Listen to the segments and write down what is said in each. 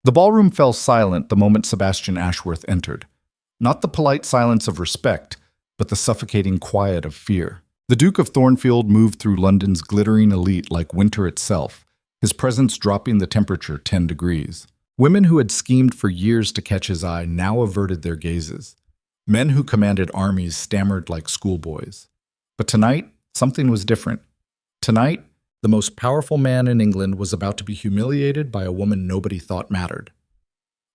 The ballroom fell silent the moment Sebastian Ashworth entered. Not the polite silence of respect, but the suffocating quiet of fear. The Duke of Thornfield moved through London's glittering elite like winter itself, his presence dropping the temperature 10 degrees. Women who had schemed for years to catch his eye now averted their gazes. Men who commanded armies stammered like schoolboys. But tonight, something was different. Tonight, the most powerful man in England was about to be humiliated by a woman nobody thought mattered.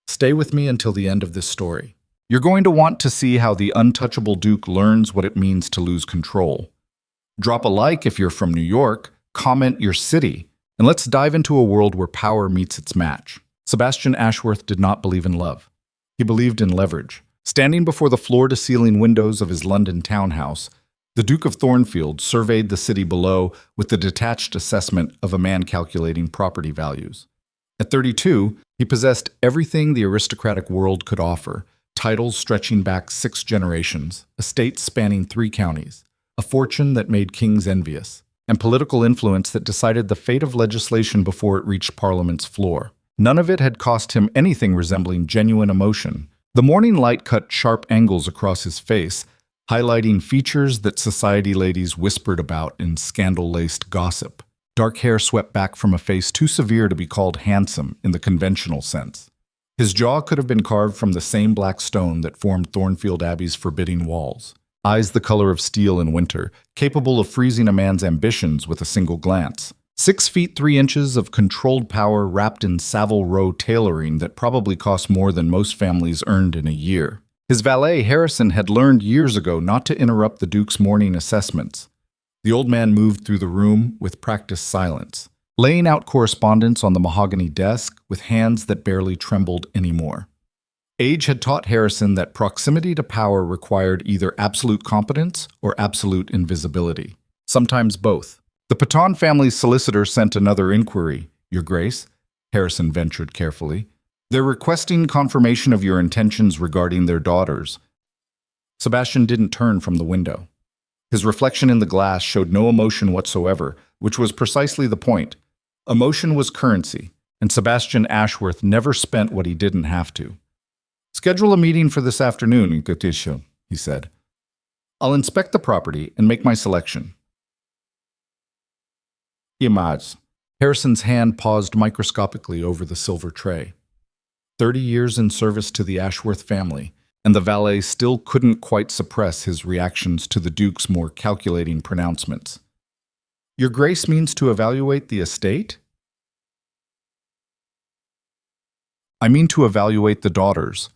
Stay with me until the end of this story. You're going to want to see how the untouchable Duke learns what it means to lose control. Drop a like if you're from New York, comment your city, and let's dive into a world where power meets its match. Sebastian Ashworth did not believe in love. He believed in leverage. Standing before the floor-to-ceiling windows of his London townhouse, the Duke of Thornfield surveyed the city below with the detached assessment of a man calculating property values. At 32, he possessed everything the aristocratic world could offer: titles stretching back 6 generations, estates spanning 3 counties, a fortune that made kings envious, and political influence that decided the fate of legislation before it reached Parliament's floor. None of it had cost him anything resembling genuine emotion. The morning light cut sharp angles across his face, highlighting features that society ladies whispered about in scandal-laced gossip. Dark hair swept back from a face too severe to be called handsome in the conventional sense. His jaw could have been carved from the same black stone that formed Thornfield Abbey's forbidding walls. Eyes the color of steel in winter, capable of freezing a man's ambitions with a single glance. 6 feet 3 inches of controlled power wrapped in Savile Row tailoring that probably cost more than most families earned in a year. His valet, Harrison, had learned years ago not to interrupt the Duke's morning assessments. The old man moved through the room with practiced silence, laying out correspondence on the mahogany desk with hands that barely trembled anymore. Age had taught Harrison that proximity to power required either absolute competence or absolute invisibility, sometimes both. The Patton family's solicitor sent another inquiry. "Your Grace," Harrison ventured carefully, "they're requesting confirmation of your intentions regarding their daughters." Sebastian didn't turn from the window. His reflection in the glass showed no emotion whatsoever, which was precisely the point. Emotion was currency, and Sebastian Ashworth never spent what he didn't have to. "Schedule a meeting for this afternoon, Incognito," he said. "I'll inspect the property and make my selection." Image. Harrison's hand paused microscopically over the silver tray. 30 years in service to the Ashworth family, and the valet still couldn't quite suppress his reactions to the Duke's more calculating pronouncements. "Your Grace means to evaluate the estate?" "I mean to evaluate the daughters."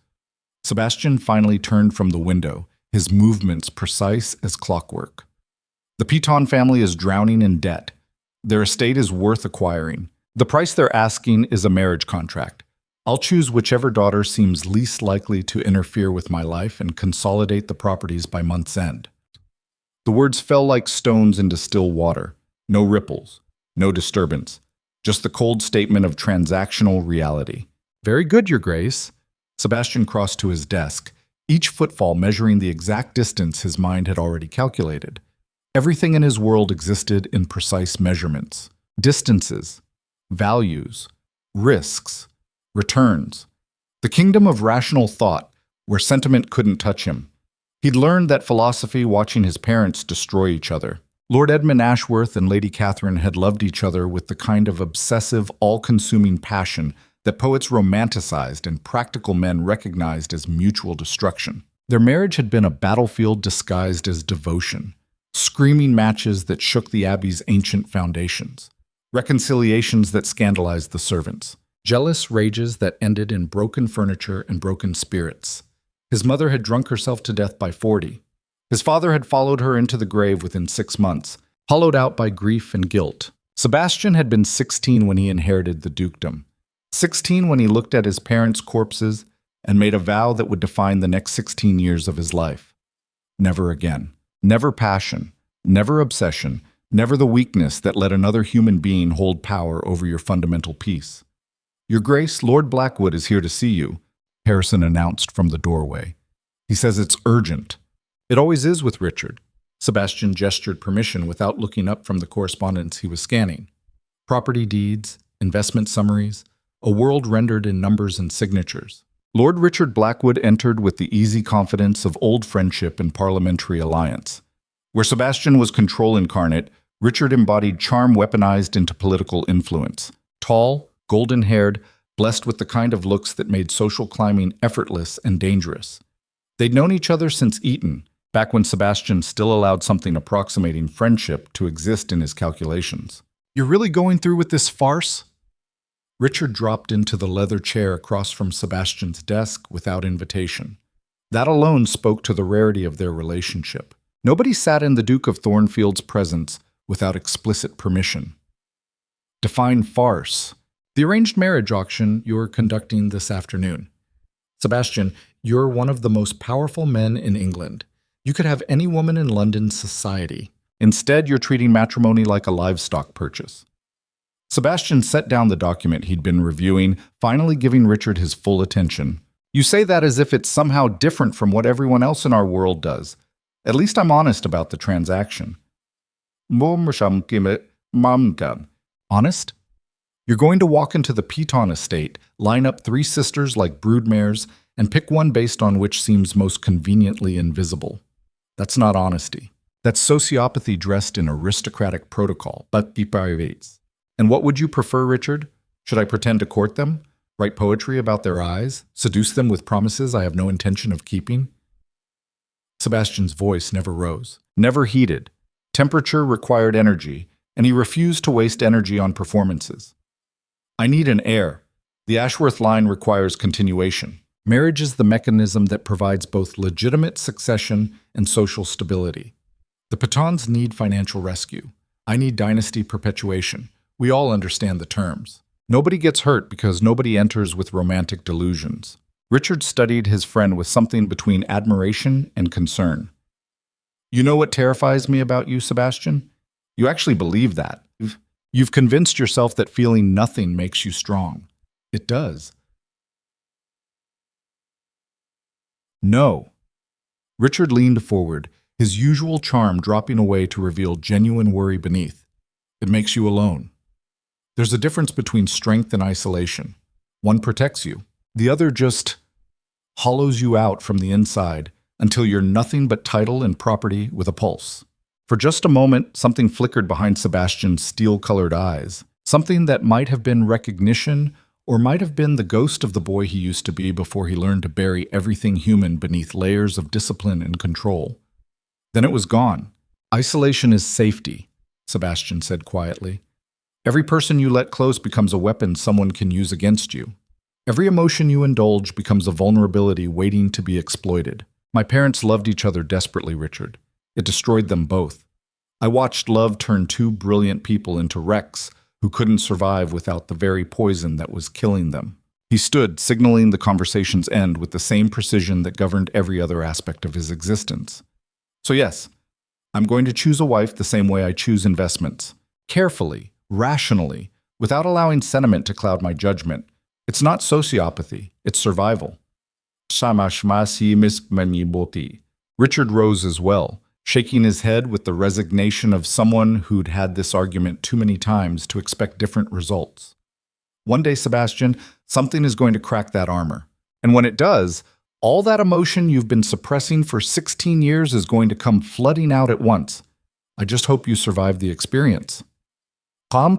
Sebastian finally turned from the window, his movements precise as clockwork. "The Patton family is drowning in debt. Their estate is worth acquiring. The price they're asking is a marriage contract. I'll choose whichever daughter seems least likely to interfere with my life and consolidate the properties by month's end." The words fell like stones into still water. No ripples, no disturbance, just the cold statement of transactional reality. "Very good, Your Grace." Sebastian crossed to his desk, each footfall measuring the exact distance his mind had already calculated. Everything in his world existed in precise measurements. Distances, values, risks, returns. The kingdom of rational thought, where sentiment couldn't touch him. He'd learned that philosophy watching his parents destroy each other. Lord Edmund Ashworth and Lady Catherine had loved each other with the kind of obsessive, all-consuming passion that poets romanticized and practical men recognized as mutual destruction. Their marriage had been a battlefield disguised as devotion, screaming matches that shook the Abbey's ancient foundations, reconciliations that scandalized the servants, jealous rages that ended in broken furniture and broken spirits. His mother had drunk herself to death by 40. His father had followed her into the grave within 6 months, hollowed out by grief and guilt. Sebastian had been 16 when he inherited the dukedom. 16 when he looked at his parents' corpses and made a vow that would define the next 16 years of his life. Never again. Never passion. Never obsession. Never the weakness that let another human being hold power over your fundamental peace. "Your Grace, Lord Blackwood is here to see you," Harrison announced from the doorway. "He says it's urgent." "It always is with Richard." Sebastian gestured permission without looking up from the correspondence he was scanning. Property deeds, investment summaries, a world rendered in numbers and signatures. Lord Richard Blackwood entered with the easy confidence of old friendship and parliamentary alliance. Where Sebastian was control incarnate, Richard embodied charm weaponized into political influence. Tall, golden-haired, blessed with the kind of looks that made social climbing effortless and dangerous. They'd known each other since Eton, back when Sebastian still allowed something approximating friendship to exist in his calculations. "You're really going through with this farce?" Richard dropped into the leather chair across from Sebastian's desk without invitation. That alone spoke to the rarity of their relationship. Nobody sat in the Duke of Thornfield's presence without explicit permission. Define farce. The arranged marriage auction you're conducting this afternoon. Sebastian, you're one of the most powerful men in England. You could have any woman in London society. Instead, you're treating matrimony like a livestock purchase. Sebastian set down the document he'd been reviewing, finally giving Richard his full attention. "You say that as if it's somehow different from what everyone else in our world does. At least I'm honest about the transaction." Honest? You're going to walk into the Piton estate, line up 3 sisters like broodmares, and pick one based on which seems most conveniently invisible. That's not honesty. That's sociopathy dressed in aristocratic protocol. And what would you prefer, Richard? Should I pretend to court them? Write poetry about their eyes? Seduce them with promises I have no intention of keeping? Sebastian's voice never rose, never heated. Temperature required energy, and he refused to waste energy on performances. "I need an heir. The Ashworth line requires continuation. Marriage is the mechanism that provides both legitimate succession and social stability. The Pitons need financial rescue. I need dynasty perpetuation. We all understand the terms. Nobody gets hurt because nobody enters with romantic delusions." Richard studied his friend with something between admiration and concern. "You know what terrifies me about you, Sebastian? You actually believe that. You've convinced yourself that feeling nothing makes you strong. It does." "No." Richard leaned forward, his usual charm dropping away to reveal genuine worry beneath. "It makes you alone. There's a difference between strength and isolation. One protects you. The other just hollows you out from the inside until you're nothing but title and property with a pulse." For just a moment, something flickered behind Sebastian's steel-colored eyes. Something that might have been recognition or might have been the ghost of the boy he used to be before he learned to bury everything human beneath layers of discipline and control. Then it was gone. "Isolation is safety," Sebastian said quietly. "Every person you let close becomes a weapon someone can use against you. Every emotion you indulge becomes a vulnerability waiting to be exploited. My parents loved each other desperately, Richard. It destroyed them both. I watched love turn 2 brilliant people into wrecks who couldn't survive without the very poison that was killing them." He stood, signaling the conversation's end with the same precision that governed every other aspect of his existence. "So yes, I'm going to choose a wife the same way I choose investments. Carefully, rationally, without allowing sentiment to cloud my judgment. It's not sociopathy, it's survival." Richard rose as well, shaking his head with the resignation of someone who'd had this argument too many times to expect different results. "One day, Sebastian, something is going to crack that armor. And when it does, all that emotion you've been suppressing for 16 years is going to come flooding out at once. I just hope you survive the experience." I'll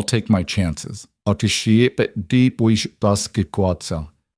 take my chances.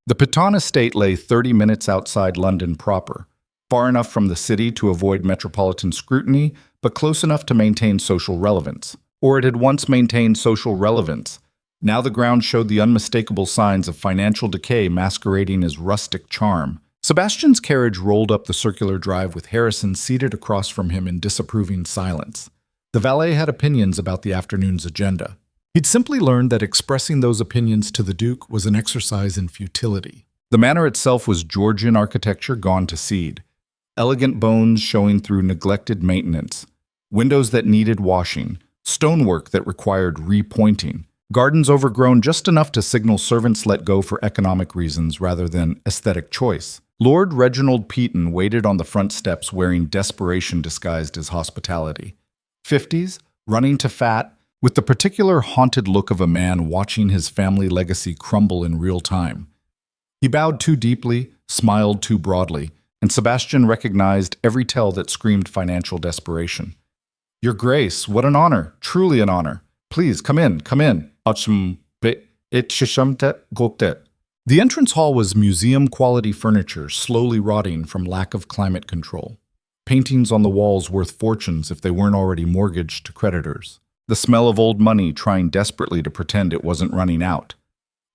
The Piton estate lay 30 minutes outside London proper, far enough from the city to avoid metropolitan scrutiny, but close enough to maintain social relevance. Or it had once maintained social relevance. Now the ground showed the unmistakable signs of financial decay masquerading as rustic charm. Sebastian's carriage rolled up the circular drive with Harrison seated across from him in disapproving silence. The valet had opinions about the afternoon's agenda. He'd simply learned that expressing those opinions to the Duke was an exercise in futility. The manor itself was Georgian architecture gone to seed. Elegant bones showing through neglected maintenance. Windows that needed washing. Stonework that required repointing. Gardens overgrown just enough to signal servants let go for economic reasons rather than aesthetic choice. Lord Reginald Peaton waited on the front steps wearing desperation disguised as hospitality. 50s, running to fat, with the particular haunted look of a man watching his family legacy crumble in real time. He bowed too deeply, smiled too broadly, and Sebastian recognized every tell that screamed financial desperation. Your Grace, what an honor, truly an honor. Please, come in, come in. The entrance hall was museum-quality furniture slowly rotting from lack of climate control. Paintings on the walls worth fortunes if they weren't already mortgaged to creditors. The smell of old money trying desperately to pretend it wasn't running out.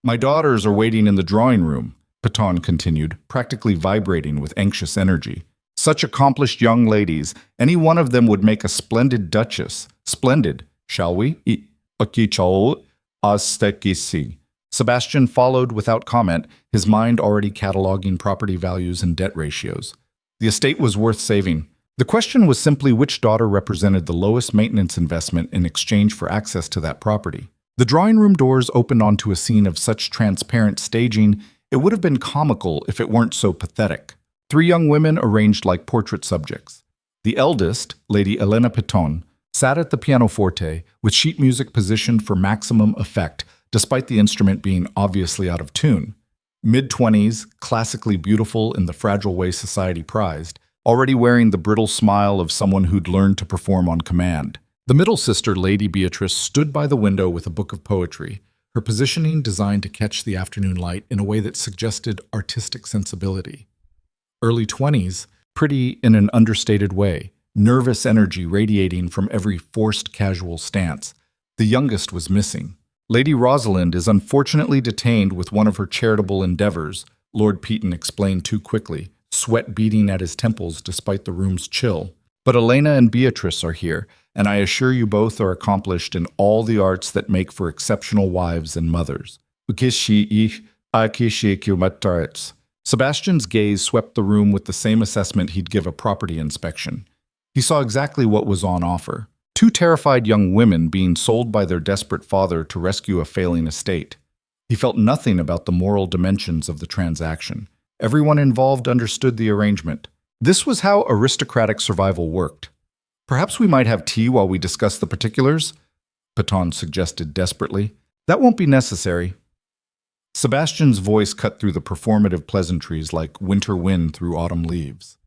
My daughters are waiting in the drawing room, Paton continued, practically vibrating with anxious energy. Such accomplished young ladies, any one of them would make a splendid duchess. Splendid, shall we? Sebastian followed without comment, his mind already cataloging property values and debt ratios. The estate was worth saving. The question was simply which daughter represented the lowest maintenance investment in exchange for access to that property. The drawing room doors opened onto a scene of such transparent staging, it would have been comical if it weren't so pathetic. 3 young women arranged like portrait subjects. The eldest, Lady Elena Piton, sat at the pianoforte with sheet music positioned for maximum effect, despite the instrument being obviously out of tune. Mid-20s, classically beautiful in the fragile way society prized, already wearing the brittle smile of someone who'd learned to perform on command. The middle sister, Lady Beatrice, stood by the window with a book of poetry, her positioning designed to catch the afternoon light in a way that suggested artistic sensibility. Early 20s, pretty in an understated way, nervous energy radiating from every forced casual stance. The youngest was missing. Lady Rosalind is unfortunately detained with one of her charitable endeavors, Lord Peaton explained too quickly, sweat beating at his temples despite the room's chill. But Elena and Beatrice are here, and I assure you both are accomplished in all the arts that make for exceptional wives and mothers. Sebastian's gaze swept the room with the same assessment he'd give a property inspection. He saw exactly what was on offer. 2 terrified young women being sold by their desperate father to rescue a failing estate. He felt nothing about the moral dimensions of the transaction. Everyone involved understood the arrangement. This was how aristocratic survival worked. Perhaps we might have tea while we discuss the particulars, Paton suggested desperately. That won't be necessary. Sebastian's voice cut through the performative pleasantries like winter wind through autumn leaves.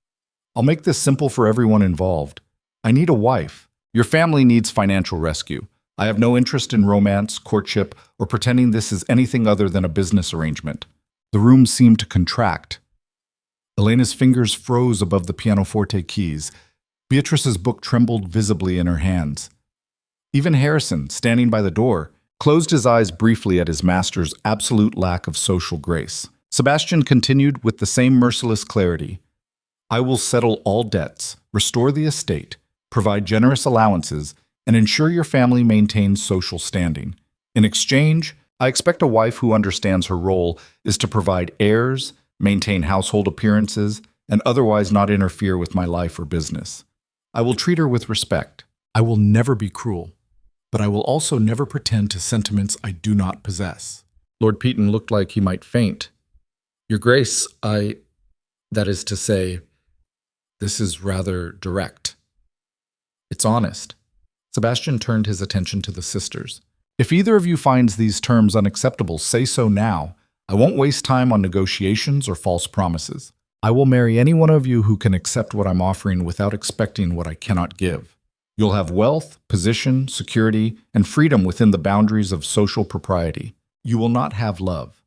I'll make this simple for everyone involved. I need a wife. Your family needs financial rescue. I have no interest in romance, courtship, or pretending this is anything other than a business arrangement. The room seemed to contract. Elena's fingers froze above the pianoforte keys. Beatrice's book trembled visibly in her hands. Even Harrison, standing by the door, closed his eyes briefly at his master's absolute lack of social grace. Sebastian continued with the same merciless clarity. I will settle all debts, restore the estate, provide generous allowances, and ensure your family maintains social standing. In exchange, I expect a wife who understands her role is to provide heirs, maintain household appearances, and otherwise not interfere with my life or business. I will treat her with respect. I will never be cruel, but I will also never pretend to sentiments I do not possess. Lord Peaton looked like he might faint. Your Grace, that is to say, this is rather direct. It's honest. Sebastian turned his attention to the sisters. If either of you finds these terms unacceptable, say so now. I won't waste time on negotiations or false promises. I will marry any one of you who can accept what I'm offering without expecting what I cannot give. You'll have wealth, position, security, and freedom within the boundaries of social propriety. You will not have love.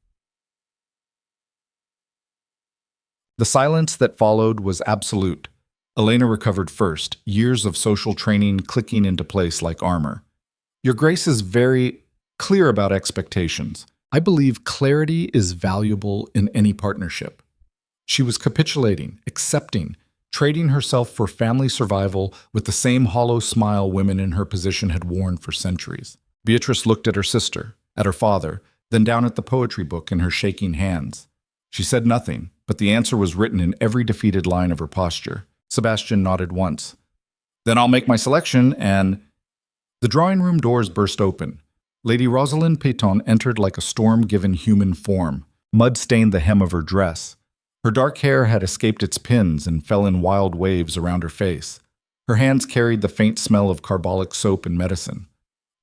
The silence that followed was absolute. Elena recovered first, years of social training clicking into place like armor. Your Grace is very clear about expectations. I believe clarity is valuable in any partnership. She was capitulating, accepting, trading herself for family survival with the same hollow smile women in her position had worn for centuries. Beatrice looked at her sister, at her father, then down at the poetry book in her shaking hands. She said nothing, but the answer was written in every defeated line of her posture. Sebastian nodded once. Then I'll make my selection, and... The drawing room doors burst open. Lady Rosalind Péton entered like a storm-given human form. Mud stained the hem of her dress. Her dark hair had escaped its pins and fell in wild waves around her face. Her hands carried the faint smell of carbolic soap and medicine.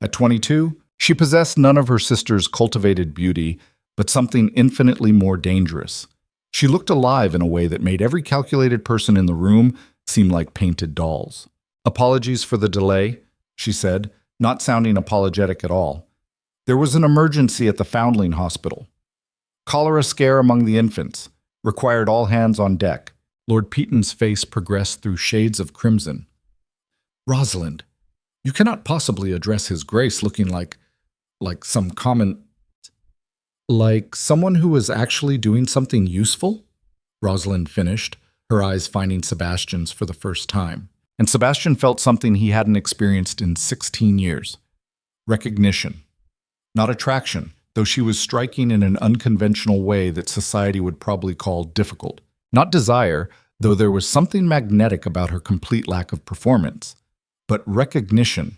At 22, she possessed none of her sister's cultivated beauty, but something infinitely more dangerous. She looked alive in a way that made every calculated person in the room seem like painted dolls. "Apologies for the delay," she said, not sounding apologetic at all. "There was an emergency at the foundling hospital. Cholera scare among the infants. Required all hands on deck." Lord Peaton's face progressed through shades of crimson. "Rosalind, you cannot possibly address His Grace looking like some common... like someone who was actually doing something useful?" Rosalind finished, her eyes finding Sebastian's for the first time. And Sebastian felt something he hadn't experienced in 16 years. Recognition. Not attraction, though she was striking in an unconventional way that society would probably call difficult. Not desire, though there was something magnetic about her complete lack of performance. But recognition.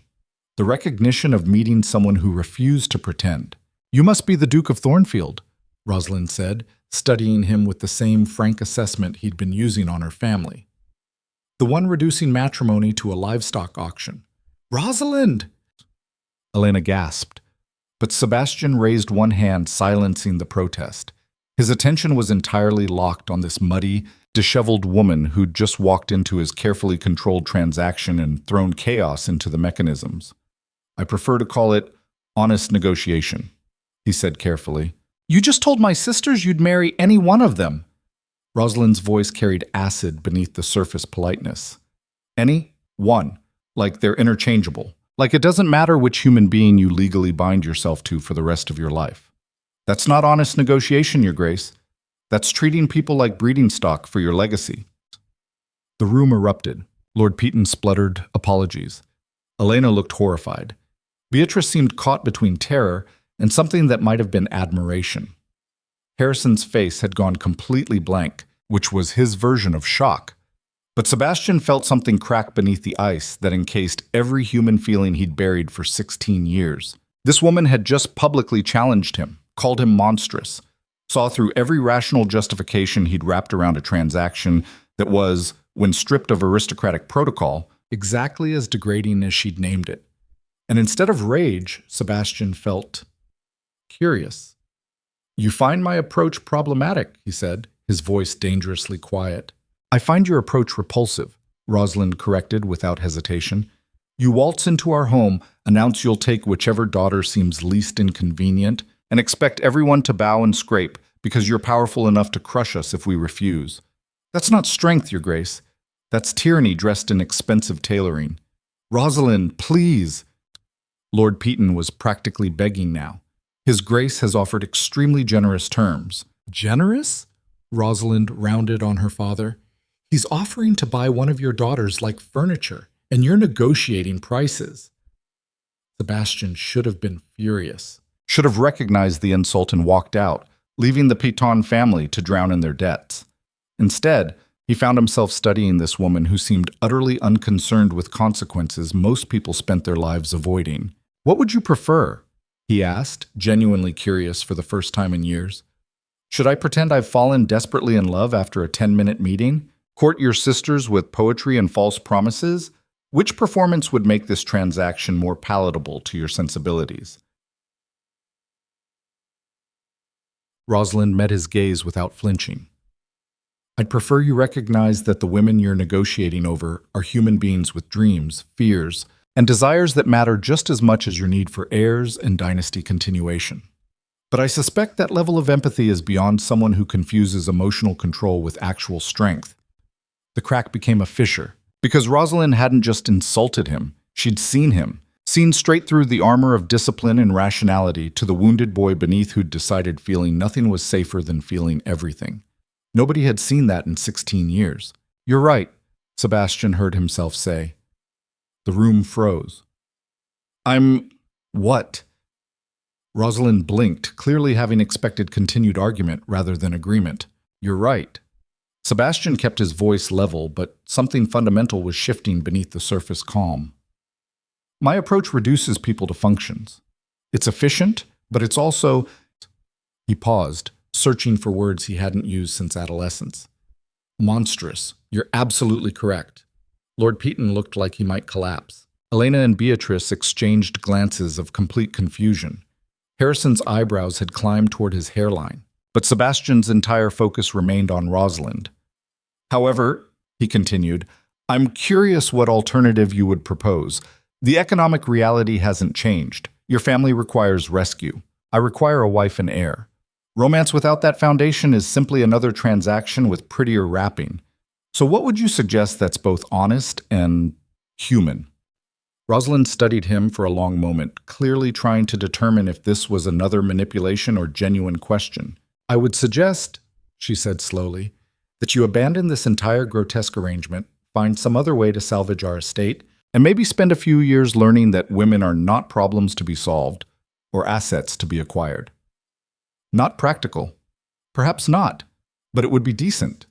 The recognition of meeting someone who refused to pretend. "You must be the Duke of Thornfield," Rosalind said, studying him with the same frank assessment he'd been using on her family. "The one reducing matrimony to a livestock auction." "Rosalind!" Elena gasped, but Sebastian raised one hand, silencing the protest. His attention was entirely locked on this muddy, disheveled woman who'd just walked into his carefully controlled transaction and thrown chaos into the mechanisms. "I prefer to call it honest negotiation," he said carefully. "You just told my sisters you'd marry any one of them." Rosalind's voice carried acid beneath the surface politeness. "Any? One. Like they're interchangeable. Like it doesn't matter which human being you legally bind yourself to for the rest of your life. That's not honest negotiation, Your Grace. That's treating people like breeding stock for your legacy." The room erupted. Lord Peaton spluttered apologies. Elena looked horrified. Beatrice seemed caught between terror and something that might have been admiration. Harrison's face had gone completely blank, which was his version of shock. But Sebastian felt something crack beneath the ice that encased every human feeling he'd buried for 16 years. This woman had just publicly challenged him, called him monstrous, saw through every rational justification he'd wrapped around a transaction that was, when stripped of aristocratic protocol, exactly as degrading as she'd named it. And instead of rage, Sebastian felt curious. "You find my approach problematic," he said, his voice dangerously quiet. "I find your approach repulsive," Rosalind corrected without hesitation. "You waltz into our home, announce you'll take whichever daughter seems least inconvenient, and expect everyone to bow and scrape because you're powerful enough to crush us if we refuse. That's not strength, Your Grace. That's tyranny dressed in expensive tailoring. Rosalind, please." Lord Peaton was practically begging now. "His Grace has offered extremely generous terms." "Generous?" Rosalind rounded on her father. "He's offering to buy one of your daughters like furniture, and you're negotiating prices." Sebastian should have been furious. Should have recognized the insult and walked out, leaving the Peaton family to drown in their debts. Instead, he found himself studying this woman who seemed utterly unconcerned with consequences most people spent their lives avoiding. "What would you prefer?" he asked, genuinely curious for the first time in years. "Should I pretend I've fallen desperately in love after a 10-minute meeting? Court your sisters with poetry and false promises? Which performance would make this transaction more palatable to your sensibilities?" Rosalind met his gaze without flinching. "I'd prefer you recognize that the women you're negotiating over are human beings with dreams, fears, and desires that matter just as much as your need for heirs and dynasty continuation. But I suspect that level of empathy is beyond someone who confuses emotional control with actual strength." The crack became a fissure, because Rosalind hadn't just insulted him, she'd seen him, seen straight through the armor of discipline and rationality to the wounded boy beneath who'd decided feeling nothing was safer than feeling everything. Nobody had seen that in 16 years. "You're right," Sebastian heard himself say. The room froze. What?" Rosalind blinked, clearly having expected continued argument rather than agreement. "You're right." Sebastian kept his voice level, but something fundamental was shifting beneath the surface calm. "My approach reduces people to functions. It's efficient, but it's also..." He paused, searching for words he hadn't used since adolescence. "Monstrous. You're absolutely correct." Lord Peaton looked like he might collapse. Elena and Beatrice exchanged glances of complete confusion. Harrison's eyebrows had climbed toward his hairline, but Sebastian's entire focus remained on Rosalind. However, he continued, I'm curious what alternative you would propose. The economic reality hasn't changed. Your family requires rescue. I require a wife and heir. Romance without that foundation is simply another transaction with prettier wrapping. So what would you suggest that's both honest and human? Rosalind studied him for a long moment, clearly trying to determine if this was another manipulation or genuine question. I would suggest, she said slowly, that you abandon this entire grotesque arrangement, find some other way to salvage our estate, and maybe spend a few years learning that women are not problems to be solved or assets to be acquired. Not practical. Perhaps not, but it would be decent.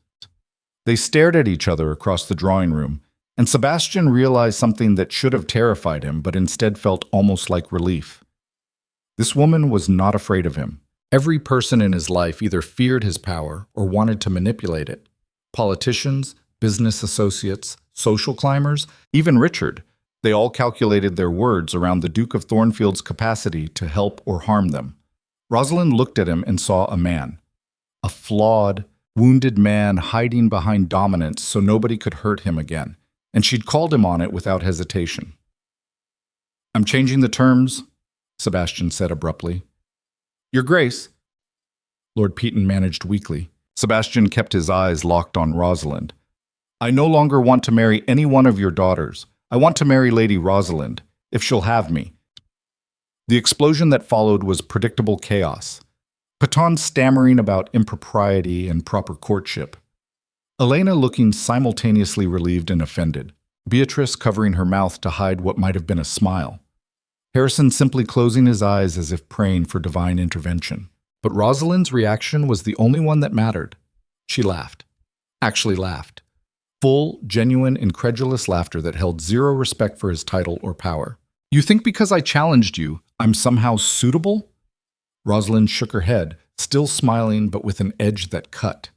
They stared at each other across the drawing room, and Sebastian realized something that should have terrified him, but instead felt almost like relief. This woman was not afraid of him. Every person in his life either feared his power or wanted to manipulate it. Politicians, business associates, social climbers, even Richard. They all calculated their words around the Duke of Thornfield's capacity to help or harm them. Rosalind looked at him and saw a man. A flawed, wounded man hiding behind dominance so nobody could hurt him again, and she'd called him on it without hesitation. I'm changing the terms, Sebastian said abruptly. Your Grace, Lord Peaton managed weakly. Sebastian kept his eyes locked on Rosalind. I no longer want to marry any one of your daughters. I want to marry Lady Rosalind, if she'll have me. The explosion that followed was predictable chaos. Peton stammering about impropriety and proper courtship. Elena looking simultaneously relieved and offended. Beatrice covering her mouth to hide what might have been a smile. Harrison simply closing his eyes as if praying for divine intervention. But Rosalind's reaction was the only one that mattered. She laughed. Actually laughed. Full, genuine, incredulous laughter that held zero respect for his title or power. You think because I challenged you, I'm somehow suitable? Rosalind shook her head, still smiling but with an edge that cut.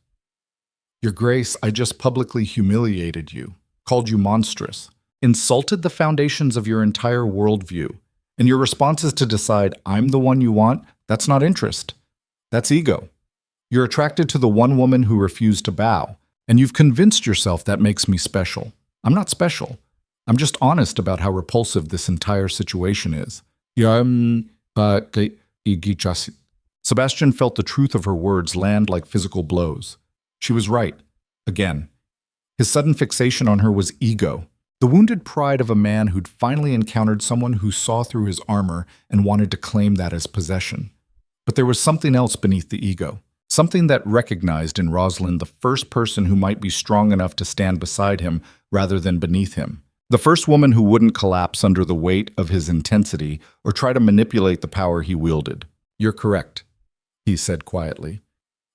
Your Grace, I just publicly humiliated you, called you monstrous, insulted the foundations of your entire worldview, and your response is to decide I'm the one you want? That's not interest. That's ego. You're attracted to the one woman who refused to bow, and you've convinced yourself that makes me special. I'm not special. I'm just honest about how repulsive this entire situation is. Sebastian felt the truth of her words land like physical blows. She was right. Again. His sudden fixation on her was ego. The wounded pride of a man who'd finally encountered someone who saw through his armor and wanted to claim that as possession. But there was something else beneath the ego. Something that recognized in Rosalind the first person who might be strong enough to stand beside him rather than beneath him. The first woman who wouldn't collapse under the weight of his intensity or try to manipulate the power he wielded. You're correct, he said quietly.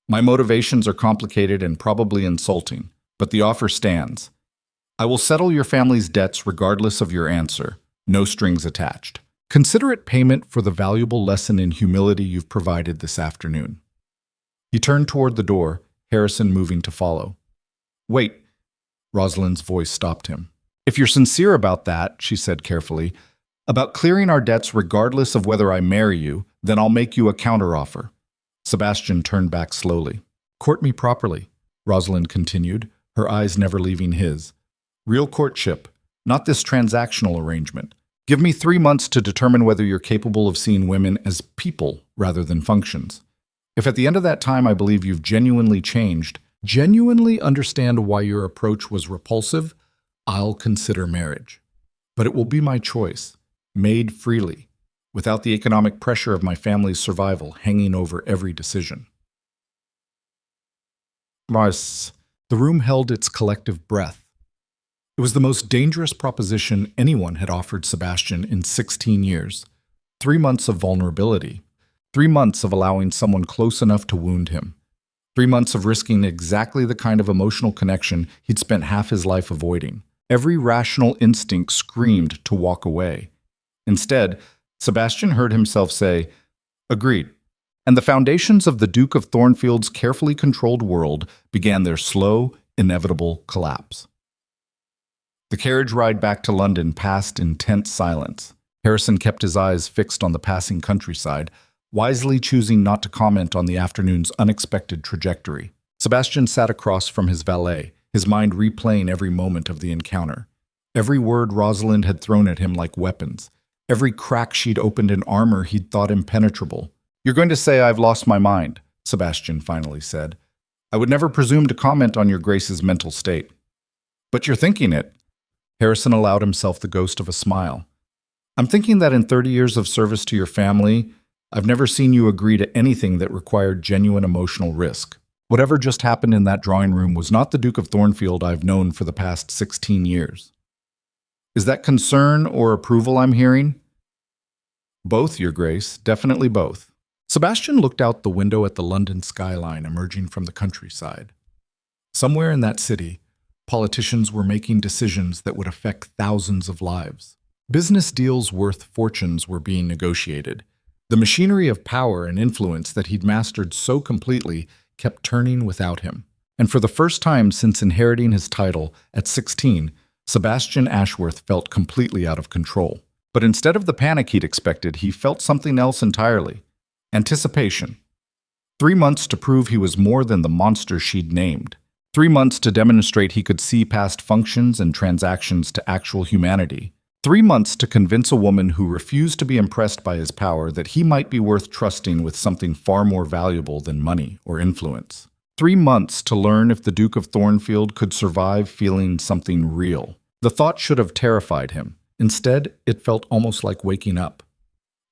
My motivations are complicated and probably insulting, but the offer stands. I will settle your family's debts regardless of your answer, no strings attached. Consider it payment for the valuable lesson in humility you've provided this afternoon. He turned toward the door, Harrison moving to follow. Wait, Rosalind's voice stopped him. If you're sincere about that, she said carefully, about clearing our debts regardless of whether I marry you, then I'll make you a counteroffer. Sebastian turned back slowly. Court me properly, Rosalind continued, her eyes never leaving his. Real courtship, not this transactional arrangement. Give me 3 months to determine whether you're capable of seeing women as people rather than functions. If at the end of that time I believe you've genuinely changed, genuinely understand why your approach was repulsive, I'll consider marriage. But it will be my choice, made freely, without the economic pressure of my family's survival hanging over every decision. The room held its collective breath. It was the most dangerous proposition anyone had offered Sebastian in 16 years. 3 months of vulnerability. 3 months of allowing someone close enough to wound him. 3 months of risking exactly the kind of emotional connection he'd spent half his life avoiding. Every rational instinct screamed to walk away. Instead, Sebastian heard himself say, agreed. And the foundations of the Duke of Thornfield's carefully controlled world began their slow, inevitable collapse. The carriage ride back to London passed in tense silence. Harrison kept his eyes fixed on the passing countryside, wisely choosing not to comment on the afternoon's unexpected trajectory. Sebastian sat across from his valet, his mind replaying every moment of the encounter. Every word Rosalind had thrown at him like weapons. Every crack she'd opened in armor he'd thought impenetrable. "You're going to say I've lost my mind," Sebastian finally said. "I would never presume to comment on your Grace's mental state." "But you're thinking it." Harrison allowed himself the ghost of a smile. "I'm thinking that in 30 years of service to your family, I've never seen you agree to anything that required genuine emotional risk. Whatever just happened in that drawing room was not the Duke of Thornfield I've known for the past 16 years. Is that concern or approval I'm hearing?" "Both, Your Grace, definitely both." Sebastian looked out the window at the London skyline emerging from the countryside. Somewhere in that city, politicians were making decisions that would affect thousands of lives. Business deals worth fortunes were being negotiated. The machinery of power and influence that he'd mastered so completely kept turning without him. And for the first time since inheriting his title at 16, Sebastian Ashworth felt completely out of control. But instead of the panic he'd expected, he felt something else entirely: anticipation. 3 months to prove he was more than the monster she'd named. 3 months to demonstrate he could see past functions and transactions to actual humanity. 3 months to convince a woman who refused to be impressed by his power that he might be worth trusting with something far more valuable than money or influence. 3 months to learn if the Duke of Thornfield could survive feeling something real. The thought should have terrified him. Instead, it felt almost like waking up.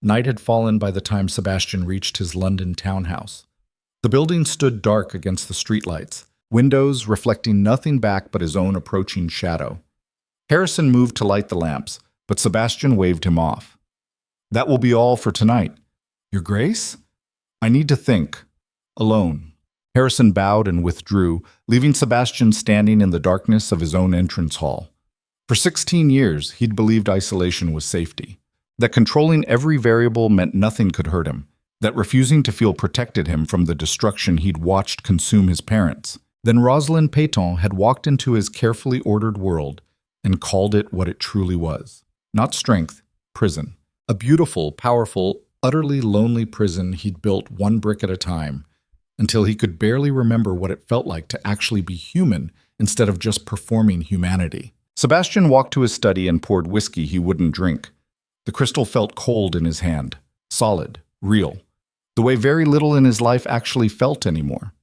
Night had fallen by the time Sebastian reached his London townhouse. The building stood dark against the streetlights, windows reflecting nothing back but his own approaching shadow. Harrison moved to light the lamps, but Sebastian waved him off. "That will be all for tonight. Your Grace? I need to think. Alone." Harrison bowed and withdrew, leaving Sebastian standing in the darkness of his own entrance hall. For 16 years, he'd believed isolation was safety, that controlling every variable meant nothing could hurt him, that refusing to feel protected him from the destruction he'd watched consume his parents. Then Rosalind Peyton had walked into his carefully ordered world and called it what it truly was. Not strength, prison. A beautiful, powerful, utterly lonely prison he'd built one brick at a time, until he could barely remember what it felt like to actually be human instead of just performing humanity. Sebastian walked to his study and poured whiskey he wouldn't drink. The crystal felt cold in his hand, solid, real, the way very little in his life actually felt anymore.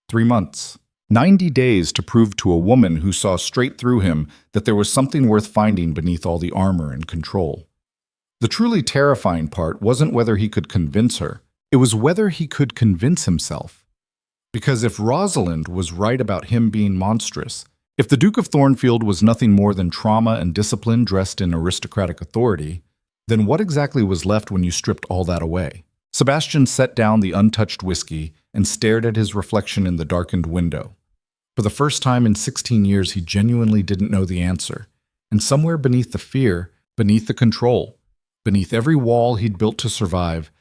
3 months. 90 days to prove to a woman who saw straight through him that there was something worth finding beneath all the armor and control. The truly terrifying part wasn't whether he could convince her, it was whether he could convince himself. Because if Rosalind was right about him being monstrous, if the Duke of Thornfield was nothing more than trauma and discipline dressed in aristocratic authority, then what exactly was left when you stripped all that away? Sebastian set down the untouched whiskey and stared at his reflection in the darkened window. For the first time in 16 years, he genuinely didn't know the answer. And somewhere beneath the fear, beneath the control, beneath every wall he'd built to survive,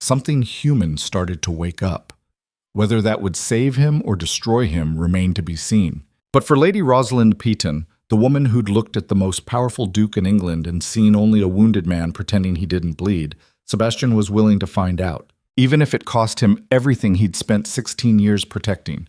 something human started to wake up. Whether that would save him or destroy him remained to be seen. But for Lady Rosalind Peyton, the woman who'd looked at the most powerful duke in England and seen only a wounded man pretending he didn't bleed, Sebastian was willing to find out, even if it cost him everything he'd spent 16 years protecting.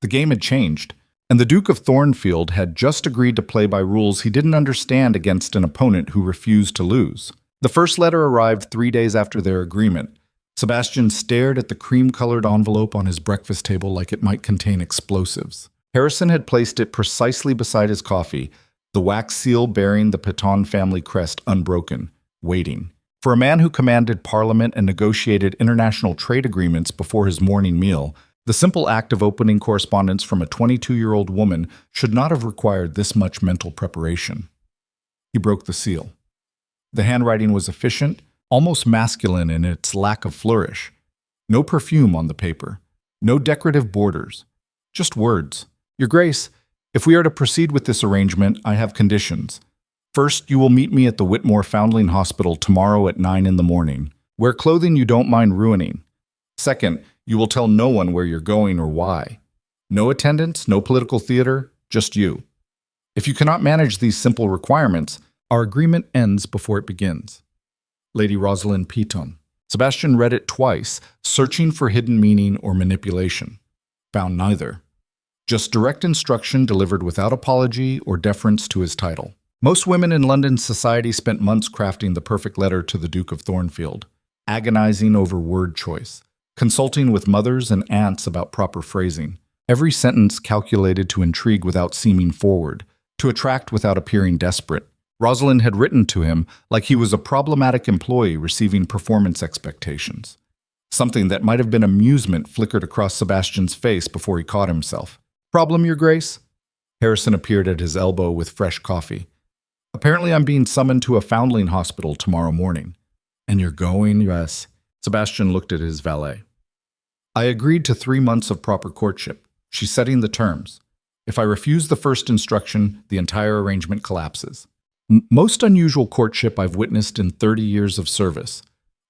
The game had changed, and the Duke of Thornfield had just agreed to play by rules he didn't understand against an opponent who refused to lose. The first letter arrived 3 days after their agreement. Sebastian stared at the cream-colored envelope on his breakfast table like it might contain explosives. Harrison had placed it precisely beside his coffee, the wax seal bearing the Peyton family crest unbroken, waiting. For a man who commanded Parliament and negotiated international trade agreements before his morning meal, the simple act of opening correspondence from a 22-year-old woman should not have required this much mental preparation. He broke the seal. The handwriting was efficient, almost masculine in its lack of flourish. No perfume on the paper, no decorative borders, just words. "Your Grace, if we are to proceed with this arrangement, I have conditions. First, you will meet me at the Whitmore Foundling Hospital tomorrow at 9 in the morning. Wear clothing you don't mind ruining. Second, you will tell no one where you're going or why. No attendance, no political theater, just you. If you cannot manage these simple requirements, our agreement ends before it begins. Lady Rosalind Piton. Sebastian read it twice, searching for hidden meaning or manipulation. Found neither. Just direct instruction delivered without apology or deference to his title. Most women in London society spent months crafting the perfect letter to the Duke of Thornfield, agonizing over word choice, consulting with mothers and aunts about proper phrasing. Every sentence calculated to intrigue without seeming forward, to attract without appearing desperate. Rosalind had written to him like he was a problematic employee receiving performance expectations. Something that might have been amusement flickered across Sebastian's face before he caught himself. "Problem, Your Grace?" Harrison appeared at his elbow with fresh coffee. "Apparently I'm being summoned to a foundling hospital tomorrow morning." "And you're going?" "Yes." Sebastian looked at his valet. "I agreed to 3 months of proper courtship. She's setting the terms. If I refuse the first instruction, the entire arrangement collapses. Most unusual courtship I've witnessed in 30 years of service.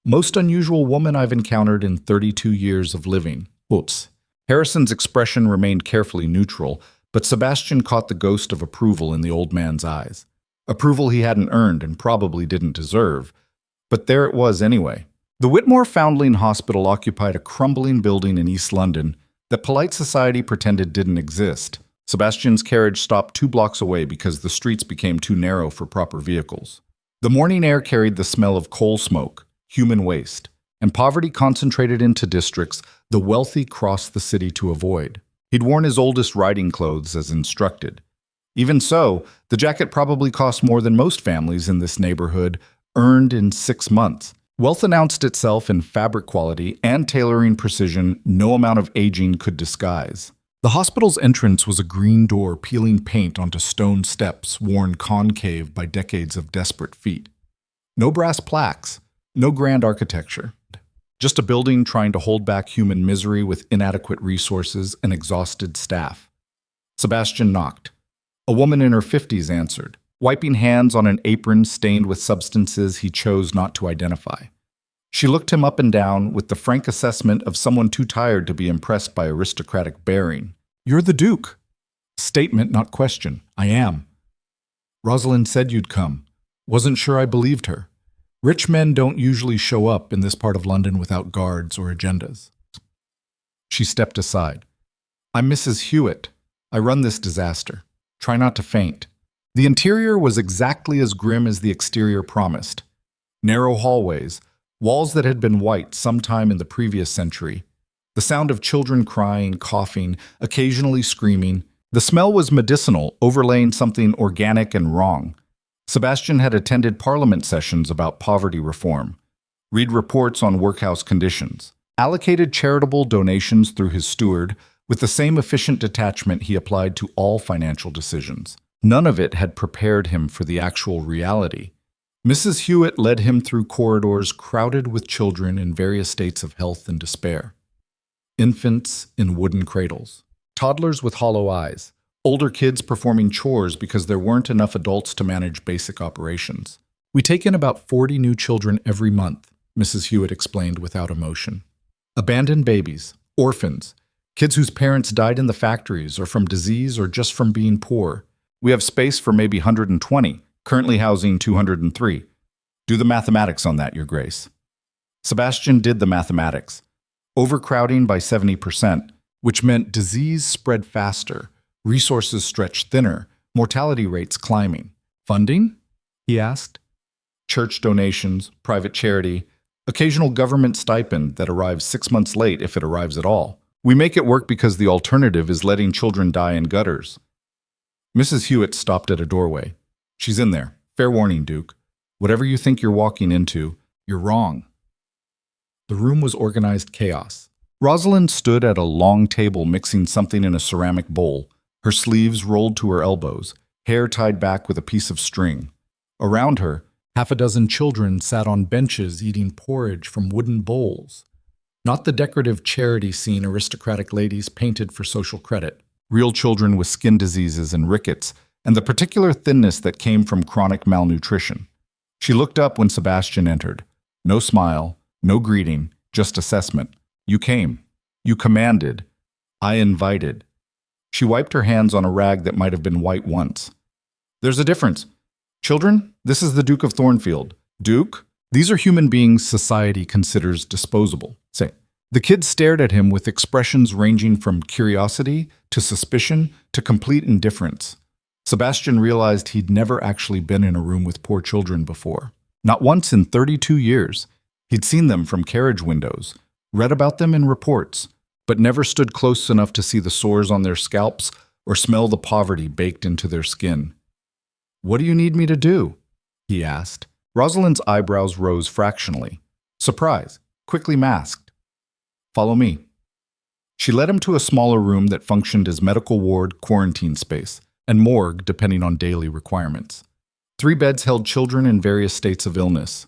Most unusual woman I've encountered in 32 years of living. Oops." Harrison's expression remained carefully neutral, but Sebastian caught the ghost of approval in the old man's eyes. Approval he hadn't earned and probably didn't deserve. But there it was anyway. The Whitmore Foundling Hospital occupied a crumbling building in East London that polite society pretended didn't exist. Sebastian's carriage stopped 2 blocks away because the streets became too narrow for proper vehicles. The morning air carried the smell of coal smoke, human waste, and poverty concentrated into districts the wealthy crossed the city to avoid. He'd worn his oldest riding clothes as instructed. Even so, the jacket probably cost more than most families in this neighborhood earned in 6 months. Wealth announced itself in fabric quality and tailoring precision no amount of aging could disguise. The hospital's entrance was a green door peeling paint onto stone steps worn concave by decades of desperate feet. No brass plaques, no grand architecture. Just a building trying to hold back human misery with inadequate resources and exhausted staff. Sebastian knocked. A woman in her 50s answered, wiping hands on an apron stained with substances he chose not to identify. She looked him up and down with the frank assessment of someone too tired to be impressed by aristocratic bearing. "You're the Duke." Statement, not question. "I am." "Rosalind said you'd come. Wasn't sure I believed her. Rich men don't usually show up in this part of London without guards or agendas." She stepped aside. "I'm Mrs. Hewitt. I run this disaster. Try not to faint." The interior was exactly as grim as the exterior promised. Narrow hallways, walls that had been white sometime in the previous century. The sound of children crying, coughing, occasionally screaming. The smell was medicinal, overlaying something organic and wrong. Sebastian had attended parliament sessions about poverty reform, read reports on workhouse conditions, allocated charitable donations through his steward with the same efficient detachment he applied to all financial decisions. None of it had prepared him for the actual reality. Mrs. Hewitt led him through corridors crowded with children in various states of health and despair. Infants in wooden cradles, toddlers with hollow eyes, older kids performing chores because there weren't enough adults to manage basic operations. "We take in about 40 new children every month," Mrs. Hewitt explained without emotion. "Abandoned babies, orphans, kids whose parents died in the factories or from disease or just from being poor. We have space for maybe 120, currently housing 203. Do the mathematics on that, Your Grace." Sebastian did the mathematics. Overcrowding by 70%, which meant disease spread faster, resources stretched thinner, mortality rates climbing. "Funding?" he asked. "Church donations, private charity, occasional government stipend that arrives 6 months late if it arrives at all. We make it work because the alternative is letting children die in gutters." Mrs. Hewitt stopped at a doorway. "She's in there. Fair warning, Duke. Whatever you think you're walking into, you're wrong." The room was organized chaos. Rosalind stood at a long table mixing something in a ceramic bowl, her sleeves rolled to her elbows, hair tied back with a piece of string. Around her, 6 children sat on benches eating porridge from wooden bowls. Not the decorative charity scene aristocratic ladies painted for social credit. Real children with skin diseases and rickets, and the particular thinness that came from chronic malnutrition. She looked up when Sebastian entered. No smile, no greeting, just assessment. "You came. You commanded. I invited." She wiped her hands on a rag that might have been white once. There's a difference. Children, this is the Duke of Thornfield. Duke, these are human beings society considers disposable. Say. The kids stared at him with expressions ranging from curiosity to suspicion to complete indifference. Sebastian realized he'd never actually been in a room with poor children before. Not once in 32 years. He'd seen them from carriage windows, read about them in reports, but never stood close enough to see the sores on their scalps or smell the poverty baked into their skin. "What do you need me to do?" he asked. Rosalind's eyebrows rose fractionally. Surprise, quickly masked. "Follow me." She led him to a smaller room that functioned as medical ward, quarantine space, and morgue depending on daily requirements. 3 beds held children in various states of illness.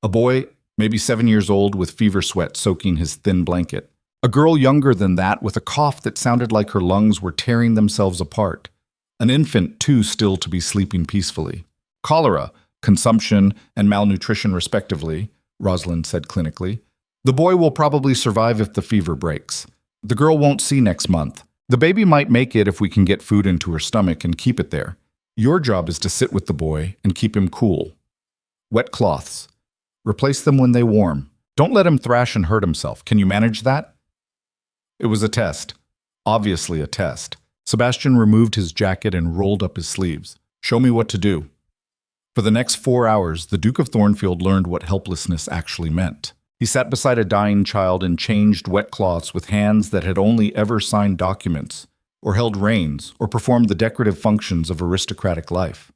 A boy, maybe 7 years old, with fever sweat soaking his thin blanket. A girl younger than that with a cough that sounded like her lungs were tearing themselves apart. An infant, too still to be sleeping peacefully. Cholera, consumption, and malnutrition respectively, Rosalind said clinically. The boy will probably survive if the fever breaks. The girl won't see next month. The baby might make it if we can get food into her stomach and keep it there. Your job is to sit with the boy and keep him cool. Wet cloths. Replace them when they warm. Don't let him thrash and hurt himself. Can you manage that? It was a test. Obviously a test. Sebastian removed his jacket and rolled up his sleeves. Show me what to do. For the next 4 hours, the Duke of Thornfield learned what helplessness actually meant. He sat beside a dying child and changed wet cloths with hands that had only ever signed documents, or held reins, or performed the decorative functions of aristocratic life.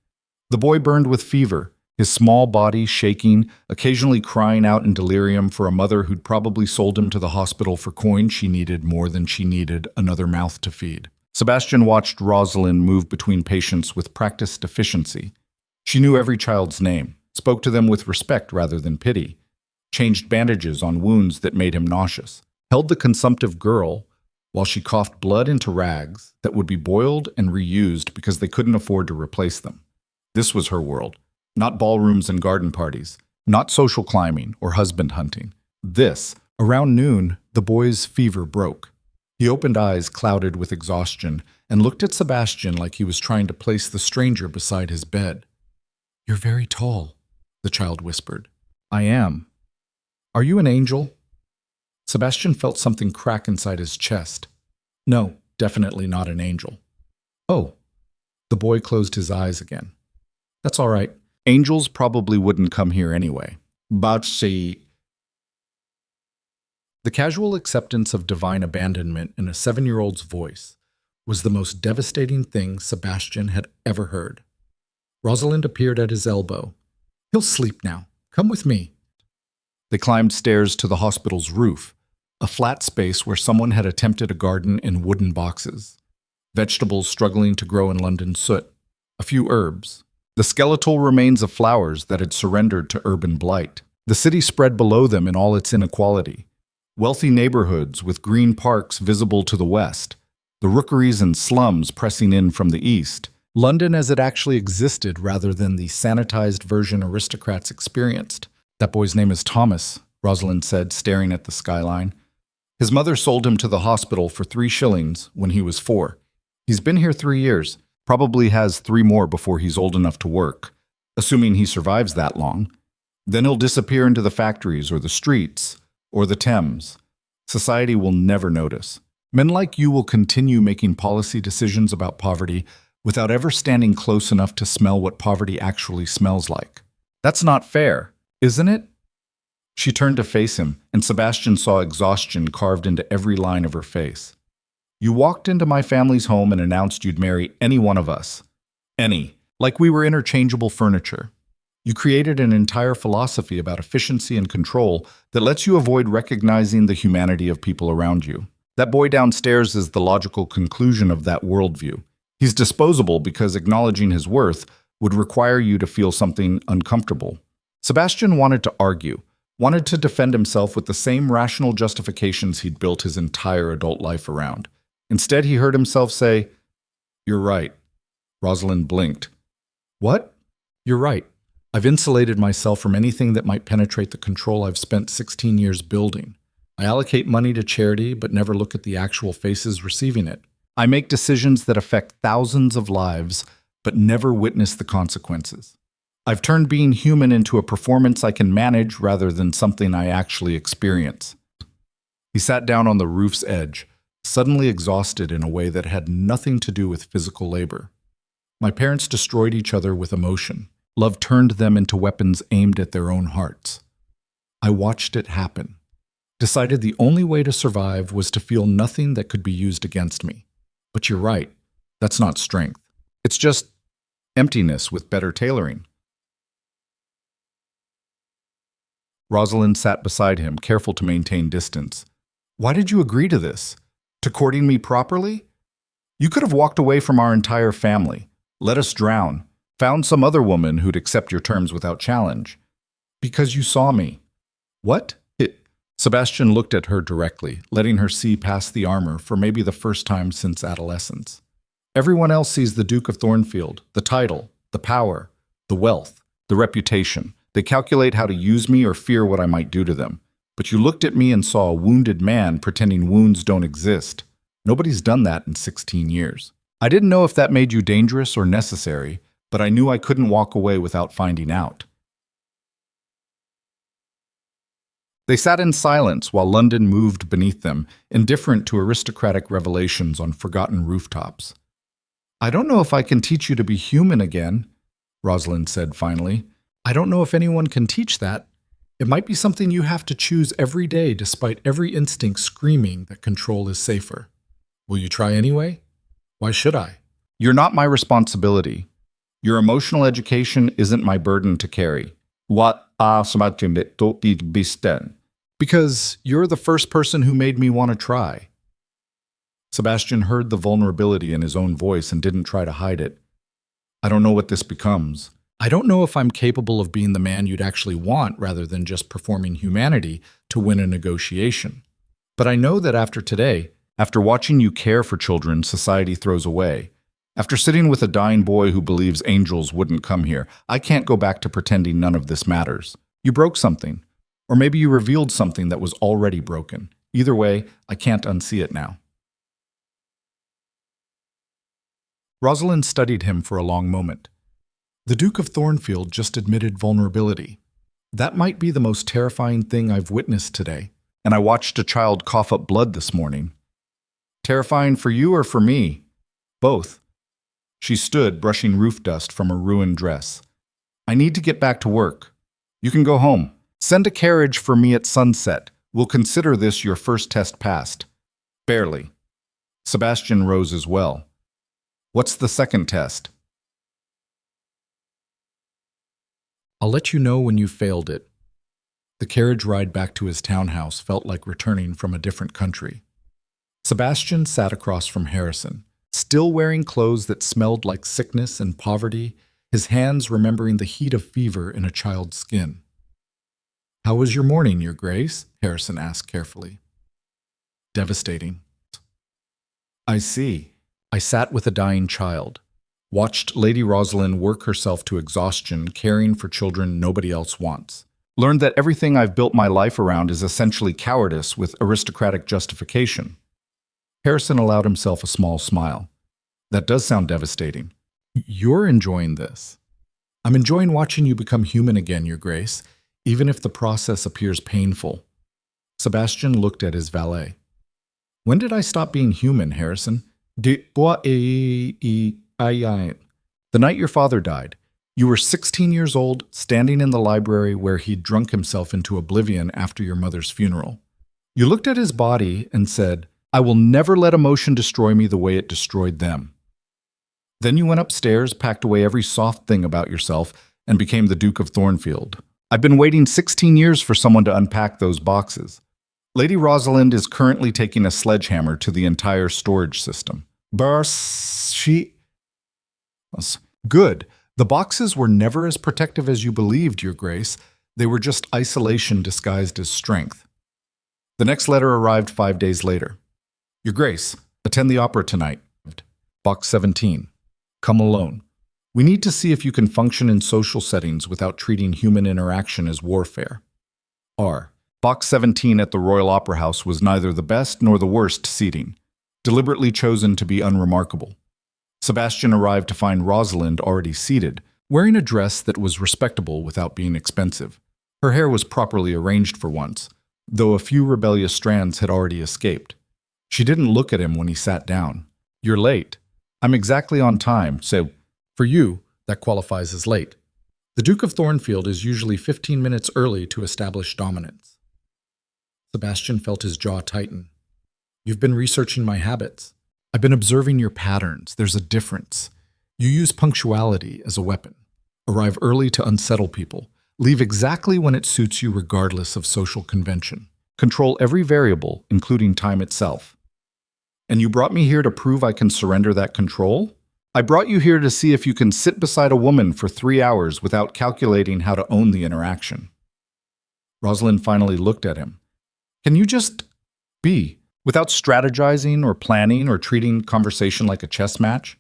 The boy burned with fever, his small body shaking, occasionally crying out in delirium for a mother who'd probably sold him to the hospital for coin she needed more than she needed another mouth to feed. Sebastian watched Rosalind move between patients with practiced efficiency. She knew every child's name, spoke to them with respect rather than pity, changed bandages on wounds that made him nauseous, held the consumptive girl while she coughed blood into rags that would be boiled and reused because they couldn't afford to replace them. This was her world, not ballrooms and garden parties, not social climbing or husband hunting. This, around noon, the boy's fever broke. He opened eyes clouded with exhaustion and looked at Sebastian like he was trying to place the stranger beside his bed. "You're very tall," the child whispered. "I am. Are you an angel?" Sebastian felt something crack inside his chest. No, definitely not an angel. "Oh." The boy closed his eyes again. "That's all right. Angels probably wouldn't come here anyway." But she... The casual acceptance of divine abandonment in a 7-year-old's voice was the most devastating thing Sebastian had ever heard. Rosalind appeared at his elbow. "He'll sleep now. Come with me." They climbed stairs to the hospital's roof, a flat space where someone had attempted a garden in wooden boxes. Vegetables struggling to grow in London soot. A few herbs. The skeletal remains of flowers that had surrendered to urban blight. The city spread below them in all its inequality. Wealthy neighborhoods with green parks visible to the west. The rookeries and slums pressing in from the east. London as it actually existed rather than the sanitized version aristocrats experienced. "That boy's name is Thomas," Rosalind said, staring at the skyline. "His mother sold him to the hospital for 3 shillings when he was 4. He's been here 3 years, probably has 3 more before he's old enough to work, assuming he survives that long. Then he'll disappear into the factories or the streets or the Thames. Society will never notice. Men like you will continue making policy decisions about poverty without ever standing close enough to smell what poverty actually smells like. That's not fair, isn't it?" She turned to face him, and Sebastian saw exhaustion carved into every line of her face. "You walked into my family's home and announced you'd marry any one of us. Any. Like we were interchangeable furniture. You created an entire philosophy about efficiency and control that lets you avoid recognizing the humanity of people around you. That boy downstairs is the logical conclusion of that worldview. He's disposable because acknowledging his worth would require you to feel something uncomfortable." Sebastian wanted to argue, wanted to defend himself with the same rational justifications he'd built his entire adult life around. Instead, he heard himself say, "You're right." Rosalind blinked. "What?" "You're right. I've insulated myself from anything that might penetrate the control I've spent 16 years building. I allocate money to charity but never look at the actual faces receiving it. I make decisions that affect thousands of lives but never witnessed the consequences. I've turned being human into a performance I can manage rather than something I actually experience. He sat down on the roof's edge, suddenly exhausted in a way that had nothing to do with physical labor. My parents destroyed each other with emotion. Love turned them into weapons aimed at their own hearts. I watched it happen. Decided the only way to survive was to feel nothing that could be used against me. But you're right, that's not strength. It's just emptiness with better tailoring. Rosalind sat beside him, careful to maintain distance. Why did you agree to this? To courting me properly? You could have walked away from our entire family, let us drown, found some other woman who'd accept your terms without challenge. Because you saw me. What? Sebastian looked at her directly, letting her see past the armor for maybe the first time since adolescence. Everyone else sees the Duke of Thornfield, the title, the power, the wealth, the reputation. They calculate how to use me or fear what I might do to them. But you looked at me and saw a wounded man pretending wounds don't exist. Nobody's done that in 16 years. I didn't know if that made you dangerous or necessary, but I knew I couldn't walk away without finding out. They sat in silence while London moved beneath them, indifferent to aristocratic revelations on forgotten rooftops. I don't know if I can teach you to be human again, Rosalind said finally. I don't know if anyone can teach that. It might be something you have to choose every day despite every instinct screaming that control is safer. Will you try anyway? Why should I? You're not my responsibility. Your emotional education isn't my burden to carry. What are some Because you're the first person who made me want to try. Sebastian heard the vulnerability in his own voice and didn't try to hide it. I don't know what this becomes. I don't know if I'm capable of being the man you'd actually want rather than just performing humanity to win a negotiation. But I know that after today, after watching you care for children society throws away, after sitting with a dying boy who believes angels wouldn't come here, I can't go back to pretending none of this matters. You broke something. Or maybe you revealed something that was already broken. Either way, I can't unsee it now. Rosalind studied him for a long moment. The Duke of Thornfield just admitted vulnerability. That might be the most terrifying thing I've witnessed today. And I watched a child cough up blood this morning. Terrifying for you or for me? Both. She stood, brushing roof dust from her ruined dress. I need to get back to work. You can go home. Send a carriage for me at sunset. We'll consider this your first test passed. Barely. Sebastian rose as well. What's the second test? I'll let you know when you failed it. The carriage ride back to his townhouse felt like returning from a different country. Sebastian sat across from Harrison, still wearing clothes that smelled like sickness and poverty, his hands remembering the heat of fever in a child's skin. How was your morning, Your Grace? Harrison asked carefully. Devastating. I see. I sat with a dying child, watched Lady Rosalind work herself to exhaustion caring for children nobody else wants. Learned that everything I've built my life around is essentially cowardice with aristocratic justification. Harrison allowed himself a small smile. That does sound devastating. You're enjoying this. I'm enjoying watching you become human again, Your Grace, even if the process appears painful. Sebastian looked at his valet. When did I stop being human, Harrison? The night your father died. You were 16 years old, standing in the library where he'd drunk himself into oblivion after your mother's funeral. You looked at his body and said, I will never let emotion destroy me the way it destroyed them. Then you went upstairs, packed away every soft thing about yourself, and became the Duke of Thornfield. I've been waiting 16 years for someone to unpack those boxes. Lady Rosalind is currently taking a sledgehammer to the entire storage system. Good. The boxes were never as protective as you believed, Your Grace. They were just isolation disguised as strength. The next letter arrived 5 days later. Your Grace, attend the opera tonight. Box 17. Come alone. We need to see if you can function in social settings without treating human interaction as warfare. R. Box 17 at the Royal Opera House was neither the best nor the worst seating, deliberately chosen to be unremarkable. Sebastian arrived to find Rosalind already seated, wearing a dress that was respectable without being expensive. Her hair was properly arranged for once, though a few rebellious strands had already escaped. She didn't look at him when he sat down. "You're late." "I'm exactly on time, so for you, that qualifies as late. The Duke of Thornfield is usually 15 minutes early to establish dominance." Sebastian felt his jaw tighten. "You've been researching my habits. I've been observing your patterns. There's a difference. You use punctuality as a weapon. Arrive early to unsettle people. Leave exactly when it suits you regardless of social convention. Control every variable, including time itself. And you brought me here to prove I can surrender that control? I brought you here to see if you can sit beside a woman for 3 hours without calculating how to own the interaction." Rosalind finally looked at him. "Can you just be, without strategizing or planning or treating conversation like a chess match?"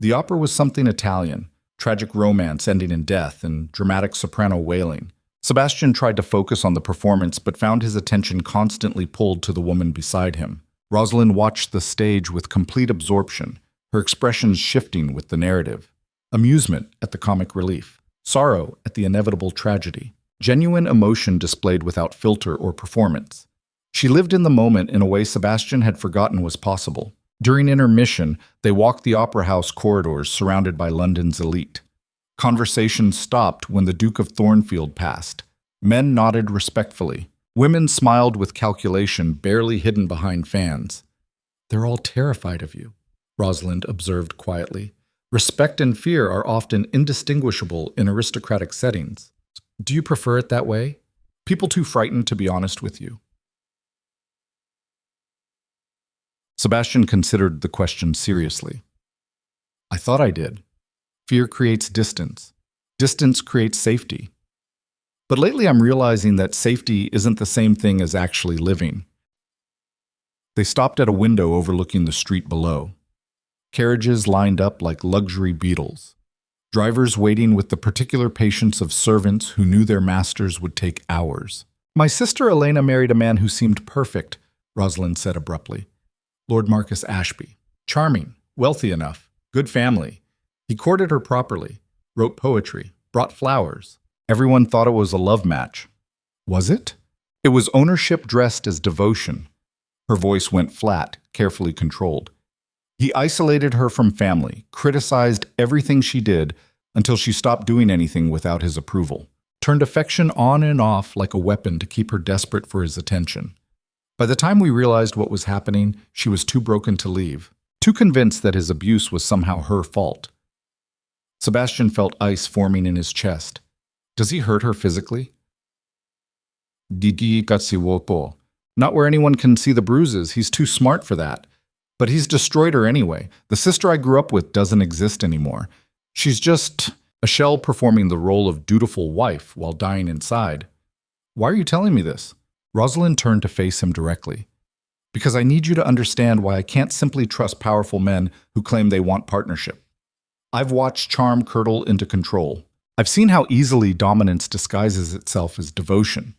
The opera was something Italian, tragic romance ending in death and dramatic soprano wailing. Sebastian tried to focus on the performance but found his attention constantly pulled to the woman beside him. Rosalind watched the stage with complete absorption, her expressions shifting with the narrative. Amusement at the comic relief, sorrow at the inevitable tragedy, genuine emotion displayed without filter or performance. She lived in the moment in a way Sebastian had forgotten was possible. During intermission, they walked the opera house corridors surrounded by London's elite. Conversation stopped when the Duke of Thornfield passed. Men nodded respectfully. Women smiled with calculation barely hidden behind fans. "They're all terrified of you," Rosalind observed quietly. "Respect and fear are often indistinguishable in aristocratic settings. Do you prefer it that way? People too frightened to be honest with you?" Sebastian considered the question seriously. "I thought I did. Fear creates distance. Distance creates safety. But lately I'm realizing that safety isn't the same thing as actually living." They stopped at a window overlooking the street below. Carriages lined up like luxury beetles. Drivers waiting with the particular patience of servants who knew their masters would take hours. "My sister Elena married a man who seemed perfect," Rosalind said abruptly. "Lord Marcus Ashby. Charming, wealthy enough, good family. He courted her properly, wrote poetry, brought flowers. Everyone thought it was a love match." "Was it?" "It was ownership dressed as devotion." Her voice went flat, carefully controlled. "He isolated her from family, criticized everything she did until she stopped doing anything without his approval. Turned affection on and off like a weapon to keep her desperate for his attention. By the time we realized what was happening, she was too broken to leave, too convinced that his abuse was somehow her fault." Sebastian felt ice forming in his chest. "Does he hurt her physically?" "Digi Katsiwopo. Not where anyone can see the bruises. He's too smart for that. But he's destroyed her anyway. The sister I grew up with doesn't exist anymore. She's just a shell performing the role of dutiful wife while dying inside." "Why are you telling me this?" Rosalind turned to face him directly. "Because I need you to understand why I can't simply trust powerful men who claim they want partnership. I've watched charm curdle into control. I've seen how easily dominance disguises itself as devotion.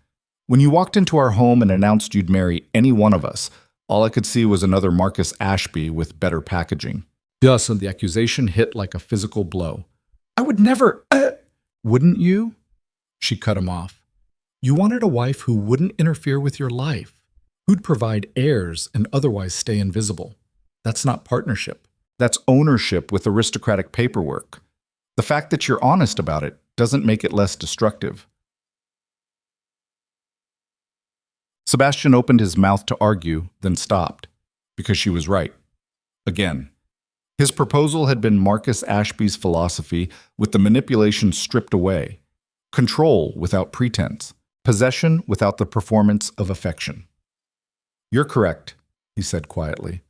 When you walked into our home and announced you'd marry any one of us, all I could see was another Marcus Ashby with better packaging." Thus, the accusation hit like a physical blow. "I would never—" "Wouldn't you?" She cut him off. "You wanted a wife who wouldn't interfere with your life, who'd provide heirs and otherwise stay invisible. That's not partnership. That's ownership with aristocratic paperwork. The fact that you're honest about it doesn't make it less destructive." Sebastian opened his mouth to argue, then stopped, because she was right. Again. His proposal had been Marcus Ashby's philosophy with the manipulation stripped away. Control without pretense. Possession without the performance of affection. "You're correct," he said quietly.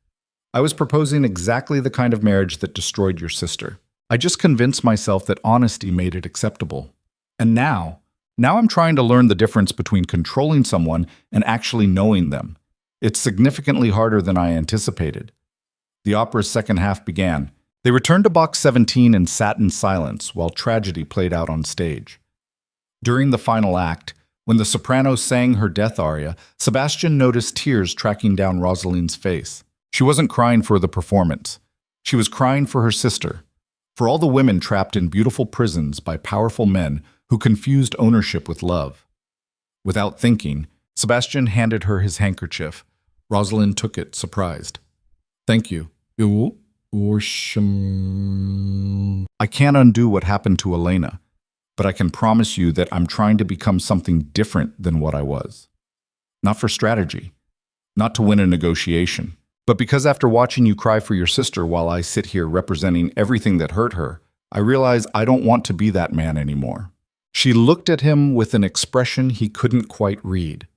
"I was proposing exactly the kind of marriage that destroyed your sister. I just convinced myself that honesty made it acceptable. And now I'm trying to learn the difference between controlling someone and actually knowing them. It's significantly harder than I anticipated." The opera's second half began. They returned to Box 17 and sat in silence while tragedy played out on stage. During the final act, when the soprano sang her death aria, Sebastian noticed tears tracking down Rosalind's face. She wasn't crying for the performance. She was crying for her sister, for all the women trapped in beautiful prisons by powerful men who confused ownership with love. Without thinking, Sebastian handed her his handkerchief. Rosalind took it, surprised. "Thank you." I can't undo what happened to Elena, but I can promise you that I'm trying to become something different than what I was. Not for strategy, not to win a negotiation, but because after watching you cry for your sister while I sit here representing everything that hurt her, I realize I don't want to be that man anymore. She looked at him with an expression he couldn't quite read.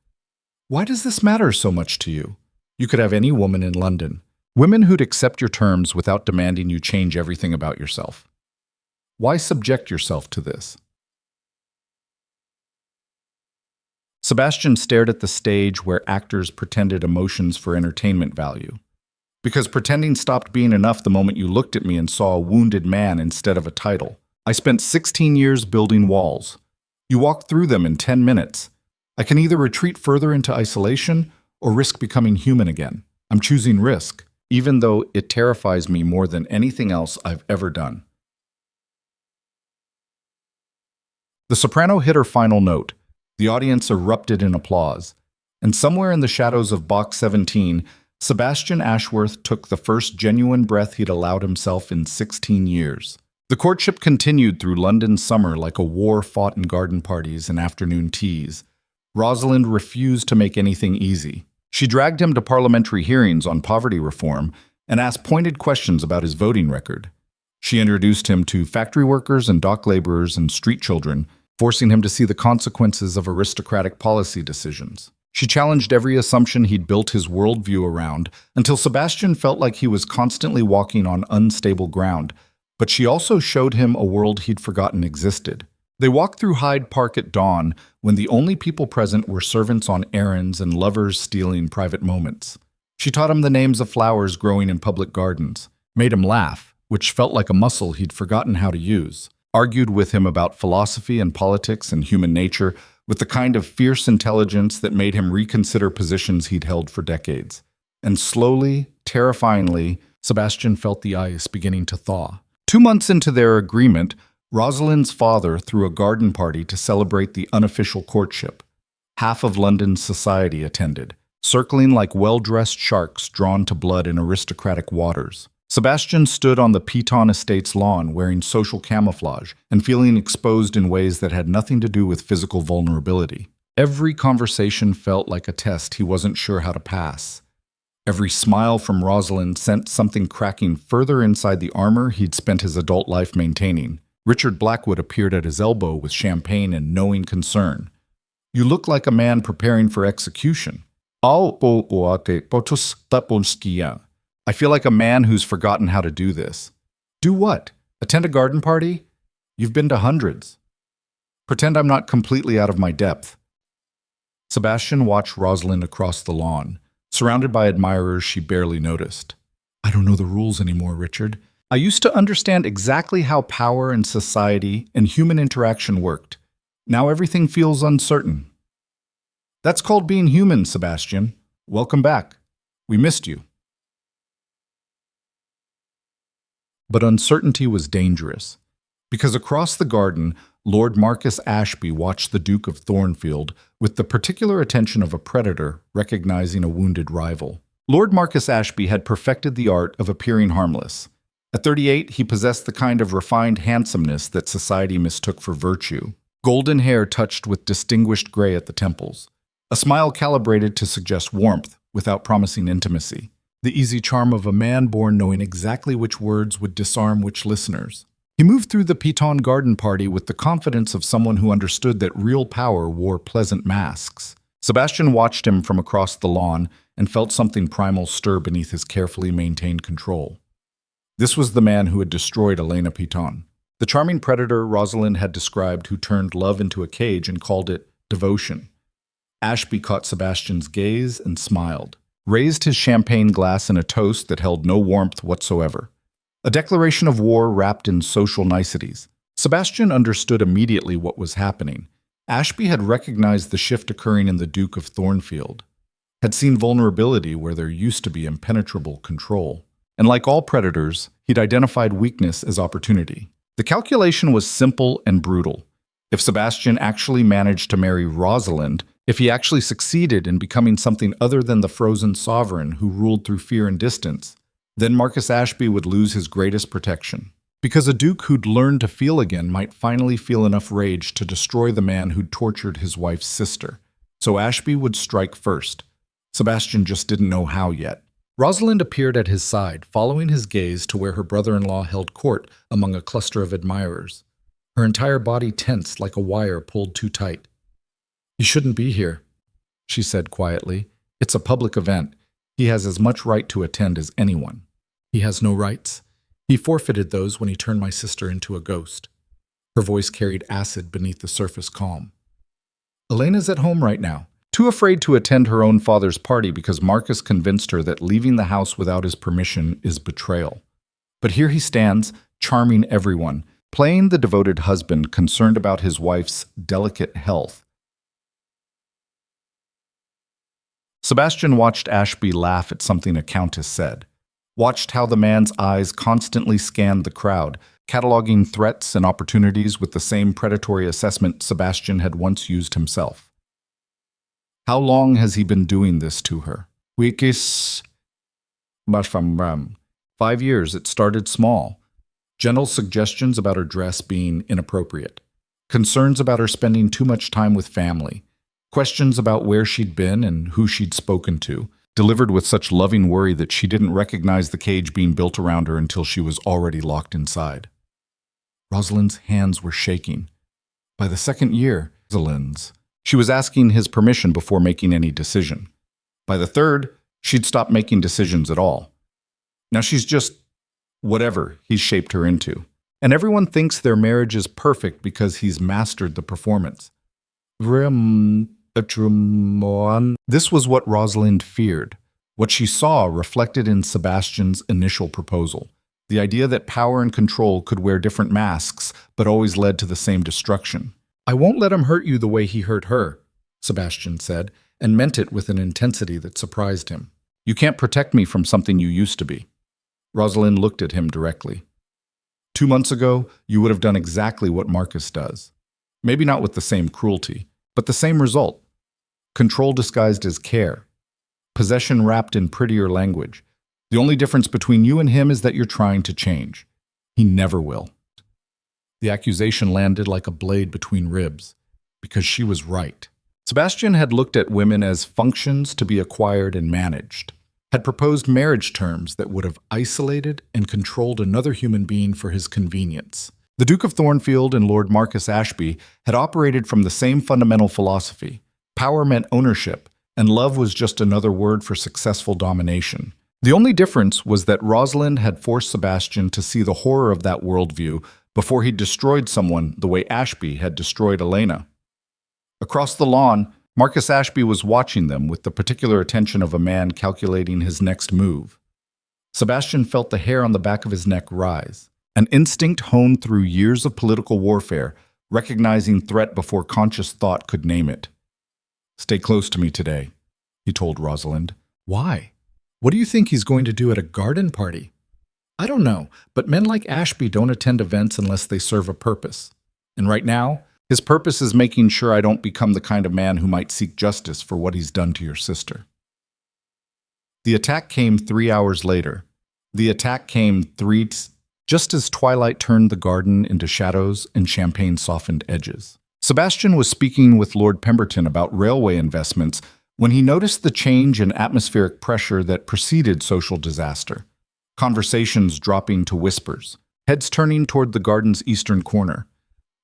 Why does this matter so much to you? You could have any woman in London. Women who'd accept your terms without demanding you change everything about yourself. Why subject yourself to this? Sebastian stared at the stage where actors pretended emotions for entertainment value. Because pretending stopped being enough the moment you looked at me and saw a wounded man instead of a title. I spent 16 years building walls. You walked through them in 10 minutes. I can either retreat further into isolation or risk becoming human again. I'm choosing risk, even though it terrifies me more than anything else I've ever done. The soprano hit her final note. The audience erupted in applause. And somewhere in the shadows of Box 17, Sebastian Ashworth took the first genuine breath he'd allowed himself in 16 years. The courtship continued through London's summer like a war fought in garden parties and afternoon teas. Rosalind refused to make anything easy. She dragged him to parliamentary hearings on poverty reform and asked pointed questions about his voting record. She introduced him to factory workers and dock laborers and street children, forcing him to see the consequences of aristocratic policy decisions. She challenged every assumption he'd built his worldview around until Sebastian felt like he was constantly walking on unstable ground, but she also showed him a world he'd forgotten existed. They walked through Hyde Park at dawn when the only people present were servants on errands and lovers stealing private moments. She taught him the names of flowers growing in public gardens, made him laugh, which felt like a muscle he'd forgotten how to use, argued with him about philosophy and politics and human nature with the kind of fierce intelligence that made him reconsider positions he'd held for decades. And slowly, terrifyingly, Sebastian felt the ice beginning to thaw. 2 months into their agreement, Rosalind's father threw a garden party to celebrate the unofficial courtship. Half of London's society attended, circling like well-dressed sharks drawn to blood in aristocratic waters. Sebastian stood on the Piton Estate's lawn wearing social camouflage and feeling exposed in ways that had nothing to do with physical vulnerability. Every conversation felt like a test he wasn't sure how to pass. Every smile from Rosalind sent something cracking further inside the armor he'd spent his adult life maintaining. Richard Blackwood appeared at his elbow with champagne and knowing concern. "You look like a man preparing for execution." I feel like a man who's forgotten how to do this. Do what? Attend a garden party? You've been to hundreds. Pretend I'm not completely out of my depth. Sebastian watched Rosalind across the lawn, surrounded by admirers she barely noticed. I don't know the rules anymore, Richard. I used to understand exactly how power and society and human interaction worked. Now everything feels uncertain. That's called being human, Sebastian. Welcome back. We missed you. But uncertainty was dangerous, because across the garden, Lord Marcus Ashby watched the Duke of Thornfield with the particular attention of a predator recognizing a wounded rival. Lord Marcus Ashby had perfected the art of appearing harmless. At 38, he possessed the kind of refined handsomeness that society mistook for virtue. Golden hair touched with distinguished gray at the temples. A smile calibrated to suggest warmth without promising intimacy. The easy charm of a man born knowing exactly which words would disarm which listeners. He moved through the Piton garden party with the confidence of someone who understood that real power wore pleasant masks. Sebastian watched him from across the lawn and felt something primal stir beneath his carefully maintained control. This was the man who had destroyed Elena Piton. The charming predator Rosalind had described who turned love into a cage and called it devotion. Ashby caught Sebastian's gaze and smiled, raised his champagne glass in a toast that held no warmth whatsoever. A declaration of war wrapped in social niceties. Sebastian understood immediately what was happening. Ashby had recognized the shift occurring in the Duke of Thornfield, had seen vulnerability where there used to be impenetrable control. And like all predators, he'd identified weakness as opportunity. The calculation was simple and brutal. If Sebastian actually managed to marry Rosalind, if he actually succeeded in becoming something other than the frozen sovereign who ruled through fear and distance, then Marcus Ashby would lose his greatest protection. Because a duke who'd learned to feel again might finally feel enough rage to destroy the man who'd tortured his wife's sister. So Ashby would strike first. Sebastian just didn't know how yet. Rosalind appeared at his side, following his gaze to where her brother-in-law held court among a cluster of admirers. Her entire body tensed like a wire pulled too tight. "You shouldn't be here," she said quietly. "It's a public event. He has as much right to attend as anyone." "He has no rights. He forfeited those when he turned my sister into a ghost." Her voice carried acid beneath the surface calm. "Elena's at home right now, too afraid to attend her own father's party because Marcus convinced her that leaving the house without his permission is betrayal. But here he stands, charming everyone, playing the devoted husband concerned about his wife's delicate health." Sebastian watched Ashby laugh at something a countess said, watched how the man's eyes constantly scanned the crowd, cataloging threats and opportunities with the same predatory assessment Sebastian had once used himself. How long has he been doing this to her? Weekis. 5 years. It started small. Gentle suggestions about her dress being inappropriate. Concerns about her spending too much time with family. Questions about where she'd been and who she'd spoken to, delivered with such loving worry that she didn't recognize the cage being built around her until she was already locked inside. Rosalind's hands were shaking. By the second year, Rosalind's, she was asking his permission before making any decision. By the third, she'd stopped making decisions at all. Now she's just whatever he's shaped her into. And everyone thinks their marriage is perfect because he's mastered the performance. This was what Rosalind feared, what she saw reflected in Sebastian's initial proposal. The idea that power and control could wear different masks, but always led to the same destruction. "I won't let him hurt you the way he hurt her," Sebastian said, and meant it with an intensity that surprised him. "You can't protect me from something you used to be." Rosalind looked at him directly. 2 months ago, you would have done exactly what Marcus does. Maybe not with the same cruelty, but the same result. Control disguised as care. Possession wrapped in prettier language. The only difference between you and him is that you're trying to change. He never will. The accusation landed like a blade between ribs, because she was right. Sebastian had looked at women as functions to be acquired and managed, had proposed marriage terms that would have isolated and controlled another human being for his convenience. The Duke of Thornfield and Lord Marcus Ashby had operated from the same fundamental philosophy. Power meant ownership, and love was just another word for successful domination. The only difference was that Rosalind had forced Sebastian to see the horror of that worldview before he destroyed someone the way Ashby had destroyed Elena. Across the lawn, Marcus Ashby was watching them with the particular attention of a man calculating his next move. Sebastian felt the hair on the back of his neck rise, an instinct honed through years of political warfare, recognizing threat before conscious thought could name it. "Stay close to me today," he told Rosalind. "Why? What do you think he's going to do at a garden party?" "I don't know, but men like Ashby don't attend events unless they serve a purpose. And right now, his purpose is making sure I don't become the kind of man who might seek justice for what he's done to your sister." The attack came 3 hours later. Just as twilight turned the garden into shadows and champagne-softened edges. Sebastian was speaking with Lord Pemberton about railway investments when he noticed the change in atmospheric pressure that preceded social disaster. Conversations dropping to whispers, heads turning toward the garden's eastern corner.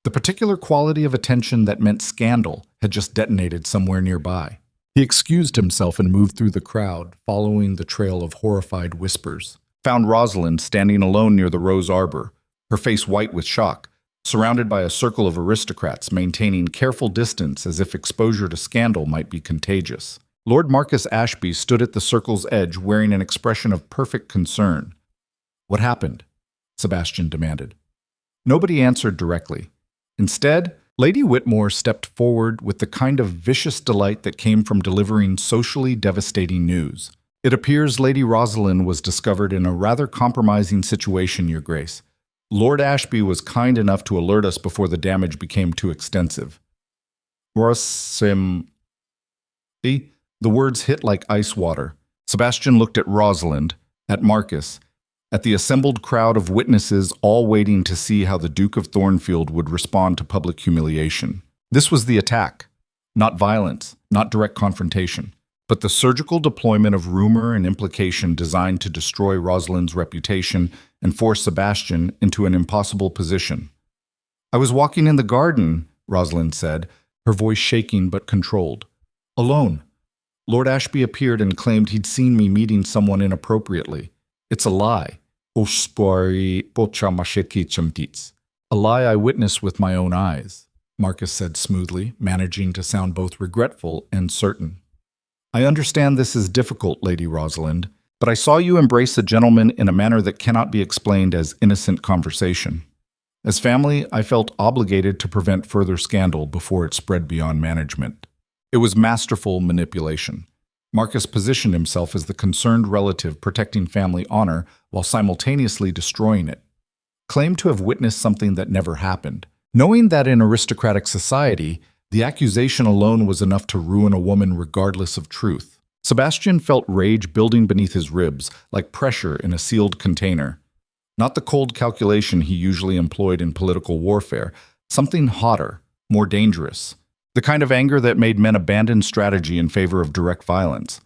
The particular quality of attention that meant scandal had just detonated somewhere nearby. He excused himself and moved through the crowd, following the trail of horrified whispers. Found Rosalind standing alone near the rose arbor, her face white with shock, surrounded by a circle of aristocrats maintaining careful distance as if exposure to scandal might be contagious. Lord Marcus Ashby stood at the circle's edge wearing an expression of perfect concern. "What happened?" Sebastian demanded. Nobody answered directly. Instead, Lady Whitmore stepped forward with the kind of vicious delight that came from delivering socially devastating news. It appears Lady Rosalind was discovered in a rather compromising situation, Your Grace. Lord Ashby was kind enough to alert us before the damage became too extensive. The words hit like ice water. Sebastian looked at Rosalind, at Marcus, at the assembled crowd of witnesses, all waiting to see how the Duke of Thornfield would respond to public humiliation. This was the attack. Not violence, not direct confrontation, but the surgical deployment of rumor and implication designed to destroy Rosalind's reputation and force Sebastian into an impossible position. "I was walking in the garden," Rosalind said, her voice shaking but controlled. "Alone. Lord Ashby appeared and claimed he'd seen me meeting someone inappropriately. It's a lie. A lie I witnessed with my own eyes," Marcus said smoothly, managing to sound both regretful and certain. "I understand this is difficult, Lady Rosalind, but I saw you embrace a gentleman in a manner that cannot be explained as innocent conversation. As family, I felt obligated to prevent further scandal before it spread beyond management." It was masterful manipulation. Marcus positioned himself as the concerned relative protecting family honor while simultaneously destroying it. Claimed to have witnessed something that never happened, knowing that in aristocratic society, the accusation alone was enough to ruin a woman regardless of truth. Sebastian felt rage building beneath his ribs, like pressure in a sealed container. Not the cold calculation he usually employed in political warfare, something hotter, more dangerous. The kind of anger that made men abandon strategy in favor of direct violence,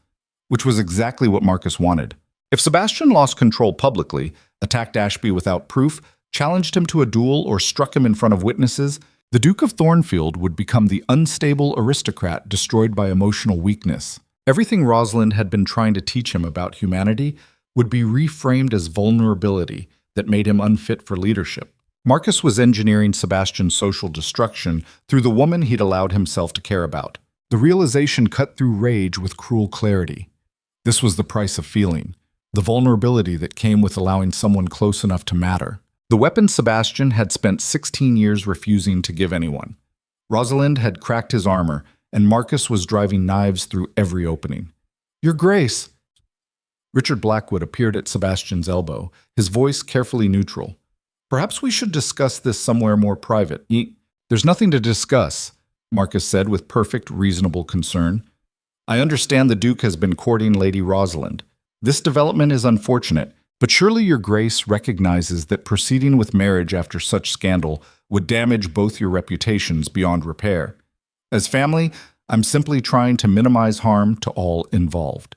which was exactly what Marcus wanted. If Sebastian lost control publicly, attacked Ashby without proof, challenged him to a duel, or struck him in front of witnesses, the Duke of Thornfield would become the unstable aristocrat destroyed by emotional weakness. Everything Rosalind had been trying to teach him about humanity would be reframed as vulnerability that made him unfit for leadership. Marcus was engineering Sebastian's social destruction through the woman he'd allowed himself to care about. The realization cut through rage with cruel clarity. This was the price of feeling, the vulnerability that came with allowing someone close enough to matter. The weapon Sebastian had spent 16 years refusing to give anyone. Rosalind had cracked his armor, and Marcus was driving knives through every opening. "Your Grace!" Richard Blackwood appeared at Sebastian's elbow, his voice carefully neutral. "Perhaps we should discuss this somewhere more private." "There's nothing to discuss," Marcus said with perfect, reasonable concern. "I understand the Duke has been courting Lady Rosalind. This development is unfortunate, but surely Your Grace recognizes that proceeding with marriage after such scandal would damage both your reputations beyond repair. As family, I'm simply trying to minimize harm to all involved."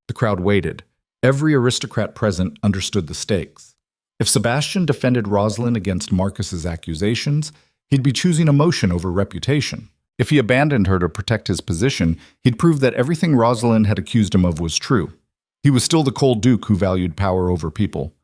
The crowd waited. Every aristocrat present understood the stakes. If Sebastian defended Rosalind against Marcus's accusations, he'd be choosing emotion over reputation. If he abandoned her to protect his position, he'd prove that everything Rosalind had accused him of was true. He was still the cold duke who valued power over people.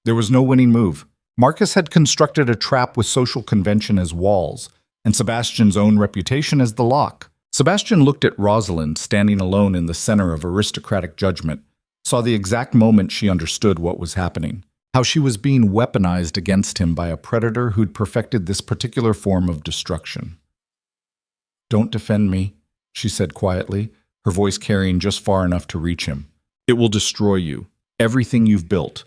There was no winning move. Marcus had constructed a trap with social convention as walls, and Sebastian's own reputation as the lock. Sebastian looked at Rosalind standing alone in the center of aristocratic judgment, saw the exact moment she understood what was happening, how she was being weaponized against him by a predator who'd perfected this particular form of destruction. "Don't defend me," she said quietly, her voice carrying just far enough to reach him. "It will destroy you, everything you've built.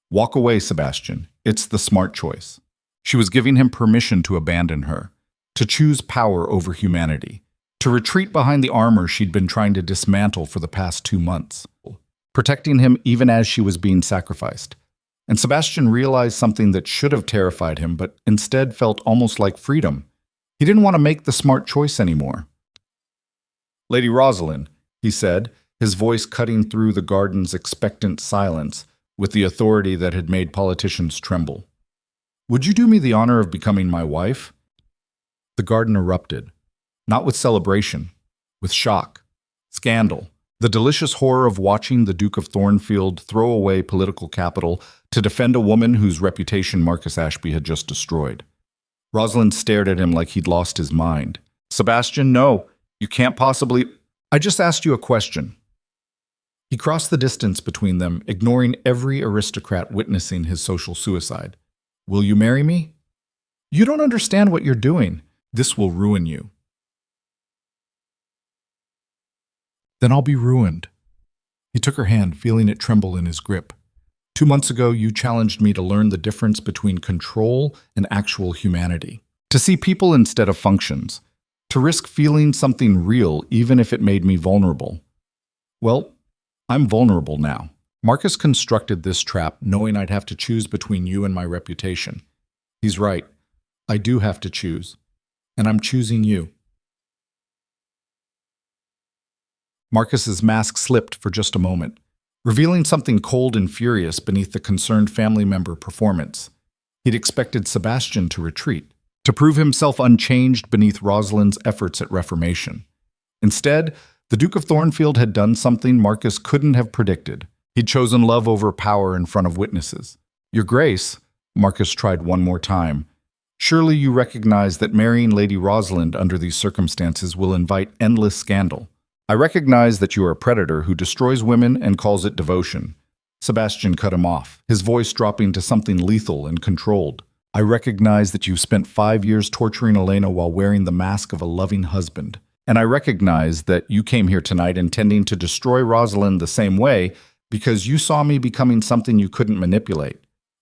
Walk away, Sebastian. It's the smart choice." She was giving him permission to abandon her, to choose power over humanity, to retreat behind the armor she'd been trying to dismantle for the past 2 months. Protecting him even as she was being sacrificed. And Sebastian realized something that should have terrified him, but instead felt almost like freedom. He didn't want to make the smart choice anymore. "Lady Rosalind," he said, his voice cutting through the garden's expectant silence with the authority that had made politicians tremble. "Would you do me the honor of becoming my wife?" The garden erupted, not with celebration, with shock, scandal. The delicious horror of watching the Duke of Thornfield throw away political capital to defend a woman whose reputation Marcus Ashby had just destroyed. Rosalind stared at him like he'd lost his mind. "Sebastian, no, you can't possibly—" "I just asked you a question." He crossed the distance between them, ignoring every aristocrat witnessing his social suicide. "Will you marry me?" "You don't understand what you're doing. This will ruin you." Then I'll be ruined. He took her hand, feeling it tremble in his grip. 2 months ago, you challenged me to learn the difference between control and actual humanity. To see people instead of functions. To risk feeling something real even if it made me vulnerable. Well, I'm vulnerable now. Marcus constructed this trap knowing I'd have to choose between you and my reputation. He's right. I do have to choose. And I'm choosing you. Marcus's mask slipped for just a moment, revealing something cold and furious beneath the concerned family member performance. He'd expected Sebastian to retreat, to prove himself unchanged beneath Rosalind's efforts at reformation. Instead, the Duke of Thornfield had done something Marcus couldn't have predicted. He'd chosen love over power in front of witnesses. Your Grace, Marcus tried one more time. Surely you recognize that marrying Lady Rosalind under these circumstances will invite endless scandal. I recognize that you are a predator who destroys women and calls it devotion. Sebastian cut him off, his voice dropping to something lethal and controlled. I recognize that you've spent 5 years torturing Elena while wearing the mask of a loving husband. And I recognize that you came here tonight intending to destroy Rosalind the same way because you saw me becoming something you couldn't manipulate.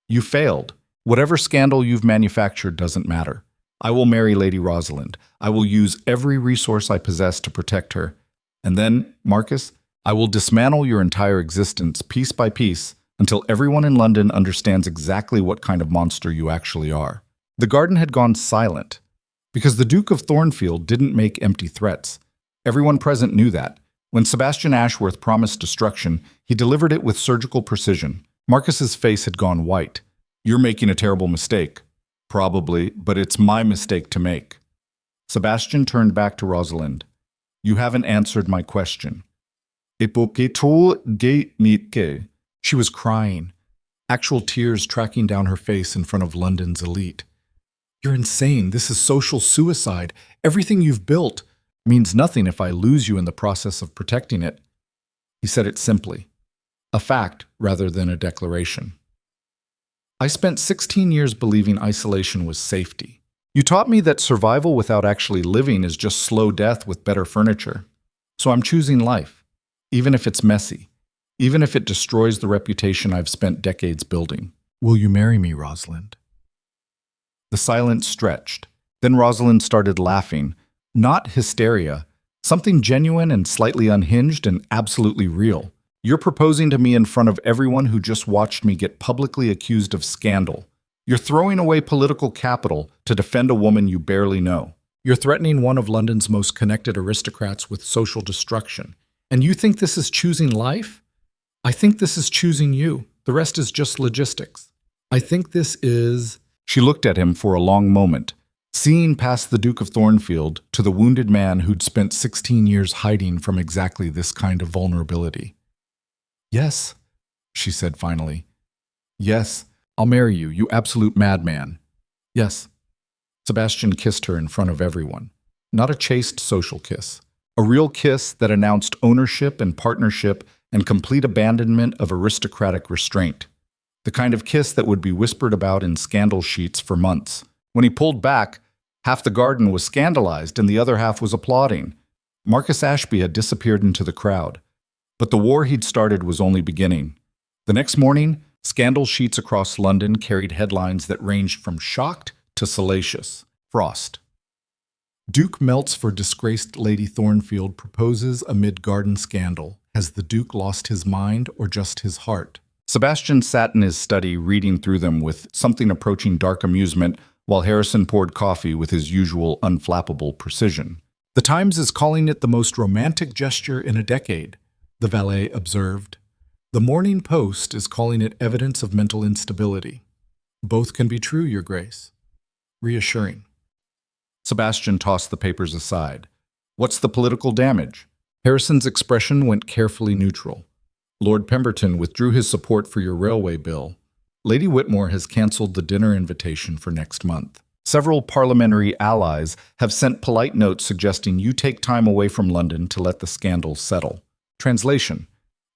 You failed. Whatever scandal you've manufactured doesn't matter. I will marry Lady Rosalind. I will use every resource I possess to protect her. And then, Marcus, I will dismantle your entire existence piece by piece until everyone in London understands exactly what kind of monster you actually are. The garden had gone silent because the Duke of Thornfield didn't make empty threats. Everyone present knew that. When Sebastian Ashworth promised destruction, he delivered it with surgical precision. Marcus's face had gone white. You're making a terrible mistake. Probably, but it's my mistake to make. Sebastian turned back to Rosalind. You haven't answered my question. She was crying, actual tears tracking down her face in front of London's elite. You're insane. This is social suicide. Everything you've built means nothing if I lose you in the process of protecting it. He said it simply, a fact rather than a declaration. I spent 16 years believing isolation was safety. You taught me that survival without actually living is just slow death with better furniture. So I'm choosing life, even if it's messy, even if it destroys the reputation I've spent decades building. Will you marry me, Rosalind? The silence stretched. Then Rosalind started laughing. Not hysteria, something genuine and slightly unhinged and absolutely real. You're proposing to me in front of everyone who just watched me get publicly accused of scandal. You're throwing away political capital to defend a woman you barely know. You're threatening one of London's most connected aristocrats with social destruction. And you think this is choosing life? I think this is choosing you. The rest is just logistics. I think this is... She looked at him for a long moment, seeing past the Duke of Thornfield to the wounded man who'd spent 16 years hiding from exactly this kind of vulnerability. Yes, she said finally. Yes, I'll marry you, you absolute madman. Yes. Sebastian kissed her in front of everyone. Not a chaste social kiss. A real kiss that announced ownership and partnership and complete abandonment of aristocratic restraint. The kind of kiss that would be whispered about in scandal sheets for months. When he pulled back, half the garden was scandalized and the other half was applauding. Marcus Ashby had disappeared into the crowd. But the war he'd started was only beginning. The next morning, scandal sheets across London carried headlines that ranged from shocked to salacious. Frost. Duke melts for disgraced Lady Thornfield proposes amid garden scandal. Has the Duke lost his mind or just his heart? Sebastian sat in his study reading through them with something approaching dark amusement while Harrison poured coffee with his usual unflappable precision. The Times is calling it the most romantic gesture in a decade, the valet observed. The Morning Post is calling it evidence of mental instability. Both can be true, Your Grace. Reassuring. Sebastian tossed the papers aside. What's the political damage? Harrison's expression went carefully neutral. Lord Pemberton withdrew his support for your railway bill. Lady Whitmore has cancelled the dinner invitation for next month. Several parliamentary allies have sent polite notes suggesting you take time away from London to let the scandal settle. Translation.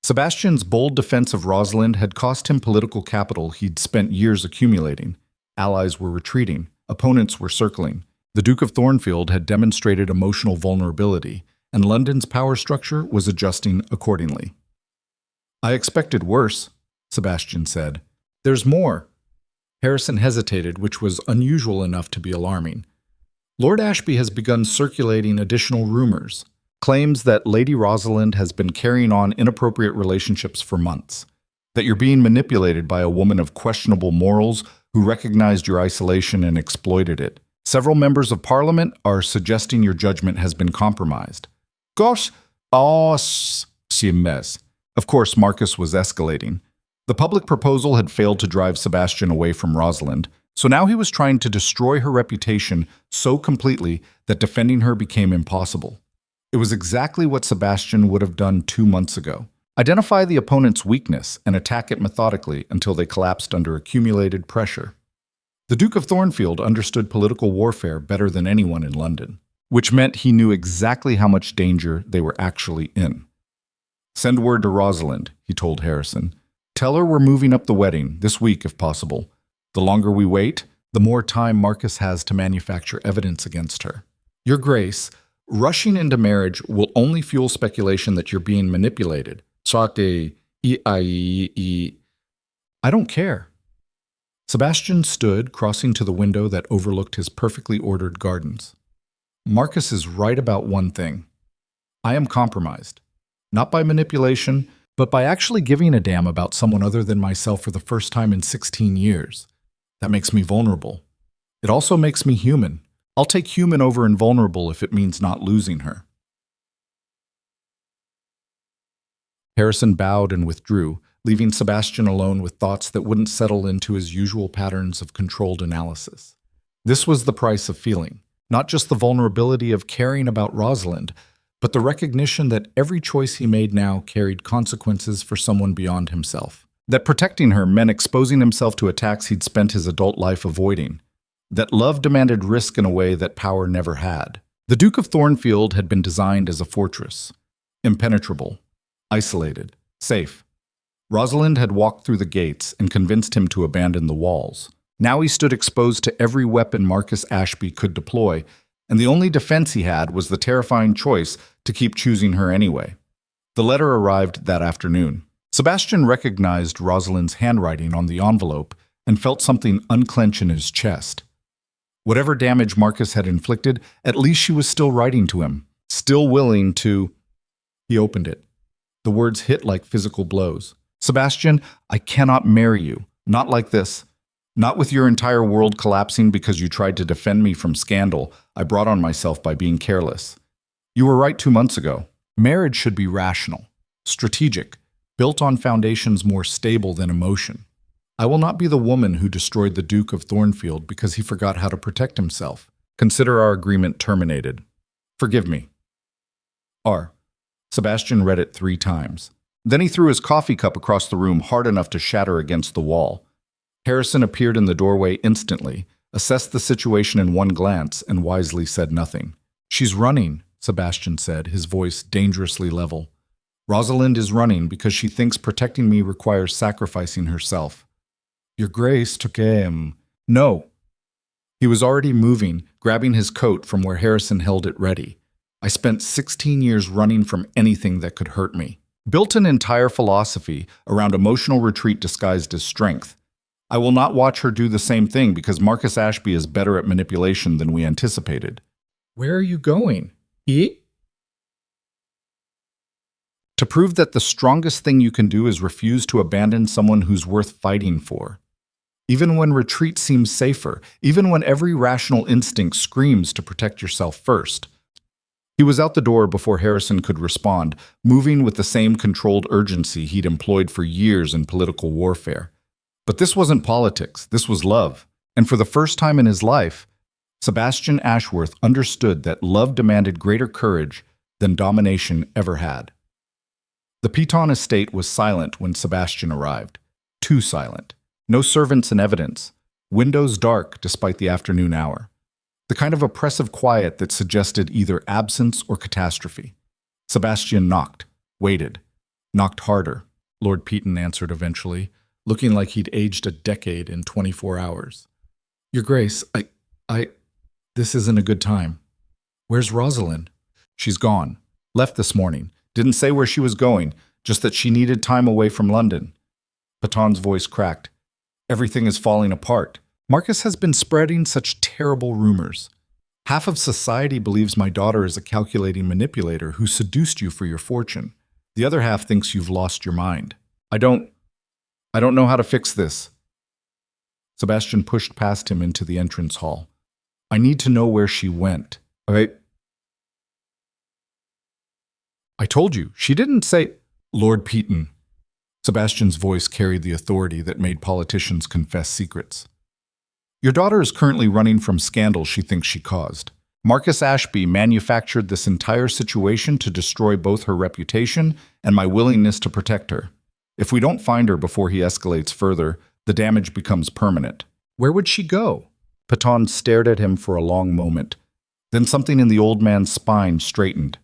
Sebastian's bold defense of Rosalind had cost him political capital he'd spent years accumulating. Allies were retreating. Opponents were circling. The Duke of Thornfield had demonstrated emotional vulnerability, and London's power structure was adjusting accordingly. I expected worse, Sebastian said. There's more. Harrison hesitated, which was unusual enough to be alarming. Lord Ashby has begun circulating additional rumors, claims that Lady Rosalind has been carrying on inappropriate relationships for months, that you're being manipulated by a woman of questionable morals who recognized your isolation and exploited it. Several members of Parliament are suggesting your judgment has been compromised. Gosh, mes. Of course, Marcus was escalating. The public proposal had failed to drive Sebastian away from Rosalind, so now he was trying to destroy her reputation so completely that defending her became impossible. It was exactly what Sebastian would have done 2 months ago. Identify the opponent's weakness and attack it methodically until they collapsed under accumulated pressure. The Duke of Thornfield understood political warfare better than anyone in London, which meant he knew exactly how much danger they were actually in. Send word to Rosalind, he told Harrison. Tell her we're moving up the wedding, this week if possible. The longer we wait, the more time Marcus has to manufacture evidence against her. Your Grace, rushing into marriage will only fuel speculation that you're being manipulated. I don't care. Sebastian stood, crossing to the window that overlooked his perfectly ordered gardens. Marcus is right about one thing. I am compromised. Not by manipulation, but by actually giving a damn about someone other than myself for the first time in 16 years. That makes me vulnerable. It also makes me human. I'll take human over invulnerable if it means not losing her. Harrison bowed and withdrew, leaving Sebastian alone with thoughts that wouldn't settle into his usual patterns of controlled analysis. This was the price of feeling, not just the vulnerability of caring about Rosalind, but the recognition that every choice he made now carried consequences for someone beyond himself. That protecting her meant exposing himself to attacks he'd spent his adult life avoiding. That love demanded risk in a way that power never had. The Duke of Thornfield had been designed as a fortress, impenetrable, isolated, safe. Rosalind had walked through the gates and convinced him to abandon the walls. Now he stood exposed to every weapon Marcus Ashby could deploy, and the only defense he had was the terrifying choice to keep choosing her anyway. The letter arrived that afternoon. Sebastian recognized Rosalind's handwriting on the envelope and felt something unclench in his chest. Whatever damage Marcus had inflicted, at least she was still writing to him, still willing to... He opened it. The words hit like physical blows. Sebastian, I cannot marry you. Not like this. Not with your entire world collapsing because you tried to defend me from scandal I brought on myself by being careless. You were right 2 months ago. Marriage should be rational, strategic, built on foundations more stable than emotion. I will not be the woman who destroyed the Duke of Thornfield because he forgot how to protect himself. Consider our agreement terminated. Forgive me. R. Sebastian read it 3 times. Then he threw his coffee cup across the room hard enough to shatter against the wall. Harrison appeared in the doorway instantly, assessed the situation in one glance, and wisely said nothing. She's running, Sebastian said, his voice dangerously level. Rosalind is running because she thinks protecting me requires sacrificing herself. Your Grace took aim. No. He was already moving, grabbing his coat from where Harrison held it ready. I spent 16 years running from anything that could hurt me. Built an entire philosophy around emotional retreat disguised as strength. I will not watch her do the same thing because Marcus Ashby is better at manipulation than we anticipated. Where are you going? To prove that the strongest thing you can do is refuse to abandon someone who's worth fighting for. Even when retreat seems safer, even when every rational instinct screams to protect yourself first. He was out the door before Harrison could respond, moving with the same controlled urgency he'd employed for years in political warfare. But this wasn't politics, this was love. And for the first time in his life, Sebastian Ashworth understood that love demanded greater courage than domination ever had. The Piton estate was silent when Sebastian arrived. Too silent. No servants in evidence. Windows dark despite the afternoon hour. The kind of oppressive quiet that suggested either absence or catastrophe. Sebastian knocked, waited, knocked harder. Lord Piton answered eventually, looking like he'd aged a decade in 24 hours. Your Grace, this isn't a good time. Where's Rosalind? She's gone. Left this morning. Didn't say where she was going, just that she needed time away from London. Paton's voice cracked. Everything is falling apart. Marcus has been spreading such terrible rumors. Half of society believes my daughter is a calculating manipulator who seduced you for your fortune. The other half thinks you've lost your mind. I don't know how to fix this. Sebastian pushed past him into the entrance hall. I need to know where she went. I told you, she didn't say... Lord Peaton. Sebastian's voice carried the authority that made politicians confess secrets. Your daughter is currently running from scandals she thinks she caused. Marcus Ashby manufactured this entire situation to destroy both her reputation and my willingness to protect her. If we don't find her before he escalates further, the damage becomes permanent. Where would she go? Paton stared at him for a long moment. Then something in the old man's spine straightened.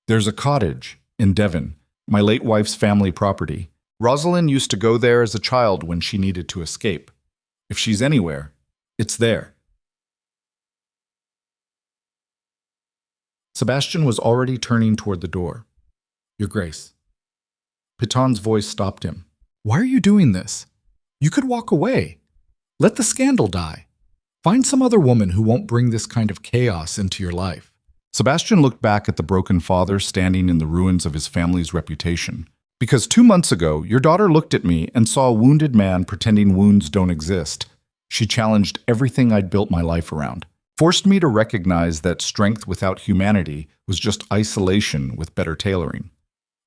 There's a cottage in Devon, my late wife's family property. Rosalind used to go there as a child when she needed to escape. If she's anywhere, it's there. Sebastian was already turning toward the door. Your Grace. Paton's voice stopped him. Why are you doing this? You could walk away. Let the scandal die. Find some other woman who won't bring this kind of chaos into your life. Sebastian looked back at the broken father standing in the ruins of his family's reputation. Because 2 months ago, your daughter looked at me and saw a wounded man pretending wounds don't exist. She challenged everything I'd built my life around. Forced me to recognize that strength without humanity was just isolation with better tailoring.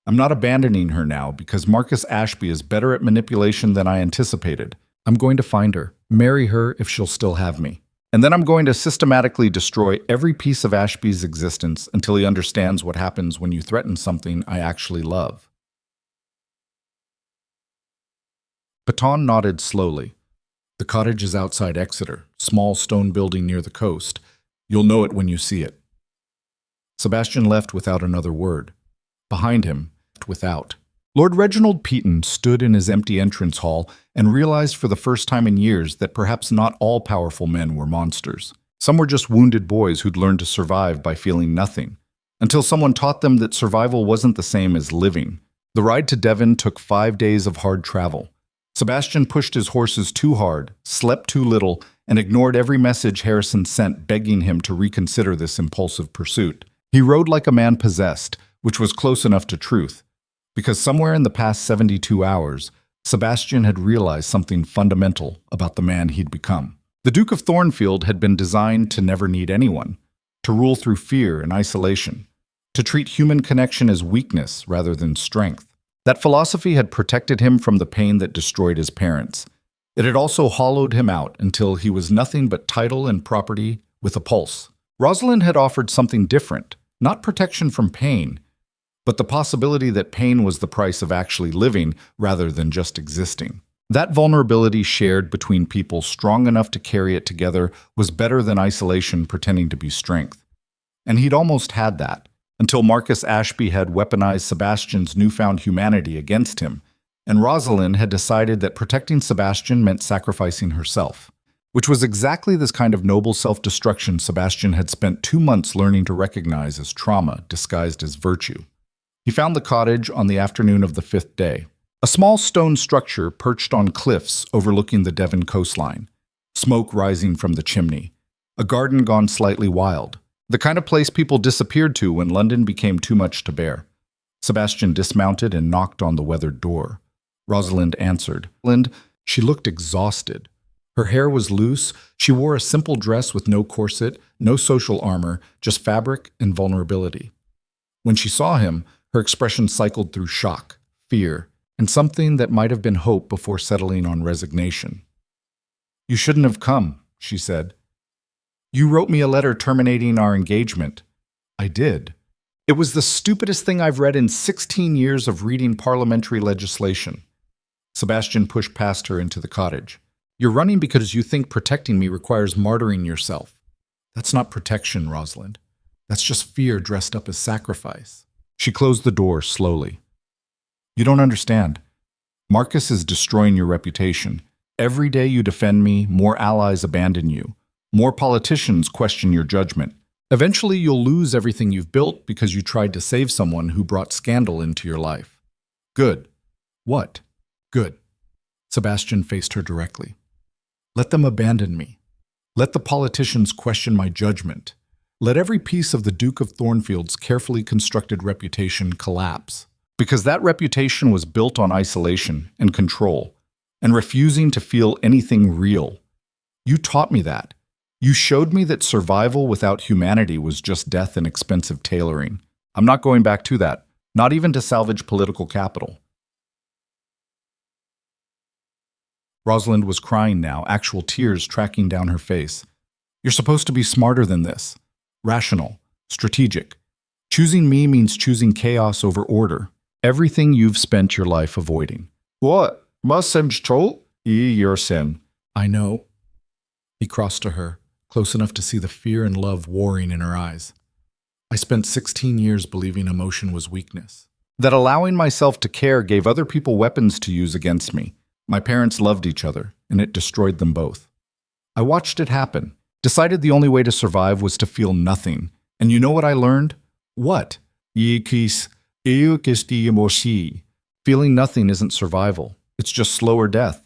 I'm not abandoning her now because Marcus Ashby is better at manipulation than I anticipated. I'm going to find her, marry her if she'll still have me. And then I'm going to systematically destroy every piece of Ashby's existence until he understands what happens when you threaten something I actually love. Paton nodded slowly. The cottage is outside Exeter, small stone building near the coast. You'll know it when you see it. Sebastian left without another word. Behind him, without. Lord Reginald Peaton stood in his empty entrance hall and realized for the first time in years that perhaps not all powerful men were monsters. Some were just wounded boys who'd learned to survive by feeling nothing, until someone taught them that survival wasn't the same as living. The ride to Devon took 5 days of hard travel. Sebastian pushed his horses too hard, slept too little, and ignored every message Harrison sent begging him to reconsider this impulsive pursuit. He rode like a man possessed, which was close enough to truth, because somewhere in the past 72 hours, Sebastian had realized something fundamental about the man he'd become. The Duke of Thornfield had been designed to never need anyone, to rule through fear and isolation, to treat human connection as weakness rather than strength. That philosophy had protected him from the pain that destroyed his parents. It had also hollowed him out until he was nothing but title and property with a pulse. Rosalind had offered something different, not protection from pain, but the possibility that pain was the price of actually living rather than just existing. That vulnerability shared between people strong enough to carry it together was better than isolation pretending to be strength. And he'd almost had that, until Marcus Ashby had weaponized Sebastian's newfound humanity against him, and Rosalind had decided that protecting Sebastian meant sacrificing herself, which was exactly this kind of noble self-destruction Sebastian had spent 2 months learning to recognize as trauma disguised as virtue. He found the cottage on the afternoon of the 5th day, a small stone structure perched on cliffs overlooking the Devon coastline, smoke rising from the chimney, a garden gone slightly wild, the kind of place people disappeared to when London became too much to bear. Sebastian dismounted and knocked on the weathered door. Rosalind answered. She looked exhausted. Her hair was loose. She wore a simple dress with no corset, no social armor, just fabric and vulnerability. When she saw him, her expression cycled through shock, fear, and something that might have been hope before settling on resignation. You shouldn't have come, she said. You wrote me a letter terminating our engagement. I did. It was the stupidest thing I've read in 16 years of reading parliamentary legislation. Sebastian pushed past her into the cottage. You're running because you think protecting me requires martyring yourself. That's not protection, Rosalind. That's just fear dressed up as sacrifice. She closed the door slowly. You don't understand. Marcus is destroying your reputation. Every day you defend me, more allies abandon you. More politicians question your judgment. Eventually, you'll lose everything you've built because you tried to save someone who brought scandal into your life. Good. What? Good. Sebastian faced her directly. Let them abandon me. Let the politicians question my judgment. Let every piece of the Duke of Thornfield's carefully constructed reputation collapse. Because that reputation was built on isolation and control, and refusing to feel anything real. You taught me that. You showed me that survival without humanity was just death and expensive tailoring. I'm not going back to that, not even to salvage political capital. Rosalind was crying now, actual tears tracking down her face. You're supposed to be smarter than this. Rational. Strategic. Choosing me means choosing chaos over order. Everything you've spent your life avoiding. What? Your sin. I know. He crossed to her, close enough to see the fear and love warring in her eyes. I spent 16 years believing emotion was weakness. That allowing myself to care gave other people weapons to use against me. My parents loved each other, and it destroyed them both. I watched it happen, decided the only way to survive was to feel nothing. And you know what I learned? What? Feeling nothing isn't survival. It's just slower death.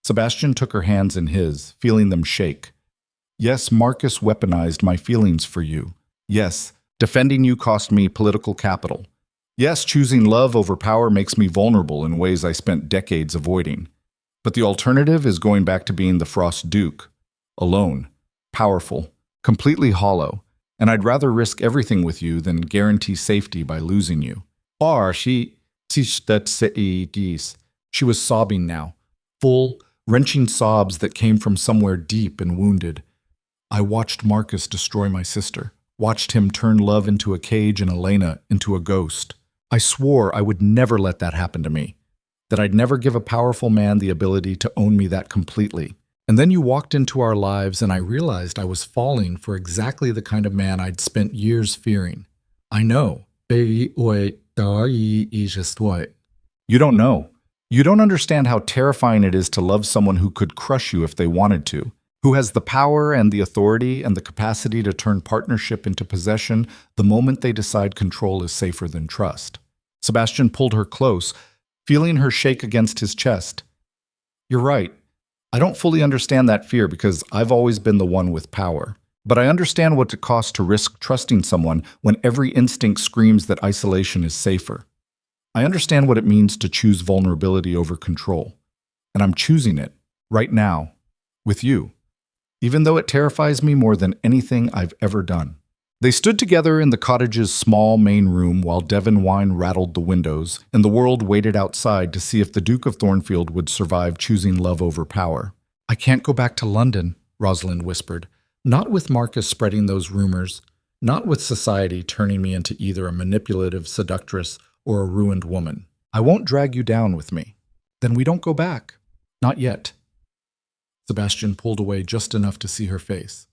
Sebastian took her hands in his, feeling them shake. Yes, Marcus weaponized my feelings for you. Yes, defending you cost me political capital. Yes, choosing love over power makes me vulnerable in ways I spent decades avoiding. But the alternative is going back to being the Frost Duke. Alone, powerful, completely hollow, and I'd rather risk everything with you than guarantee safety by losing you. She was sobbing now, full, wrenching sobs that came from somewhere deep and wounded. I watched Marcus destroy my sister, watched him turn love into a cage and Elena into a ghost. I swore I would never let that happen to me, that I'd never give a powerful man the ability to own me that completely. And then you walked into our lives and I realized I was falling for exactly the kind of man I'd spent years fearing. I know. You don't know. You don't understand how terrifying it is to love someone who could crush you if they wanted to, who has the power and the authority and the capacity to turn partnership into possession the moment they decide control is safer than trust. Sebastian pulled her close, feeling her shake against his chest. You're right. I don't fully understand that fear because I've always been the one with power. But I understand what it costs to risk trusting someone when every instinct screams that isolation is safer. I understand what it means to choose vulnerability over control. And I'm choosing it, right now, with you, even though it terrifies me more than anything I've ever done. They stood together in the cottage's small main room while Devon wine rattled the windows, and the world waited outside to see if the Duke of Thornfield would survive choosing love over power. I can't go back to London, Rosalind whispered. Not with Marcus spreading those rumors, not with society turning me into either a manipulative seductress or a ruined woman. I won't drag you down with me. Then we don't go back. Not yet. Sebastian pulled away just enough to see her face.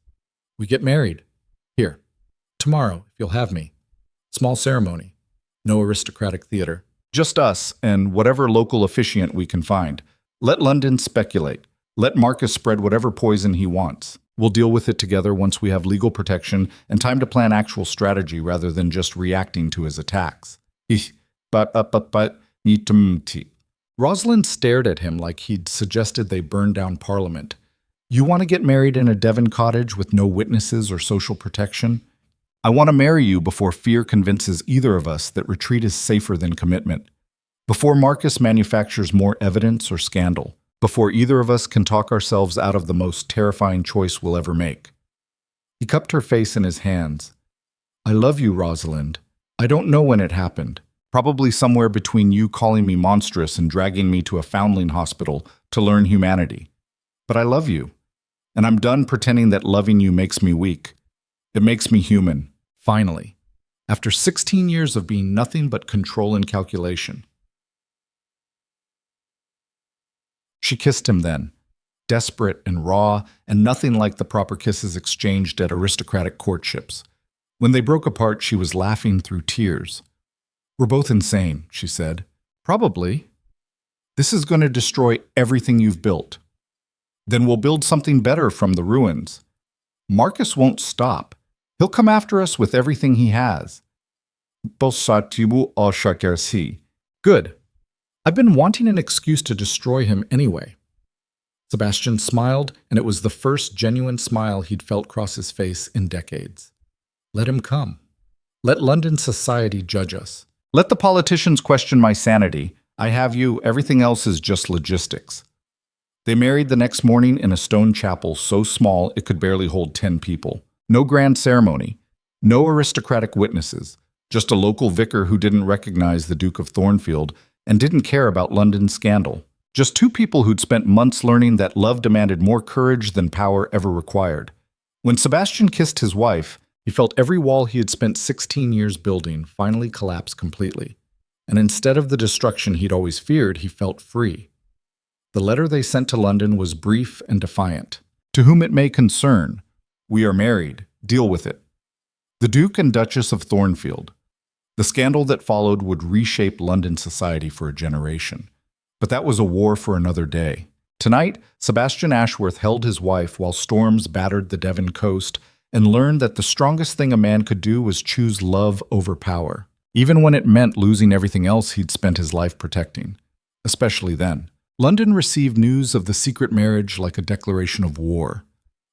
We get married. Here. Tomorrow, if you'll have me. Small ceremony. No aristocratic theater. Just us and whatever local officiant we can find. Let London speculate. Let Marcus spread whatever poison he wants. We'll deal with it together once we have legal protection and time to plan actual strategy rather than just reacting to his attacks. Rosalind stared at him like he'd suggested they burn down Parliament. You want to get married in a Devon cottage with no witnesses or social protection? I want to marry you before fear convinces either of us that retreat is safer than commitment. Before Marcus manufactures more evidence or scandal. Before either of us can talk ourselves out of the most terrifying choice we'll ever make. He cupped her face in his hands. I love you, Rosalind. I don't know when it happened. Probably somewhere between you calling me monstrous and dragging me to a foundling hospital to learn humanity. But I love you. And I'm done pretending that loving you makes me weak. It makes me human, finally. After 16 years of being nothing but control and calculation. She kissed him then, desperate and raw, and nothing like the proper kisses exchanged at aristocratic courtships. When they broke apart, she was laughing through tears. We're both insane, she said. Probably. This is going to destroy everything you've built. Then we'll build something better from the ruins. Marcus won't stop. He'll come after us with everything he has. Posatibu al shakersi. Good. I've been wanting an excuse to destroy him anyway. Sebastian smiled, and it was the first genuine smile he'd felt cross his face in decades. Let him come. Let London society judge us. Let the politicians question my sanity. I have you, everything else is just logistics. They married the next morning in a stone chapel so small it could barely hold 10 people. No grand ceremony, no aristocratic witnesses, just a local vicar who didn't recognize the Duke of Thornfield and didn't care about London's scandal. Just two people who'd spent months learning that love demanded more courage than power ever required. When Sebastian kissed his wife, he felt every wall he had spent 16 years building finally collapse completely. And instead of the destruction he'd always feared, he felt free. The letter they sent to London was brief and defiant. To whom it may concern, we are married, deal with it. The Duke and Duchess of Thornfield. The scandal that followed would reshape London society for a generation. But that was a war for another day. Tonight, Sebastian Ashworth held his wife while storms battered the Devon coast and learned that the strongest thing a man could do was choose love over power, even when it meant losing everything else he'd spent his life protecting. Especially then. London received news of the secret marriage like a declaration of war.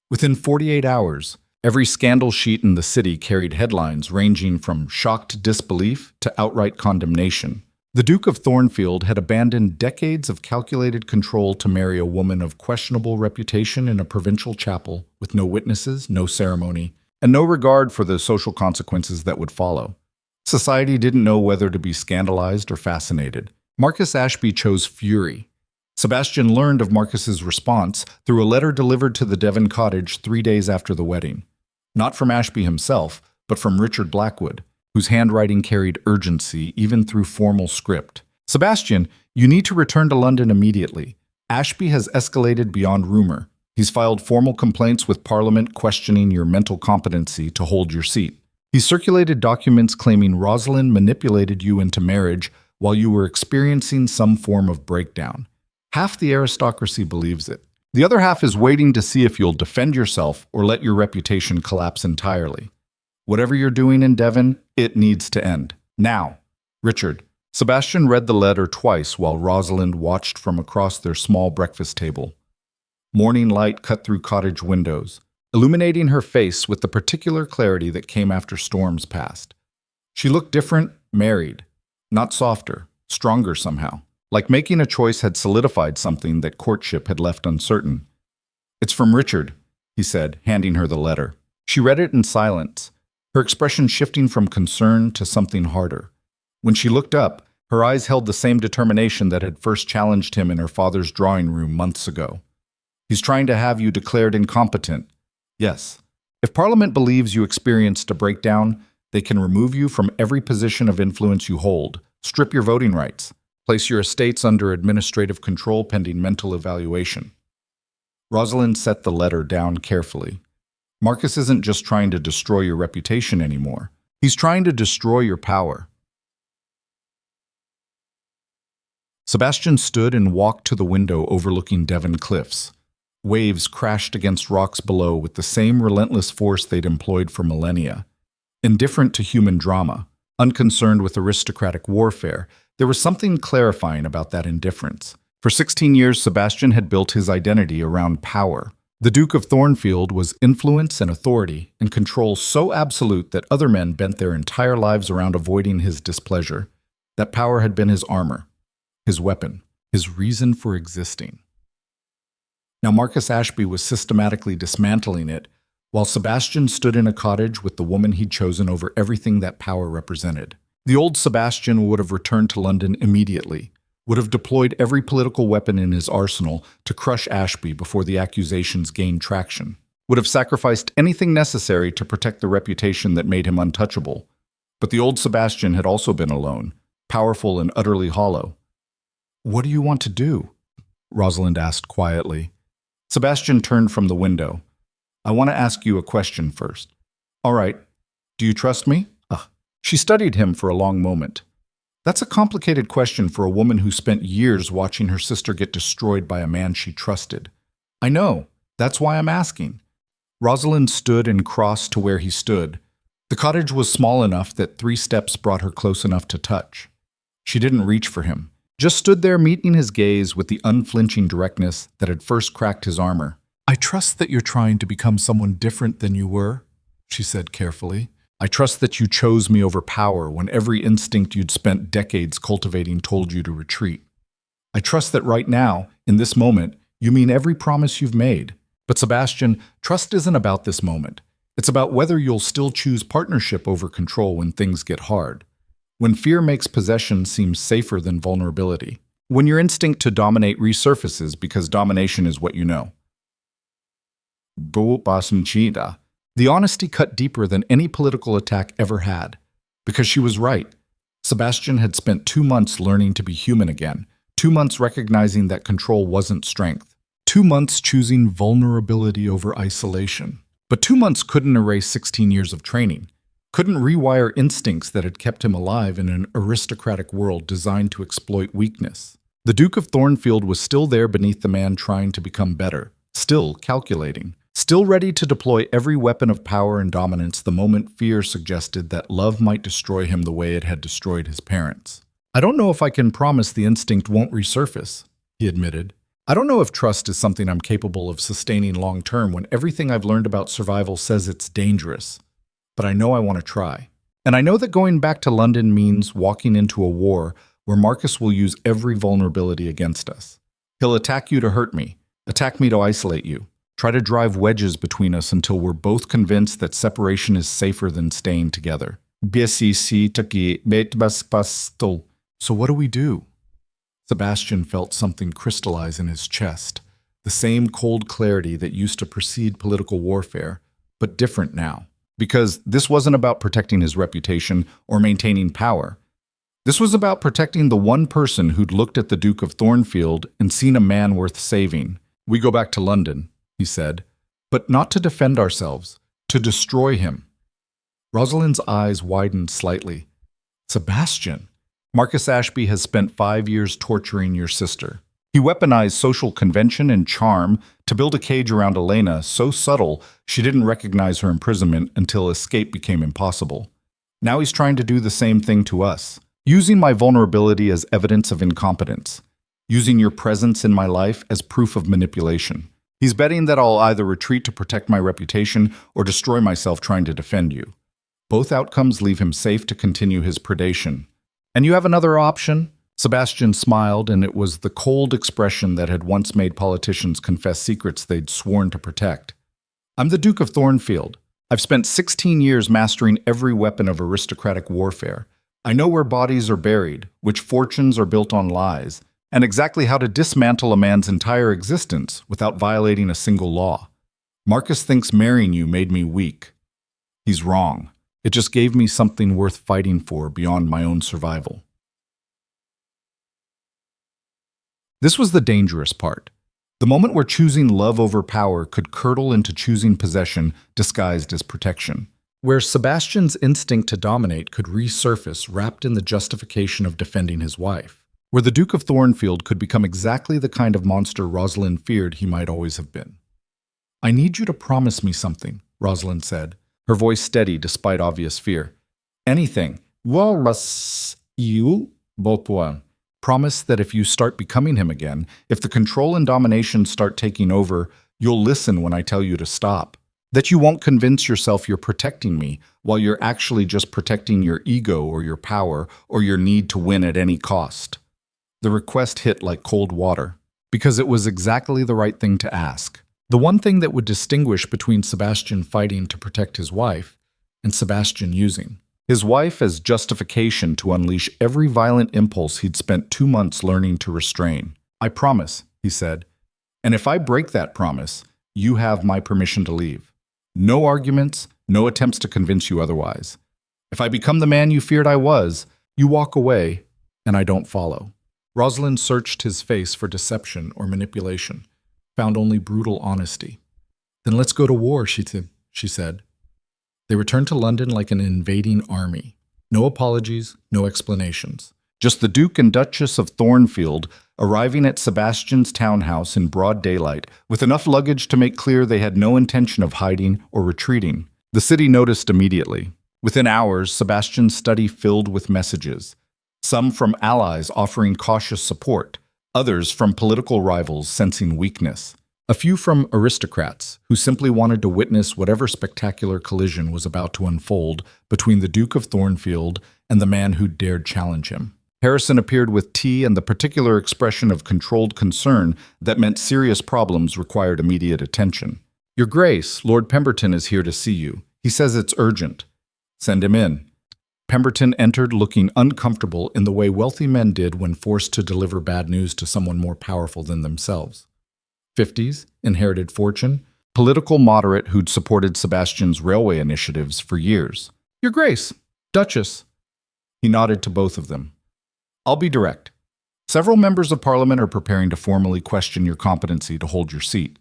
Within 48 hours, every scandal sheet in the city carried headlines ranging from shocked disbelief to outright condemnation. The Duke of Thornfield had abandoned decades of calculated control to marry a woman of questionable reputation in a provincial chapel with no witnesses, no ceremony, and no regard for the social consequences that would follow. Society didn't know whether to be scandalized or fascinated. Marcus Ashby chose fury. Sebastian learned of Marcus's response through a letter delivered to the Devon cottage 3 days after the wedding. Not from Ashby himself, but from Richard Blackwood, whose handwriting carried urgency even through formal script. Sebastian, you need to return to London immediately. Ashby has escalated beyond rumor. He's filed formal complaints with Parliament questioning your mental competency to hold your seat. He circulated documents claiming Rosalind manipulated you into marriage while you were experiencing some form of breakdown. Half the aristocracy believes it. The other half is waiting to see if you'll defend yourself or let your reputation collapse entirely. Whatever you're doing in Devon, it needs to end. Now. Richard. Sebastian read the letter twice while Rosalind watched from across their small breakfast table. Morning light cut through cottage windows, illuminating her face with the particular clarity that came after storms passed. She looked different, married. Not softer, stronger somehow. Like making a choice had solidified something that courtship had left uncertain. It's from Richard, he said, handing her the letter. She read it in silence, her expression shifting from concern to something harder. When she looked up, her eyes held the same determination that had first challenged him in her father's drawing room months ago. He's trying to have you declared incompetent. Yes. If Parliament believes you experienced a breakdown, they can remove you from every position of influence you hold, strip your voting rights, place your estates under administrative control pending mental evaluation. Rosalind set the letter down carefully. Marcus isn't just trying to destroy your reputation anymore. He's trying to destroy your power. Sebastian stood and walked to the window overlooking Devon cliffs. Waves crashed against rocks below with the same relentless force they'd employed for millennia. Indifferent to human drama, unconcerned with aristocratic warfare, there was something clarifying about that indifference. For 16 years, Sebastian had built his identity around power. The Duke of Thornfield was influence and authority and control so absolute that other men bent their entire lives around avoiding his displeasure. That power had been his armor, his weapon, his reason for existing. Now Marcus Ashby was systematically dismantling it, while Sebastian stood in a cottage with the woman he'd chosen over everything that power represented. The old Sebastian would have returned to London immediately, would have deployed every political weapon in his arsenal to crush Ashby before the accusations gained traction, would have sacrificed anything necessary to protect the reputation that made him untouchable. But the old Sebastian had also been alone, powerful and utterly hollow. "What do you want to do?" Rosalind asked quietly. Sebastian turned from the window. "I want to ask you a question first." "All right. Do you trust me?" She studied him for a long moment. That's a complicated question for a woman who spent years watching her sister get destroyed by a man she trusted. "I know. That's why I'm asking." Rosalind stood and crossed to where he stood. The cottage was small enough that 3 steps brought her close enough to touch. She didn't reach for him, just stood there meeting his gaze with the unflinching directness that had first cracked his armor. "I trust that you're trying to become someone different than you were," she said carefully. "I trust that you chose me over power when every instinct you'd spent decades cultivating told you to retreat. I trust that right now, in this moment, you mean every promise you've made. But Sebastian, trust isn't about this moment. It's about whether you'll still choose partnership over control when things get hard. When fear makes possession seem safer than vulnerability. When your instinct to dominate resurfaces because domination is what you know." The honesty cut deeper than any political attack ever had. Because she was right. Sebastian had spent 2 months learning to be human again. 2 months recognizing that control wasn't strength. 2 months choosing vulnerability over isolation. But 2 months couldn't erase 16 years of training. Couldn't rewire instincts that had kept him alive in an aristocratic world designed to exploit weakness. The Duke of Thornfield was still there beneath the man trying to become better. Still calculating. Still ready to deploy every weapon of power and dominance the moment fear suggested that love might destroy him the way it had destroyed his parents. "I don't know if I can promise the instinct won't resurface," he admitted. "I don't know if trust is something I'm capable of sustaining long term when everything I've learned about survival says it's dangerous. But I know I want to try. And I know that going back to London means walking into a war where Marcus will use every vulnerability against us. He'll attack you to hurt me, attack me to isolate you, try to drive wedges between us until we're both convinced that separation is safer than staying together. So what do we do?" Sebastian felt something crystallize in his chest, the same cold clarity that used to precede political warfare, but different now. Because this wasn't about protecting his reputation or maintaining power. This was about protecting the one person who'd looked at the Duke of Thornfield and seen a man worth saving. "We go back to London," he said, "but not to defend ourselves, to destroy him." Rosalind's eyes widened slightly. "Sebastian, Marcus Ashby has spent 5 years torturing your sister. He weaponized social convention and charm to build a cage around Elena so subtle she didn't recognize her imprisonment until escape became impossible. Now he's trying to do the same thing to us, using my vulnerability as evidence of incompetence, using your presence in my life as proof of manipulation. He's betting that I'll either retreat to protect my reputation or destroy myself trying to defend you. Both outcomes leave him safe to continue his predation. And you have another option?" Sebastian smiled, and it was the cold expression that had once made politicians confess secrets they'd sworn to protect. "I'm the Duke of Thornfield. I've spent 16 years mastering every weapon of aristocratic warfare. I know where bodies are buried, which fortunes are built on lies, and exactly how to dismantle a man's entire existence without violating a single law. Marcus thinks marrying you made me weak. He's wrong. It just gave me something worth fighting for beyond my own survival." This was the dangerous part. The moment where choosing love over power could curdle into choosing possession disguised as protection. Where Sebastian's instinct to dominate could resurface wrapped in the justification of defending his wife. Where the Duke of Thornfield could become exactly the kind of monster Rosalind feared he might always have been. "I need you to promise me something," Rosalind said, her voice steady despite obvious fear. "Anything. You both one. Promise that if you start becoming him again, if the control and domination start taking over, you'll listen when I tell you to stop. That you won't convince yourself you're protecting me while you're actually just protecting your ego or your power or your need to win at any cost." The request hit like cold water, because it was exactly the right thing to ask. The one thing that would distinguish between Sebastian fighting to protect his wife and Sebastian using. His wife as justification to unleash every violent impulse he'd spent 2 months learning to restrain. "I promise," he said. "And if I break that promise, you have my permission to leave. No arguments, no attempts to convince you otherwise. If I become the man you feared I was, you walk away, and I don't follow." Rosalind searched his face for deception or manipulation, found only brutal honesty. "Then let's go to war," she said. They returned to London like an invading army. No apologies, no explanations. Just the Duke and Duchess of Thornfield arriving at Sebastian's townhouse in broad daylight, with enough luggage to make clear they had no intention of hiding or retreating. The city noticed immediately. Within hours, Sebastian's study filled with messages, some from allies offering cautious support, others from political rivals sensing weakness, a few from aristocrats who simply wanted to witness whatever spectacular collision was about to unfold between the Duke of Thornfield and the man who dared challenge him. Harrison appeared with tea and the particular expression of controlled concern that meant serious problems required immediate attention. "Your Grace, Lord Pemberton is here to see you. He says it's urgent." "Send him in." Pemberton entered looking uncomfortable in the way wealthy men did when forced to deliver bad news to someone more powerful than themselves. 50s, inherited fortune, political moderate who'd supported Sebastian's railway initiatives for years. "Your Grace, Duchess." He nodded to both of them. "I'll be direct. Several members of Parliament are preparing to formally question your competency to hold your seat.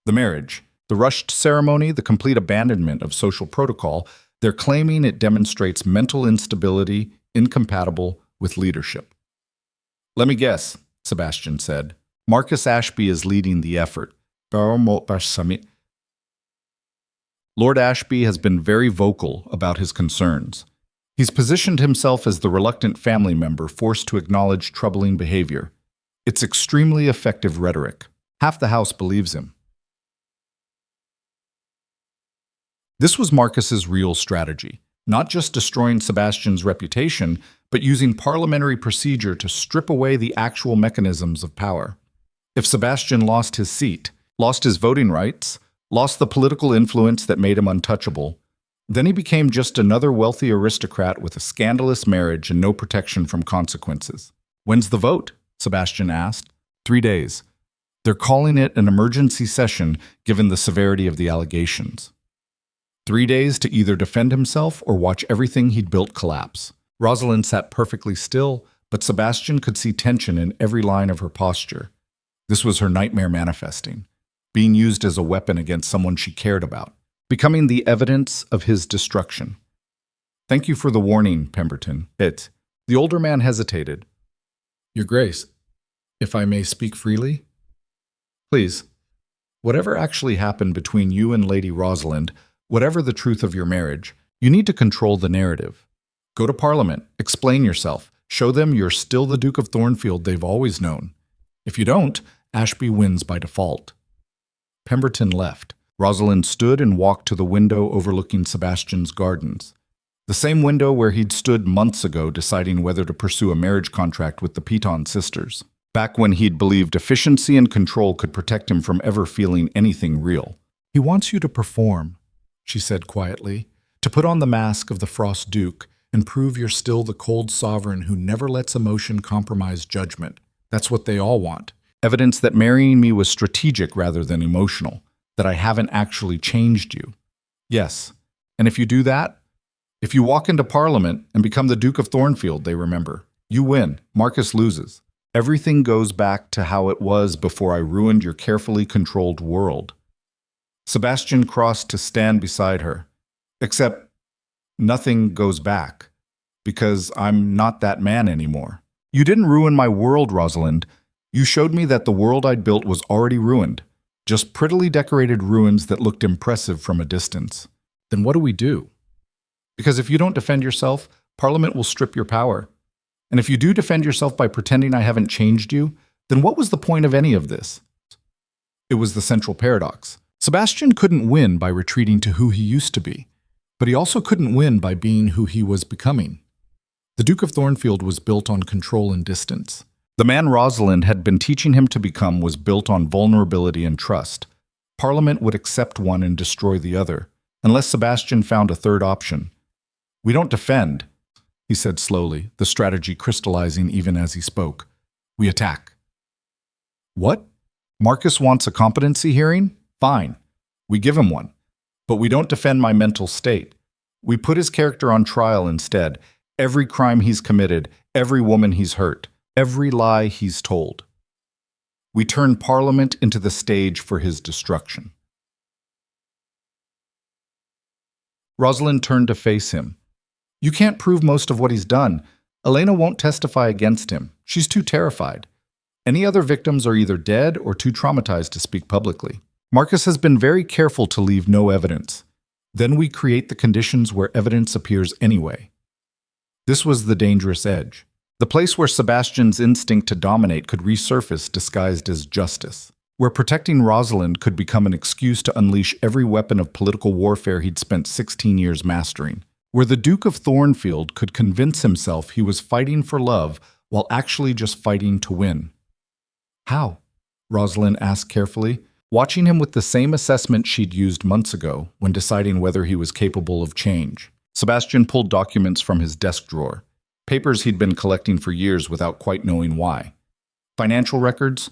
The marriage, the rushed ceremony, the complete abandonment of social protocol, they're claiming it demonstrates mental instability incompatible with leadership." "Let me guess," Sebastian said. "Marcus Ashby is leading the effort." Lord Ashby has been very vocal about his concerns. He's positioned himself as the reluctant family member forced to acknowledge troubling behavior. It's extremely effective rhetoric. Half the House believes him. This was Marcus's real strategy, not just destroying Sebastian's reputation, but using parliamentary procedure to strip away the actual mechanisms of power. If Sebastian lost his seat, lost his voting rights, lost the political influence that made him untouchable, then he became just another wealthy aristocrat with a scandalous marriage and no protection from consequences. "When's the vote?" Sebastian asked. 3 days. They're calling it an emergency session given the severity of the allegations. 3 days to either defend himself or watch everything he'd built collapse. Rosalind sat perfectly still, but Sebastian could see tension in every line of her posture. This was her nightmare manifesting, being used as a weapon against someone she cared about, becoming the evidence of his destruction. "Thank you for the warning, Pemberton." The older man hesitated. "Your Grace, if I may speak freely?" "Please. Whatever actually happened between you and Lady Rosalind, whatever the truth of your marriage, you need to control the narrative. Go to Parliament, explain yourself, show them you're still the Duke of Thornfield they've always known. If you don't, Ashby wins by default." Pemberton left. Rosalind stood and walked to the window overlooking Sebastian's gardens. The same window where he'd stood months ago deciding whether to pursue a marriage contract with the Piton sisters. Back when he'd believed efficiency and control could protect him from ever feeling anything real. "He wants you to perform," she said quietly, "to put on the mask of the Frost Duke and prove you're still the cold sovereign who never lets emotion compromise judgment. That's what they all want. Evidence that marrying me was strategic rather than emotional, that I haven't actually changed you. Yes, and if you do that, if you walk into Parliament and become the Duke of Thornfield, they remember. You win, Marcus loses. Everything goes back to how it was before I ruined your carefully controlled world." Sebastian crossed to stand beside her. "Except nothing goes back, because I'm not that man anymore. You didn't ruin my world, Rosalind. You showed me that the world I'd built was already ruined, just prettily decorated ruins that looked impressive from a distance. Then what do we do? Because if you don't defend yourself, Parliament will strip your power. And if you do defend yourself by pretending I haven't changed you, then what was the point of any of this?" It was the central paradox. Sebastian couldn't win by retreating to who he used to be, but he also couldn't win by being who he was becoming. The Duke of Thornfield was built on control and distance. The man Rosalind had been teaching him to become was built on vulnerability and trust. Parliament would accept one and destroy the other, unless Sebastian found a third option. "We don't defend," he said slowly, the strategy crystallizing even as he spoke. "We attack." "What? Marcus wants a competency hearing? Fine. We give him one. But we don't defend my mental state. We put his character on trial instead. Every crime he's committed, every woman he's hurt, every lie he's told. We turn Parliament into the stage for his destruction." Rosalind turned to face him. "You can't prove most of what he's done. Elena won't testify against him. She's too terrified. Any other victims are either dead or too traumatized to speak publicly. Marcus has been very careful to leave no evidence. Then we create the conditions where evidence appears anyway. This was the dangerous edge. The place where Sebastian's instinct to dominate could resurface disguised as justice. Where protecting Rosalind could become an excuse to unleash every weapon of political warfare he'd spent 16 years mastering. Where the Duke of Thornfield could convince himself he was fighting for love while actually just fighting to win. How? Rosalind asked carefully, watching him with the same assessment she'd used months ago when deciding whether he was capable of change. Sebastian pulled documents from his desk drawer, papers he'd been collecting for years without quite knowing why. Financial records,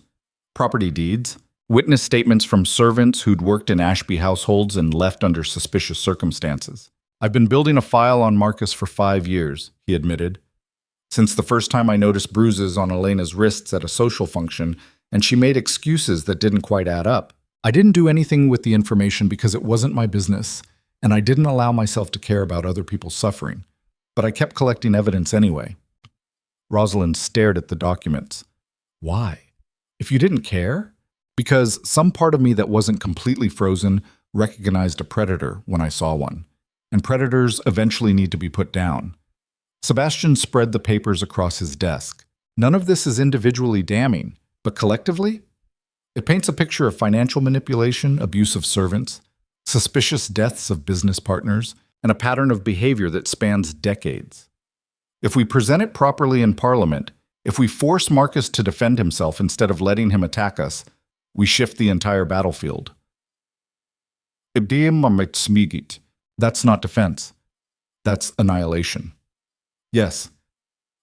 property deeds, witness statements from servants who'd worked in Ashby households and left under suspicious circumstances. I've been building a file on Marcus for 5 years, he admitted. Since the first time I noticed bruises on Elena's wrists at a social function, and she made excuses that didn't quite add up. I didn't do anything with the information because it wasn't my business, and I didn't allow myself to care about other people's suffering. But I kept collecting evidence anyway. Rosalind stared at the documents. Why? If you didn't care? Because some part of me that wasn't completely frozen recognized a predator when I saw one. And predators eventually need to be put down. Sebastian spread the papers across his desk. None of this is individually damning, but collectively? It paints a picture of financial manipulation, abuse of servants, suspicious deaths of business partners, and a pattern of behavior that spans decades. If we present it properly in Parliament, if we force Marcus to defend himself instead of letting him attack us, we shift the entire battlefield. That's not defense. That's annihilation. Yes.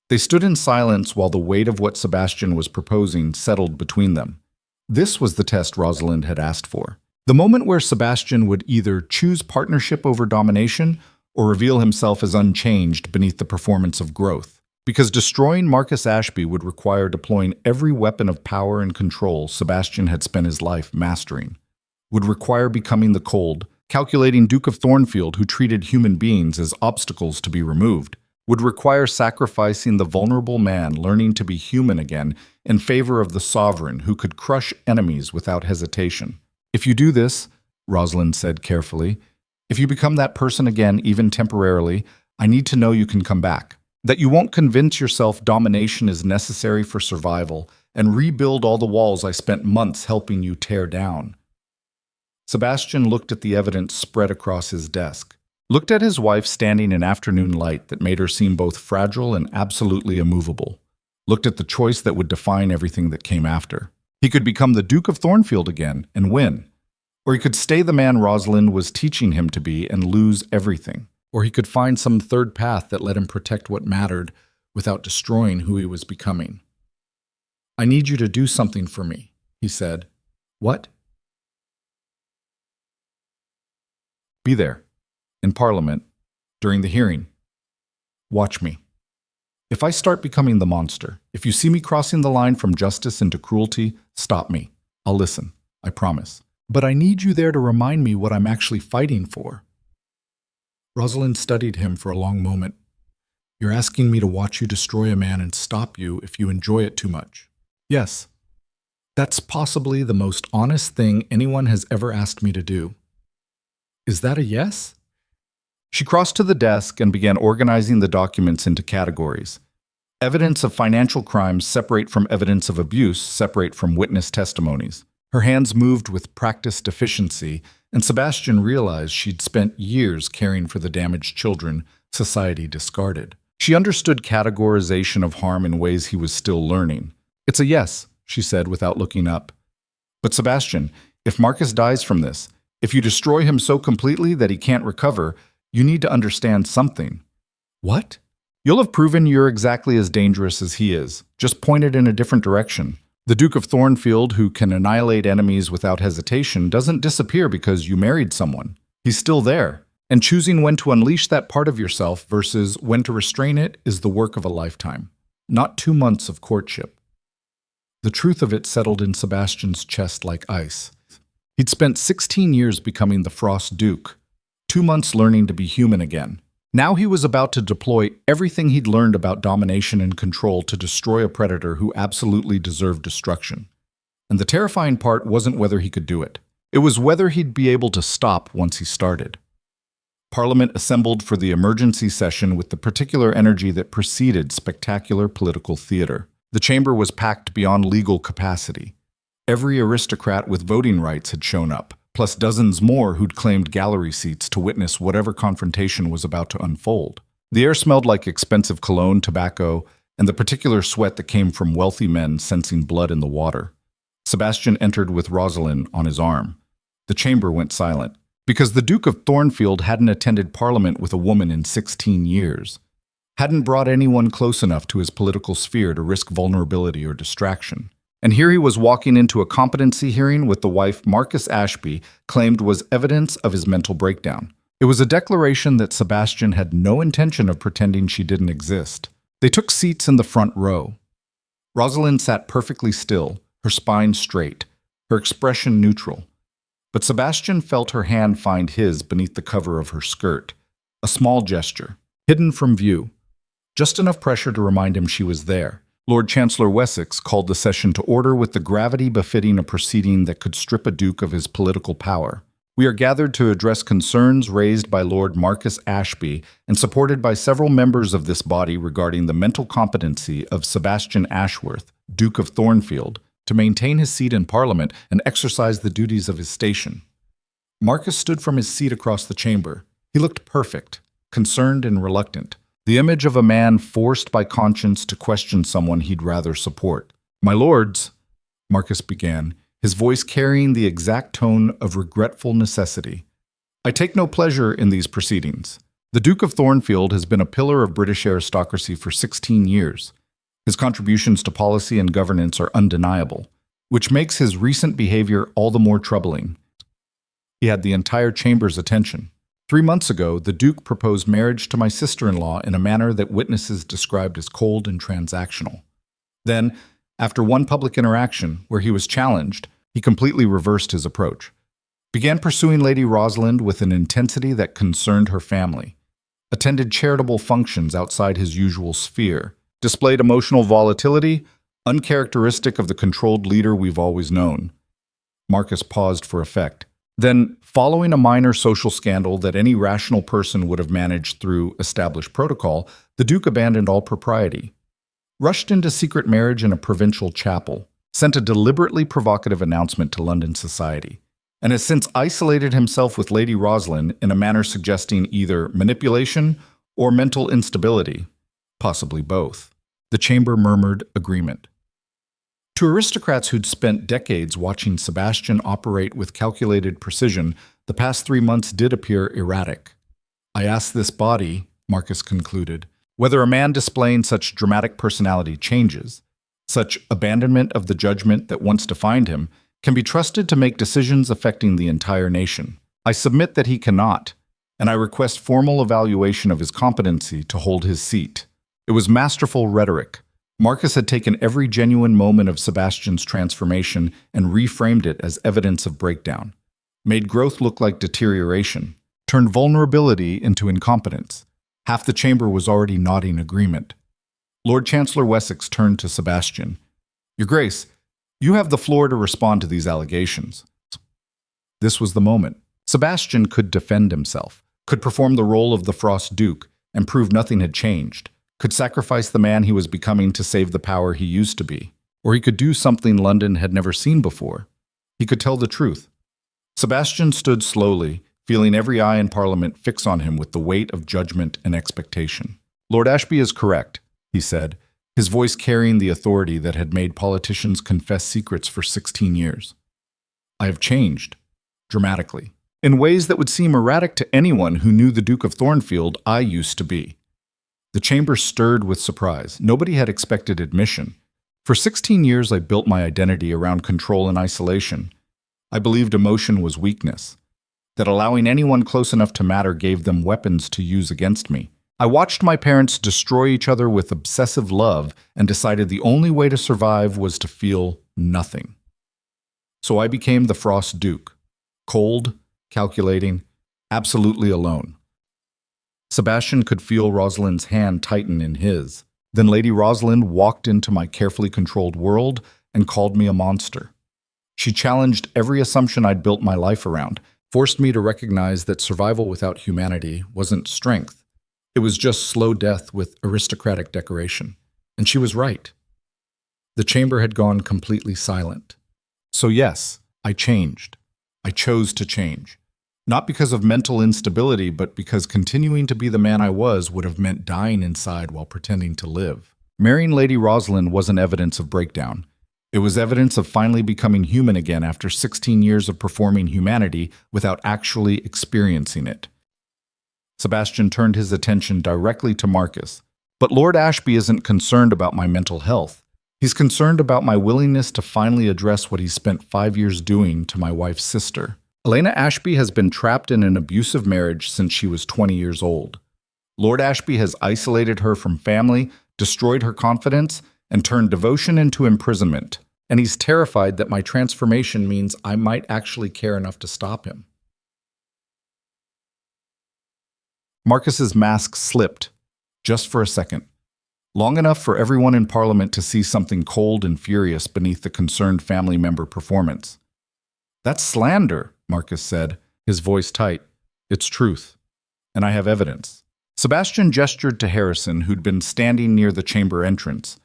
They stood in silence while the weight of what Sebastian was proposing settled between them. This was the test Rosalind had asked for. The moment where Sebastian would either choose partnership over domination or reveal himself as unchanged beneath the performance of growth. Because destroying Marcus Ashby would require deploying every weapon of power and control Sebastian had spent his life mastering. Would require becoming the cold, calculating Duke of Thornfield who treated human beings as obstacles to be removed. Would require sacrificing the vulnerable man learning to be human again in favor of the sovereign who could crush enemies without hesitation. If you do this, Rosalind said carefully, if you become that person again, even temporarily, I need to know you can come back. That you won't convince yourself domination is necessary for survival and rebuild all the walls I spent months helping you tear down. Sebastian looked at the evidence spread across his desk. Looked at his wife standing in afternoon light that made her seem both fragile and absolutely immovable. Looked at the choice that would define everything that came after. He could become the Duke of Thornfield again and win. Or he could stay the man Rosalind was teaching him to be and lose everything. Or he could find some third path that let him protect what mattered without destroying who he was becoming. I need you to do something for me, he said. What? Be there. In Parliament, during the hearing. Watch me. If I start becoming the monster, if you see me crossing the line from justice into cruelty, stop me. I'll listen, I promise. But I need you there to remind me what I'm actually fighting for. Rosalind studied him for a long moment. You're asking me to watch you destroy a man and stop you if you enjoy it too much. Yes. That's possibly the most honest thing anyone has ever asked me to do. Is that a yes? She crossed to the desk and began organizing the documents into categories. Evidence of financial crimes separate from evidence of abuse, separate from witness testimonies. Her hands moved with practiced efficiency, and Sebastian realized she'd spent years caring for the damaged children society discarded. She understood categorization of harm in ways he was still learning. It's a yes, she said without looking up. But Sebastian, if Marcus dies from this, if you destroy him so completely that he can't recover, you need to understand something. What? You'll have proven you're exactly as dangerous as he is, just pointed in a different direction. The Duke of Thornfield, who can annihilate enemies without hesitation, doesn't disappear because you married someone. He's still there. And choosing when to unleash that part of yourself versus when to restrain it is the work of a lifetime, not 2 months of courtship. The truth of it settled in Sebastian's chest like ice. He'd spent 16 years becoming the Frost Duke, 2 months learning to be human again. Now he was about to deploy everything he'd learned about domination and control to destroy a predator who absolutely deserved destruction. And the terrifying part wasn't whether he could do it. It was whether he'd be able to stop once he started. Parliament assembled for the emergency session with the particular energy that preceded spectacular political theater. The chamber was packed beyond legal capacity. Every aristocrat with voting rights had shown up, plus dozens more who'd claimed gallery seats to witness whatever confrontation was about to unfold. The air smelled like expensive cologne, tobacco, and the particular sweat that came from wealthy men sensing blood in the water. Sebastian entered with Rosalind on his arm. The chamber went silent, because the Duke of Thornfield hadn't attended Parliament with a woman in 16 years, hadn't brought anyone close enough to his political sphere to risk vulnerability or distraction. And here he was walking into a competency hearing with the wife Marcus Ashby claimed was evidence of his mental breakdown. It was a declaration that Sebastian had no intention of pretending she didn't exist. They took seats in the front row. Rosalind sat perfectly still, her spine straight, her expression neutral. But Sebastian felt her hand find his beneath the cover of her skirt. A small gesture, hidden from view. Just enough pressure to remind him she was there. Lord Chancellor Wessex called the session to order with the gravity befitting a proceeding that could strip a duke of his political power. We are gathered to address concerns raised by Lord Marcus Ashby and supported by several members of this body regarding the mental competency of Sebastian Ashworth, Duke of Thornfield, to maintain his seat in Parliament and exercise the duties of his station. Marcus stood from his seat across the chamber. He looked perfect, concerned and reluctant. The image of a man forced by conscience to question someone he'd rather support. "My lords," Marcus began, his voice carrying the exact tone of regretful necessity, "I take no pleasure in these proceedings. The Duke of Thornfield has been a pillar of British aristocracy for 16 years. His contributions to policy and governance are undeniable, which makes his recent behavior all the more troubling." He had the entire chamber's attention. 3 months ago, the Duke proposed marriage to my sister-in-law in a manner that witnesses described as cold and transactional. Then, after one public interaction where he was challenged, he completely reversed his approach. Began pursuing Lady Rosalind with an intensity that concerned her family. Attended charitable functions outside his usual sphere. Displayed emotional volatility, uncharacteristic of the controlled leader we've always known. Marcus paused for effect. Then, following a minor social scandal that any rational person would have managed through established protocol, the Duke abandoned all propriety. Rushed into secret marriage in a provincial chapel. Sent a deliberately provocative announcement to London society. And has since isolated himself with Lady Rosalind in a manner suggesting either manipulation or mental instability. Possibly both. The chamber murmured agreement. To aristocrats who'd spent decades watching Sebastian operate with calculated precision, the past 3 months did appear erratic. "I ask this body," Marcus concluded, "whether a man displaying such dramatic personality changes, such abandonment of the judgment that once defined him, can be trusted to make decisions affecting the entire nation. I submit that he cannot, and I request formal evaluation of his competency to hold his seat." It was masterful rhetoric. Marcus had taken every genuine moment of Sebastian's transformation and reframed it as evidence of breakdown. Made growth look like deterioration. Turned vulnerability into incompetence. Half the chamber was already nodding agreement. Lord Chancellor Wessex turned to Sebastian. "Your Grace, you have the floor to respond to these allegations." This was the moment. Sebastian could defend himself, could perform the role of the Frost Duke, and prove nothing had changed. Could sacrifice the man he was becoming to save the power he used to be. Or he could do something London had never seen before. He could tell the truth. Sebastian stood slowly, feeling every eye in Parliament fix on him with the weight of judgment and expectation. "Lord Ashby is correct," he said, his voice carrying the authority that had made politicians confess secrets for 16 years. "I have changed, dramatically, in ways that would seem erratic to anyone who knew the Duke of Thornfield I used to be." The chamber stirred with surprise. Nobody had expected admission. For 16 years, I built my identity around control and isolation. I believed emotion was weakness, that allowing anyone close enough to matter gave them weapons to use against me. I watched my parents destroy each other with obsessive love and decided the only way to survive was to feel nothing. So I became the Frost Duke, cold, calculating, absolutely alone. Sebastian could feel Rosalind's hand tighten in his. Then Lady Rosalind walked into my carefully controlled world and called me a monster. She challenged every assumption I'd built my life around, forced me to recognize that survival without humanity wasn't strength. It was just slow death with aristocratic decoration. And she was right. The chamber had gone completely silent. So yes, I changed. I chose to change. Not because of mental instability, but because continuing to be the man I was would have meant dying inside while pretending to live. Marrying Lady Rosalind wasn't evidence of breakdown. It was evidence of finally becoming human again after 16 years of performing humanity without actually experiencing it. Sebastian turned his attention directly to Marcus. But Lord Ashby isn't concerned about my mental health. He's concerned about my willingness to finally address what he spent 5 years doing to my wife's sister. Elena Ashby has been trapped in an abusive marriage since she was 20 years old. Lord Ashby has isolated her from family, destroyed her confidence, and turned devotion into imprisonment. And he's terrified that my transformation means I might actually care enough to stop him. Marcus's mask slipped, just for a second. Long enough for everyone in Parliament to see something cold and furious beneath the concerned family member performance. "That's slander," Marcus said, his voice tight. "It's truth. And I have evidence." Sebastian gestured to Harrison, who'd been standing near the chamber entrance.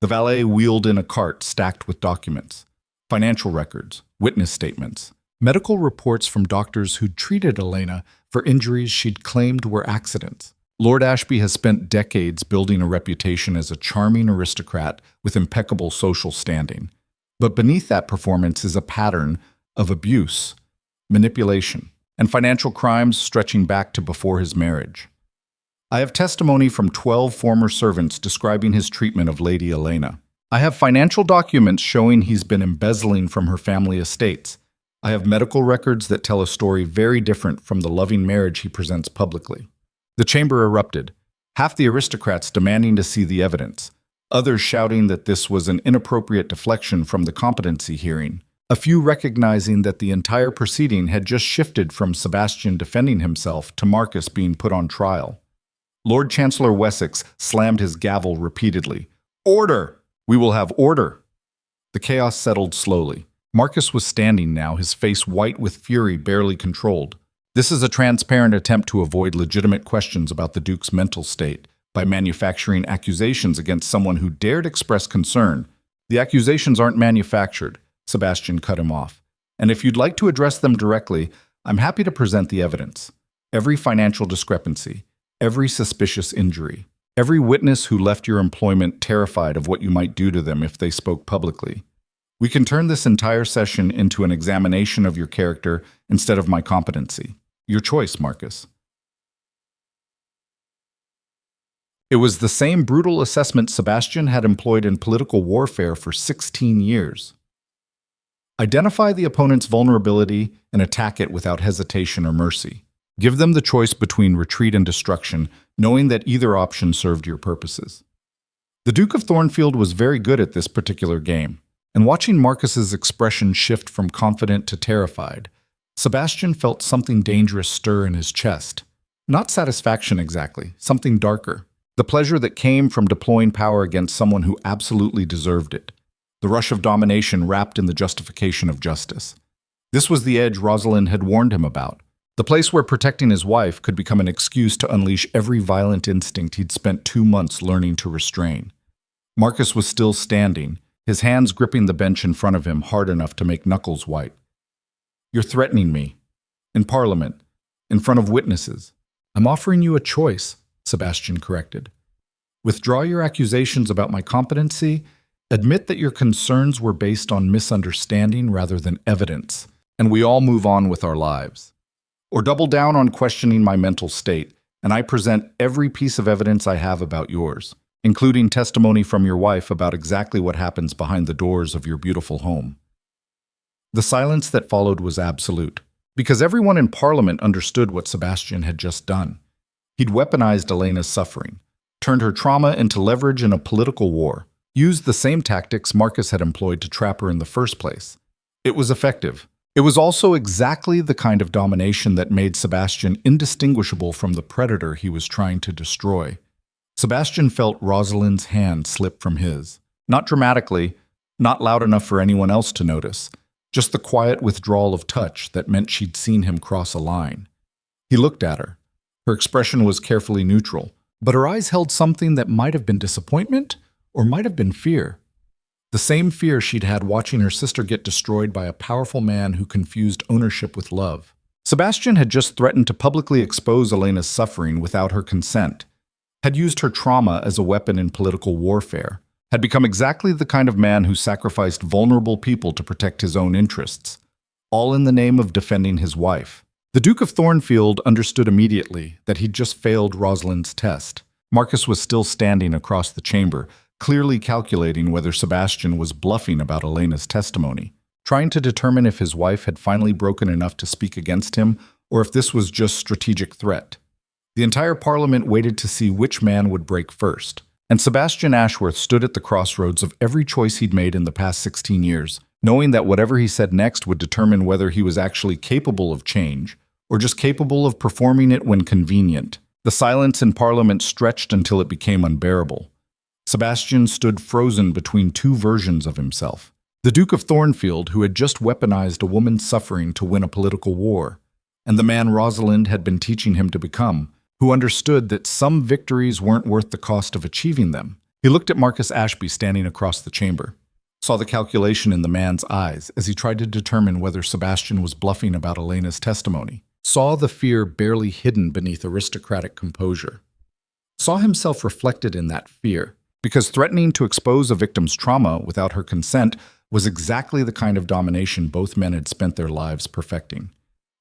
The valet wheeled in a cart stacked with documents, financial records, witness statements, medical reports from doctors who'd treated Elena for injuries she'd claimed were accidents. Lord Ashby has spent decades building a reputation as a charming aristocrat with impeccable social standing. But beneath that performance is a pattern of abuse, manipulation, and financial crimes stretching back to before his marriage. I have testimony from 12 former servants describing his treatment of Lady Elena. I have financial documents showing he's been embezzling from her family estates. I have medical records that tell a story very different from the loving marriage he presents publicly. The chamber erupted, half the aristocrats demanding to see the evidence, others shouting that this was an inappropriate deflection from the competency hearing, a few recognizing that the entire proceeding had just shifted from Sebastian defending himself to Marcus being put on trial. Lord Chancellor Wessex slammed his gavel repeatedly. "Order! We will have order!" The chaos settled slowly. Marcus was standing now, his face white with fury barely controlled. This is a transparent attempt to avoid legitimate questions about the Duke's mental state by manufacturing accusations against someone who dared express concern. The accusations aren't manufactured, Sebastian cut him off. And if you'd like to address them directly, I'm happy to present the evidence. Every financial discrepancy, every suspicious injury, every witness who left your employment terrified of what you might do to them if they spoke publicly. We can turn this entire session into an examination of your character instead of my competency. Your choice, Marcus. It was the same brutal assessment Sebastian had employed in political warfare for 16 years. Identify the opponent's vulnerability and attack it without hesitation or mercy. Give them the choice between retreat and destruction, knowing that either option served your purposes. The Duke of Thornfield was very good at this particular game, and watching Marcus's expression shift from confident to terrified, Sebastian felt something dangerous stir in his chest. Not satisfaction exactly, something darker. The pleasure that came from deploying power against someone who absolutely deserved it. The rush of domination wrapped in the justification of justice. This was the edge Rosalind had warned him about. The place where protecting his wife could become an excuse to unleash every violent instinct he'd spent 2 months learning to restrain. Marcus was still standing, his hands gripping the bench in front of him hard enough to make knuckles white. "You're threatening me. In Parliament. In front of witnesses. I'm offering you a choice," Sebastian corrected. "Withdraw your accusations about my competency. Admit that your concerns were based on misunderstanding rather than evidence, and we all move on with our lives. Or double down on questioning my mental state, and I present every piece of evidence I have about yours, including testimony from your wife about exactly what happens behind the doors of your beautiful home." The silence that followed was absolute, because everyone in Parliament understood what Sebastian had just done. He'd weaponized Elena's suffering, turned her trauma into leverage in a political war, used the same tactics Marcus had employed to trap her in the first place. It was effective, It was also exactly the kind of domination that made Sebastian indistinguishable from the predator he was trying to destroy. Sebastian felt Rosalind's hand slip from his. Not dramatically, not loud enough for anyone else to notice, just the quiet withdrawal of touch that meant she'd seen him cross a line. He looked at her. Her expression was carefully neutral, but her eyes held something that might have been disappointment or might have been fear. The same fear she'd had watching her sister get destroyed by a powerful man who confused ownership with love. Sebastian had just threatened to publicly expose Elena's suffering without her consent, had used her trauma as a weapon in political warfare, had become exactly the kind of man who sacrificed vulnerable people to protect his own interests, all in the name of defending his wife. The Duke of Thornfield understood immediately that he'd just failed Rosalind's test. Marcus was still standing across the chamber, clearly calculating whether Sebastian was bluffing about Elena's testimony, trying to determine if his wife had finally broken enough to speak against him or if this was just strategic threat. The entire Parliament waited to see which man would break first, and Sebastian Ashworth stood at the crossroads of every choice he'd made in the past 16 years, knowing that whatever he said next would determine whether he was actually capable of change or just capable of performing it when convenient. The silence in Parliament stretched until it became unbearable. Sebastian stood frozen between two versions of himself. The Duke of Thornfield, who had just weaponized a woman's suffering to win a political war, and the man Rosalind had been teaching him to become, who understood that some victories weren't worth the cost of achieving them. He looked at Marcus Ashby standing across the chamber, saw the calculation in the man's eyes as he tried to determine whether Sebastian was bluffing about Elena's testimony, saw the fear barely hidden beneath aristocratic composure, saw himself reflected in that fear, because threatening to expose a victim's trauma without her consent was exactly the kind of domination both men had spent their lives perfecting.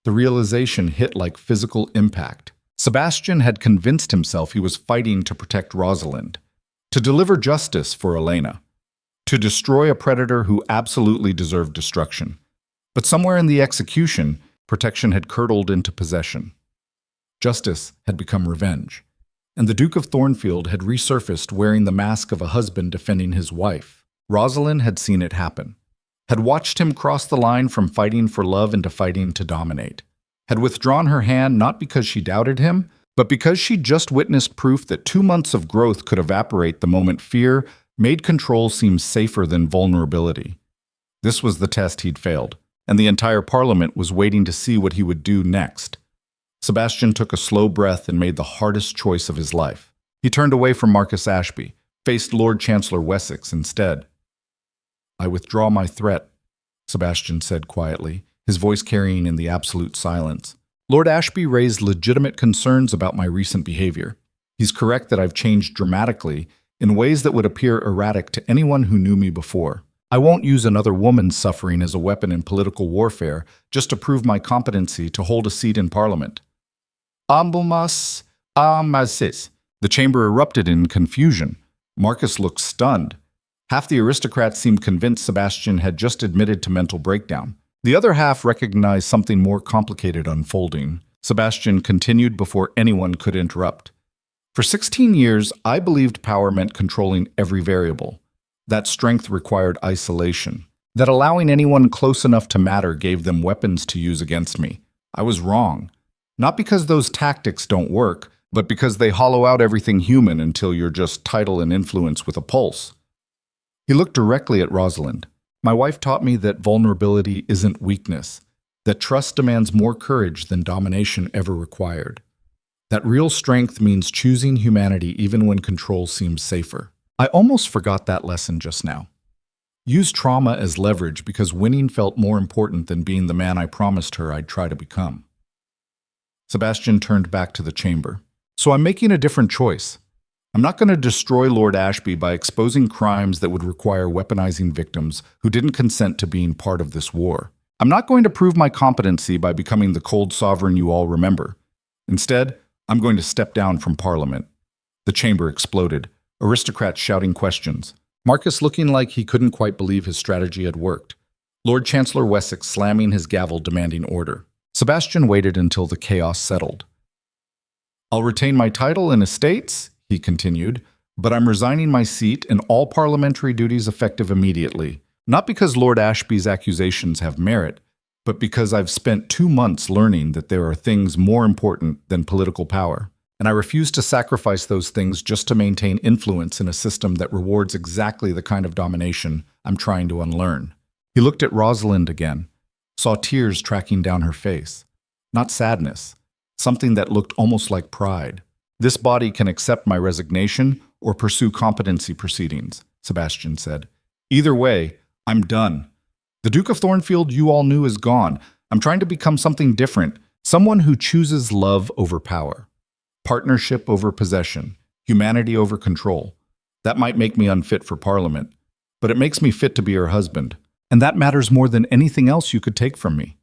The realization hit like physical impact. Sebastian had convinced himself he was fighting to protect Rosalind, to deliver justice for Elena, to destroy a predator who absolutely deserved destruction. But somewhere in the execution, protection had curdled into possession. Justice had become revenge, and the Duke of Thornfield had resurfaced wearing the mask of a husband defending his wife. Rosalind had seen it happen, had watched him cross the line from fighting for love into fighting to dominate, had withdrawn her hand not because she doubted him, but because she'd just witnessed proof that 2 months of growth could evaporate the moment fear made control seem safer than vulnerability. This was the test he'd failed, and the entire Parliament was waiting to see what he would do next. Sebastian took a slow breath and made the hardest choice of his life. He turned away from Marcus Ashby, faced Lord Chancellor Wessex instead. "I withdraw my threat," Sebastian said quietly, his voice carrying in the absolute silence. "Lord Ashby raised legitimate concerns about my recent behavior. He's correct that I've changed dramatically in ways that would appear erratic to anyone who knew me before. I won't use another woman's suffering as a weapon in political warfare just to prove my competency to hold a seat in Parliament." "Ambumas, amasis." The chamber erupted in confusion. Marcus looked stunned. Half the aristocrats seemed convinced Sebastian had just admitted to mental breakdown. The other half recognized something more complicated unfolding. Sebastian continued before anyone could interrupt. "For 16 years, I believed power meant controlling every variable. That strength required isolation. That allowing anyone close enough to matter gave them weapons to use against me. I was wrong. Not because those tactics don't work, but because they hollow out everything human until you're just title and influence with a pulse." He looked directly at Rosalind. "My wife taught me that vulnerability isn't weakness, that trust demands more courage than domination ever required, that real strength means choosing humanity even when control seems safer. I almost forgot that lesson just now. Use trauma as leverage because winning felt more important than being the man I promised her I'd try to become." Sebastian turned back to the chamber. "So I'm making a different choice. I'm not going to destroy Lord Ashby by exposing crimes that would require weaponizing victims who didn't consent to being part of this war. I'm not going to prove my competency by becoming the cold sovereign you all remember. Instead, I'm going to step down from Parliament." The chamber exploded, aristocrats shouting questions. Marcus looking like he couldn't quite believe his strategy had worked. Lord Chancellor Wessex slamming his gavel demanding order. Sebastian waited until the chaos settled. "I'll retain my title and estates," he continued, "but I'm resigning my seat and all parliamentary duties effective immediately. Not because Lord Ashby's accusations have merit, but because I've spent 2 months learning that there are things more important than political power, and I refuse to sacrifice those things just to maintain influence in a system that rewards exactly the kind of domination I'm trying to unlearn. He looked at Rosalind again, saw tears tracking down her face. Not sadness, something that looked almost like pride. This body can accept my resignation or pursue competency proceedings, Sebastian said. Either way, I'm done. The Duke of Thornfield you all knew is gone. I'm trying to become something different, someone who chooses love over power, partnership over possession, humanity over control. That might make me unfit for Parliament, but it makes me fit to be her husband, and that matters more than anything else you could take from me.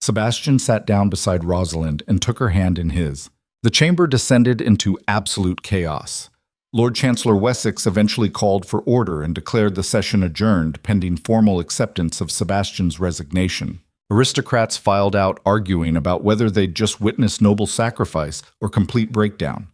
Sebastian sat down beside Rosalind and took her hand in his. The chamber descended into absolute chaos. Lord Chancellor Wessex eventually called for order and declared the session adjourned pending formal acceptance of Sebastian's resignation. Aristocrats filed out arguing about whether they'd just witness noble sacrifice or complete breakdown.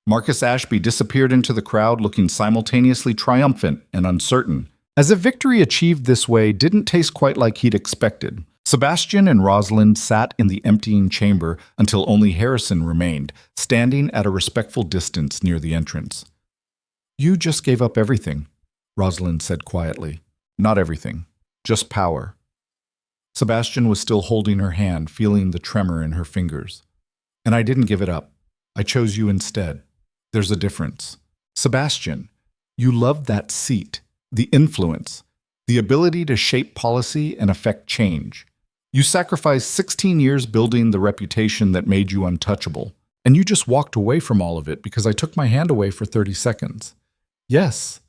Marcus Ashby disappeared into the crowd looking simultaneously triumphant and uncertain, as if victory achieved this way didn't taste quite like he'd expected. Sebastian and Rosalind sat in the emptying chamber until only Harrison remained, standing at a respectful distance near the entrance. You just gave up everything, Rosalind said quietly. Not everything, just power. Sebastian was still holding her hand, feeling the tremor in her fingers. And I didn't give it up. I chose you instead. There's a difference. Sebastian, you loved that seat, the influence, the ability to shape policy and affect change. You sacrificed 16 years building the reputation that made you untouchable, and you just walked away from all of it because I took my hand away for 30 seconds. Yes.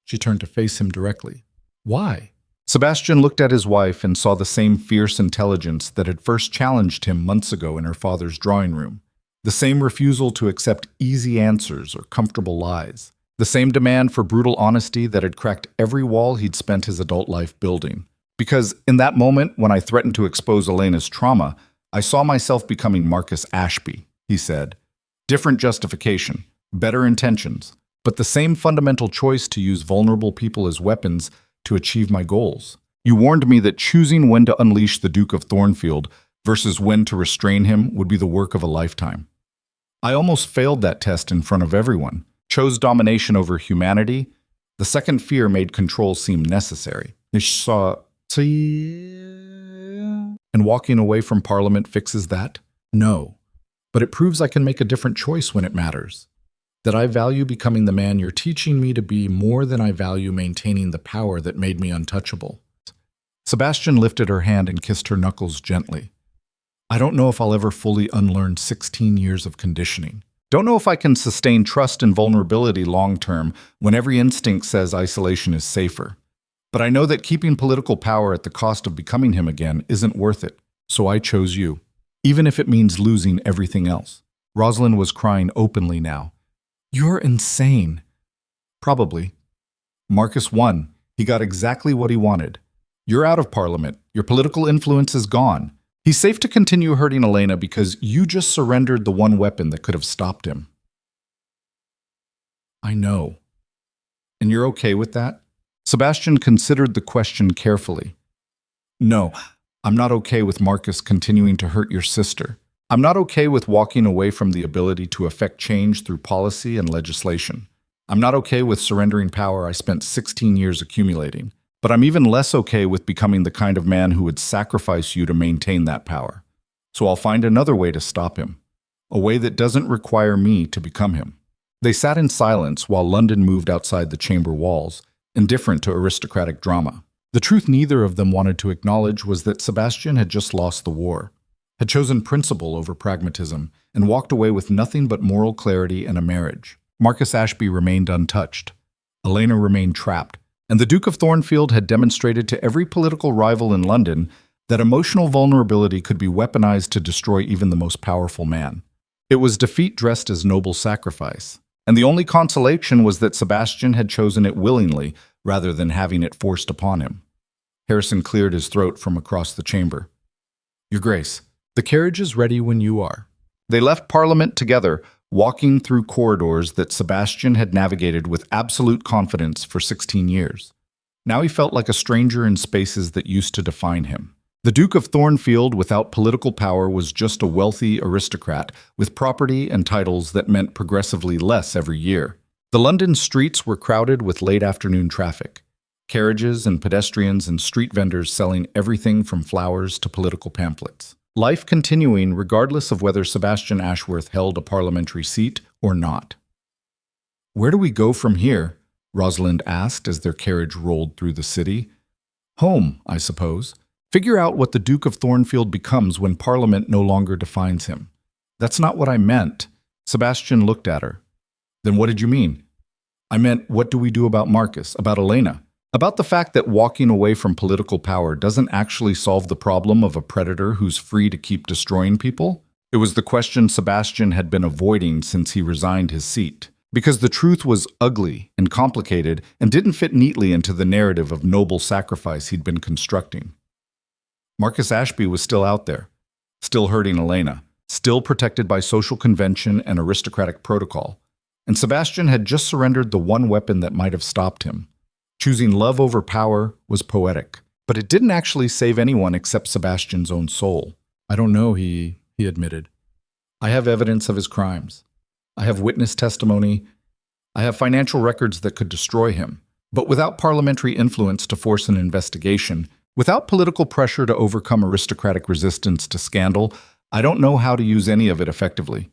She turned to face him directly. Why? Sebastian looked at his wife and saw the same fierce intelligence that had first challenged him months ago in her father's drawing room. The same refusal to accept easy answers or comfortable lies. The same demand for brutal honesty that had cracked every wall he'd spent his adult life building. Because in that moment, when I threatened to expose Elena's trauma, I saw myself becoming Marcus Ashby, he said. Different justification, better intentions, but the same fundamental choice to use vulnerable people as weapons to achieve my goals. You warned me that choosing when to unleash the Duke of Thornfield versus when to restrain him would be the work of a lifetime. I almost failed that test in front of everyone, chose domination over humanity. The second fear made control seem necessary. And walking away from Parliament fixes that? No. But it proves I can make a different choice when it matters. That I value becoming the man you're teaching me to be more than I value maintaining the power that made me untouchable. Sebastian lifted her hand and kissed her knuckles gently. I don't know if I'll ever fully unlearn 16 years of conditioning. Don't know if I can sustain trust and vulnerability long-term when every instinct says isolation is safer. But I know that keeping political power at the cost of becoming him again isn't worth it, so I chose you, even if it means losing everything else. Rosalind was crying openly now. You're insane. Probably. Marcus won. He got exactly what he wanted. You're out of Parliament. Your political influence is gone. He's safe to continue hurting Elena because you just surrendered the one weapon that could have stopped him. I know. And you're okay with that? Sebastian considered the question carefully. No, I'm not okay with Marcus continuing to hurt your sister. I'm not okay with walking away from the ability to affect change through policy and legislation. I'm not okay with surrendering power I spent 16 years accumulating. But I'm even less okay with becoming the kind of man who would sacrifice you to maintain that power. So I'll find another way to stop him. A way that doesn't require me to become him. They sat in silence while London moved outside the chamber walls, indifferent to aristocratic drama. The truth neither of them wanted to acknowledge was that Sebastian had just lost the war, had chosen principle over pragmatism, and walked away with nothing but moral clarity and a marriage. Marcus Ashby remained untouched. Elena remained trapped, and the Duke of Thornfield had demonstrated to every political rival in London that emotional vulnerability could be weaponized to destroy even the most powerful man. It was defeat dressed as noble sacrifice. And the only consolation was that Sebastian had chosen it willingly rather than having it forced upon him. Harrison cleared his throat from across the chamber. Your Grace, the carriage is ready when you are. They left Parliament together, walking through corridors that Sebastian had navigated with absolute confidence for 16 years. Now he felt like a stranger in spaces that used to define him. The Duke of Thornfield, without political power, was just a wealthy aristocrat with property and titles that meant progressively less every year. The London streets were crowded with late afternoon traffic, carriages and pedestrians and street vendors selling everything from flowers to political pamphlets. Life continuing regardless of whether Sebastian Ashworth held a parliamentary seat or not. "Where do we go from here?" Rosalind asked as their carriage rolled through the city. "Home, I suppose. Figure out what the Duke of Thornfield becomes when Parliament no longer defines him." "That's not what I meant." Sebastian looked at her. "Then what did you mean?" "I meant, what do we do about Marcus, about Elena? About the fact that walking away from political power doesn't actually solve the problem of a predator who's free to keep destroying people?" It was the question Sebastian had been avoiding since he resigned his seat, because the truth was ugly and complicated and didn't fit neatly into the narrative of noble sacrifice he'd been constructing. Marcus Ashby was still out there, still hurting Elena, still protected by social convention and aristocratic protocol, and Sebastian had just surrendered the one weapon that might have stopped him. Choosing love over power was poetic, but it didn't actually save anyone except Sebastian's own soul. "I don't know," he admitted. "I have evidence of his crimes. I have witness testimony. I have financial records that could destroy him. But without parliamentary influence to force an investigation, without political pressure to overcome aristocratic resistance to scandal, I don't know how to use any of it effectively."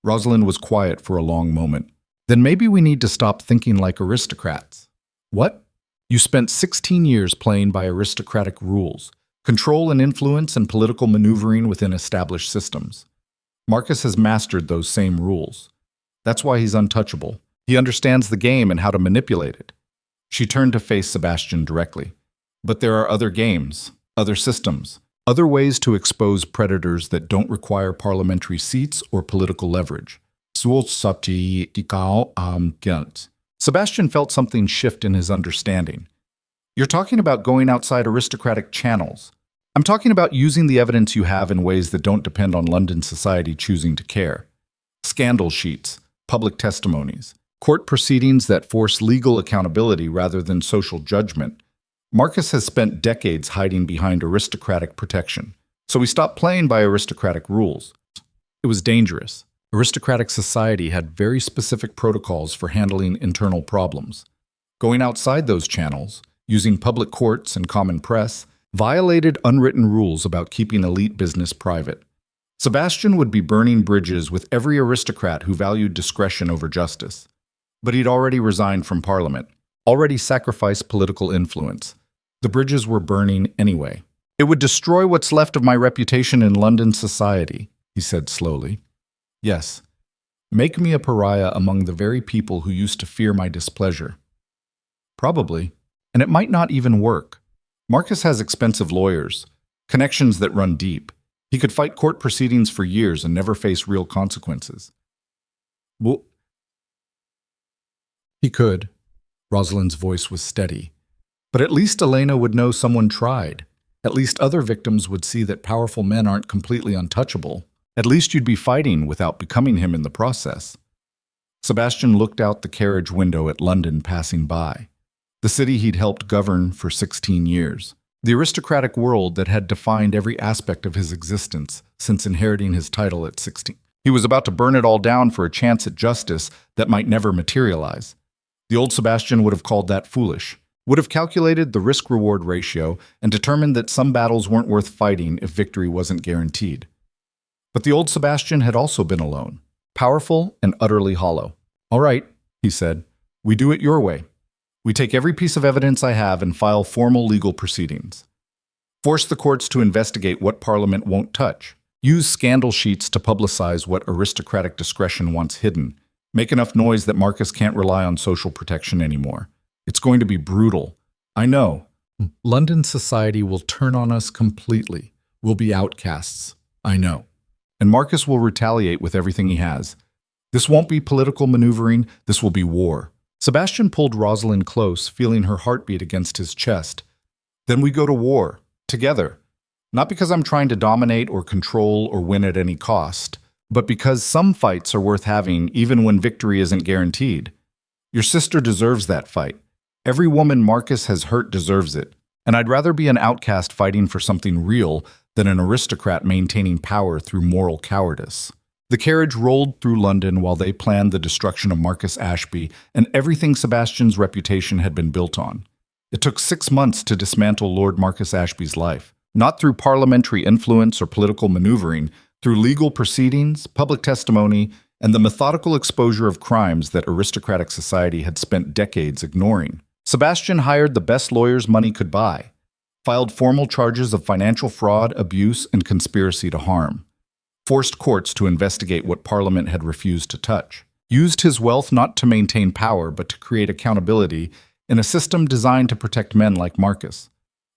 Rosalind was quiet for a long moment. "Then maybe we need to stop thinking like aristocrats." "What?" "You spent 16 years playing by aristocratic rules, control and influence and political maneuvering within established systems. Marcus has mastered those same rules. That's why he's untouchable. He understands the game and how to manipulate it." She turned to face Sebastian directly. "But there are other games, other systems, other ways to expose predators that don't require parliamentary seats or political leverage." Sebastian felt something shift in his understanding. "You're talking about going outside aristocratic channels. I'm talking about using the evidence you have in ways that don't depend on London society choosing to care. Scandal sheets, public testimonies, court proceedings that force legal accountability rather than social judgment. Marcus has spent decades hiding behind aristocratic protection, so he stopped playing by aristocratic rules. It was dangerous. Aristocratic society had very specific protocols for handling internal problems. Going outside those channels, using public courts and common press, violated unwritten rules about keeping elite business private. Sebastian would be burning bridges with every aristocrat who valued discretion over justice. But he'd already resigned from Parliament, already sacrificed political influence. The bridges were burning anyway. "It would destroy what's left of my reputation in London society," he said slowly. "Yes, make me a pariah among the very people who used to fear my displeasure." "Probably. And it might not even work. Marcus has expensive lawyers, connections that run deep. He could fight court proceedings for years and never face real consequences." "Well, he could." Rosalind's voice was steady. "But at least Elena would know someone tried. At least other victims would see that powerful men aren't completely untouchable. At least you'd be fighting without becoming him in the process." Sebastian looked out the carriage window at London passing by, the city he'd helped govern for 16 years, the aristocratic world that had defined every aspect of his existence since inheriting his title at 16. He was about to burn it all down for a chance at justice that might never materialize. The old Sebastian would have called that foolish, would have calculated the risk-reward ratio and determined that some battles weren't worth fighting if victory wasn't guaranteed. But the old Sebastian had also been alone, powerful and utterly hollow. "All right," he said, "we do it your way. We take every piece of evidence I have and file formal legal proceedings. Force the courts to investigate what Parliament won't touch. Use scandal sheets to publicize what aristocratic discretion wants hidden. Make enough noise that Marcus can't rely on social protection anymore. It's going to be brutal. I know. London society will turn on us completely. We'll be outcasts. I know. And Marcus will retaliate with everything he has. This won't be political maneuvering. This will be war." Sebastian pulled Rosalind close, feeling her heartbeat against his chest. "Then we go to war, together. Not because I'm trying to dominate or control or win at any cost, but because some fights are worth having even when victory isn't guaranteed. Your sister deserves that fight. Every woman Marcus has hurt deserves it. And I'd rather be an outcast fighting for something real than an aristocrat maintaining power through moral cowardice. The carriage rolled through London while they planned the destruction of Marcus Ashby and everything Sebastian's reputation had been built on. It took 6 months to dismantle Lord Marcus Ashby's life, not through parliamentary influence or political maneuvering, through legal proceedings, public testimony, and the methodical exposure of crimes that aristocratic society had spent decades ignoring. Sebastian hired the best lawyers money could buy, filed formal charges of financial fraud, abuse, and conspiracy to harm, forced courts to investigate what Parliament had refused to touch, used his wealth not to maintain power but to create accountability in a system designed to protect men like Marcus.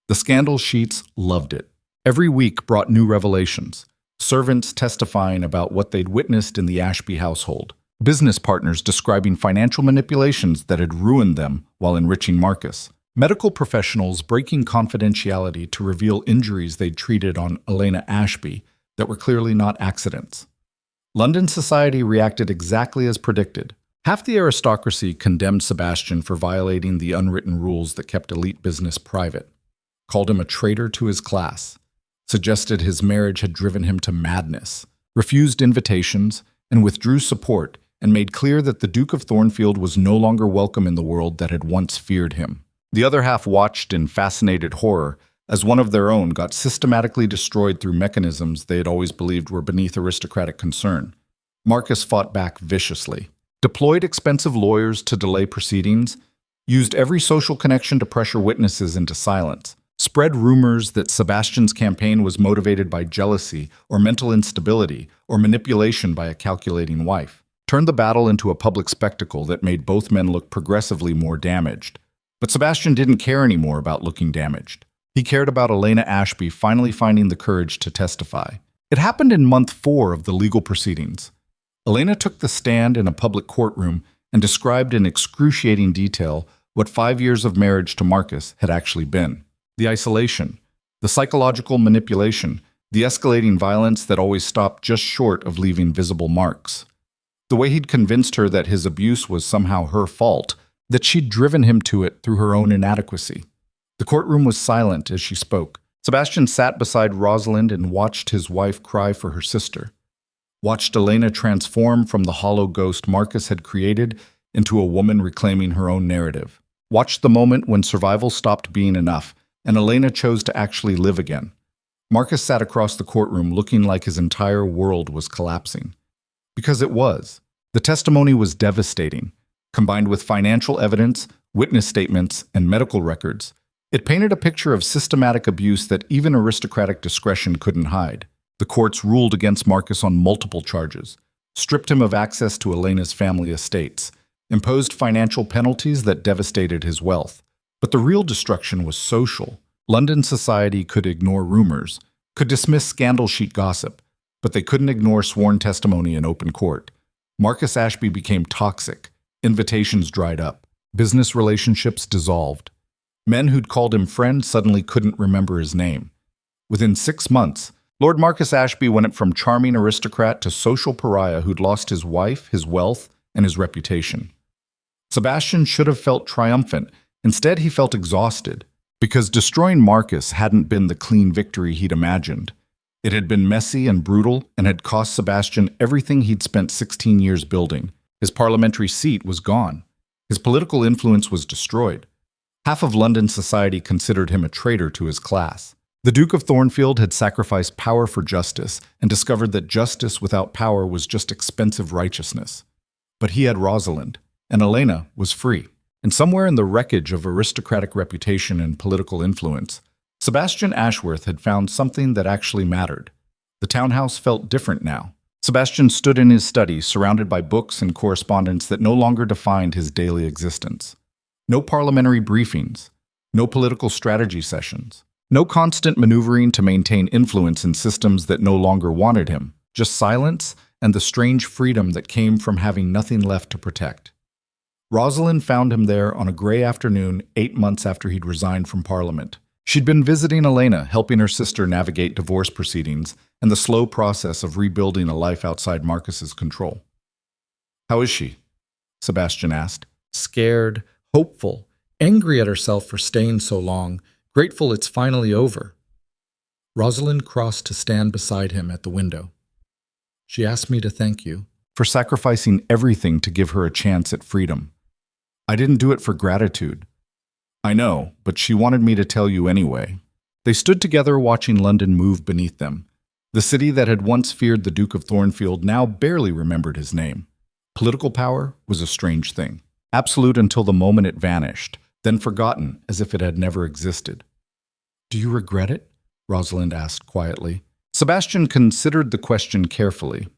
The scandal sheets loved it. Every week brought new revelations, servants testifying about what they'd witnessed in the Ashby household, business partners describing financial manipulations that had ruined them while enriching Marcus, medical professionals breaking confidentiality to reveal injuries they'd treated on Elena Ashby that were clearly not accidents. London society reacted exactly as predicted. Half the aristocracy condemned Sebastian for violating the unwritten rules that kept elite business private, called him a traitor to his class, suggested his marriage had driven him to madness, refused invitations, and withdrew support, and made clear that the Duke of Thornfield was no longer welcome in the world that had once feared him. The other half watched in fascinated horror as one of their own got systematically destroyed through mechanisms they had always believed were beneath aristocratic concern. Marcus fought back viciously, deployed expensive lawyers to delay proceedings, used every social connection to pressure witnesses into silence, spread rumors that Sebastian's campaign was motivated by jealousy or mental instability or manipulation by a calculating wife, turned the battle into a public spectacle that made both men look progressively more damaged. But Sebastian didn't care anymore about looking damaged. He cared about Elena Ashby finally finding the courage to testify. It happened in month 4 of the legal proceedings. Elena took the stand in a public courtroom and described in excruciating detail what 5 years of marriage to Marcus had actually been. The isolation, the psychological manipulation, the escalating violence that always stopped just short of leaving visible marks. The way he'd convinced her that his abuse was somehow her fault, that she'd driven him to it through her own inadequacy. The courtroom was silent as she spoke. Sebastian sat beside Rosalind and watched his wife cry for her sister, watched Elena transform from the hollow ghost Marcus had created into a woman reclaiming her own narrative, watched the moment when survival stopped being enough and Elena chose to actually live again. Marcus sat across the courtroom looking like his entire world was collapsing. Because it was. The testimony was devastating. Combined with financial evidence, witness statements, and medical records, it painted a picture of systematic abuse that even aristocratic discretion couldn't hide. The courts ruled against Marcus on multiple charges, stripped him of access to Elena's family estates, imposed financial penalties that devastated his wealth. But the real destruction was social. London society could ignore rumors, could dismiss scandal sheet gossip, but they couldn't ignore sworn testimony in open court. Marcus Ashby became toxic. Invitations dried up. Business relationships dissolved. Men who'd called him friend suddenly couldn't remember his name. Within 6 months, Lord Marcus Ashby went from charming aristocrat to social pariah who'd lost his wife, his wealth, and his reputation. Sebastian should have felt triumphant. Instead, he felt exhausted, because destroying Marcus hadn't been the clean victory he'd imagined. It had been messy and brutal and had cost Sebastian everything he'd spent 16 years building. His parliamentary seat was gone. His political influence was destroyed. Half of London society considered him a traitor to his class. The Duke of Thornfield had sacrificed power for justice and discovered that justice without power was just expensive righteousness. But he had Rosalind, and Elena was free. And somewhere in the wreckage of aristocratic reputation and political influence, Sebastian Ashworth had found something that actually mattered. The townhouse felt different now. Sebastian stood in his study, surrounded by books and correspondence that no longer defined his daily existence. No parliamentary briefings, no political strategy sessions, no constant maneuvering to maintain influence in systems that no longer wanted him, just silence and the strange freedom that came from having nothing left to protect. Rosalind found him there on a gray afternoon 8 months after he'd resigned from Parliament. She'd been visiting Elena, helping her sister navigate divorce proceedings and the slow process of rebuilding a life outside Marcus's control. "How is she?" Sebastian asked. Scared, hopeful, angry at herself for staying so long, Grateful it's finally over. Rosalind crossed to stand beside him at the window. She asked me to thank you for sacrificing everything to give her a chance at freedom. I didn't do it for gratitude. I know, but she wanted me to tell you anyway. They stood together watching London move beneath them. The city that had once feared the Duke of Thornfield now barely remembered his name. Political power was a strange thing. Absolute until the moment it vanished, then forgotten as if it had never existed. Do you regret it? Rosalind asked quietly. Sebastian considered the question carefully.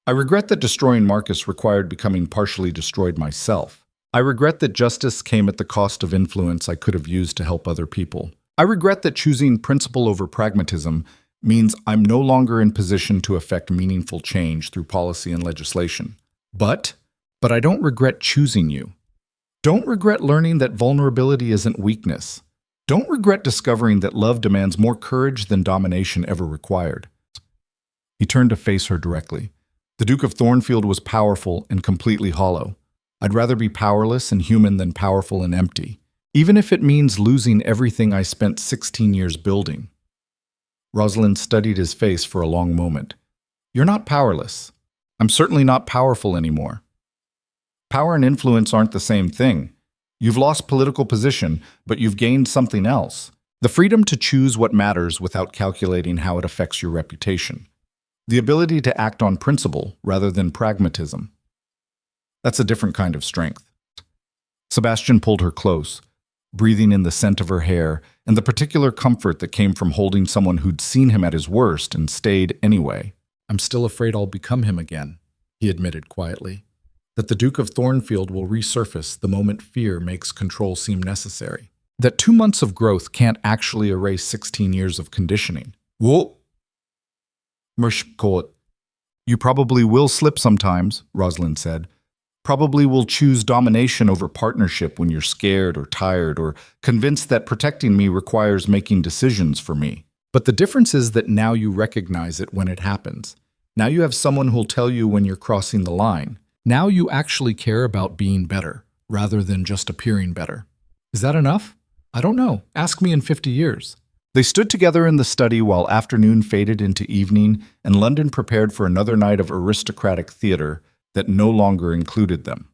I regret that destroying Marcus required becoming partially destroyed myself. I regret that justice came at the cost of influence I could have used to help other people. I regret that choosing principle over pragmatism means I'm no longer in position to effect meaningful change through policy and legislation. But I don't regret choosing you. Don't regret learning that vulnerability isn't weakness. Don't regret discovering that love demands more courage than domination ever required. He turned to face her directly. The Duke of Thornfield was powerful and completely hollow. I'd rather be powerless and human than powerful and empty, even if it means losing everything I spent 16 years building. Rosalind studied his face for a long moment. You're not powerless. I'm certainly not powerful anymore. Power and influence aren't the same thing. You've lost political position, but you've gained something else. The freedom to choose what matters without calculating how it affects your reputation. The ability to act on principle rather than pragmatism. That's a different kind of strength. Sebastian pulled her close, breathing in the scent of her hair and the particular comfort that came from holding someone who'd seen him at his worst and stayed anyway. I'm still afraid I'll become him again, he admitted quietly. That the Duke of Thornfield will resurface the moment fear makes control seem necessary. That 2 months of growth can't actually erase 16 years of conditioning. Whoa! You probably will slip sometimes, Rosalind said. Probably will choose domination over partnership when you're scared or tired or convinced that protecting me requires making decisions for me. But the difference is that now you recognize it when it happens. Now you have someone who'll tell you when you're crossing the line. Now you actually care about being better, rather than just appearing better. Is that enough? I don't know. Ask me in 50 years. They stood together in the study while afternoon faded into evening and London prepared for another night of aristocratic theater that no longer included them.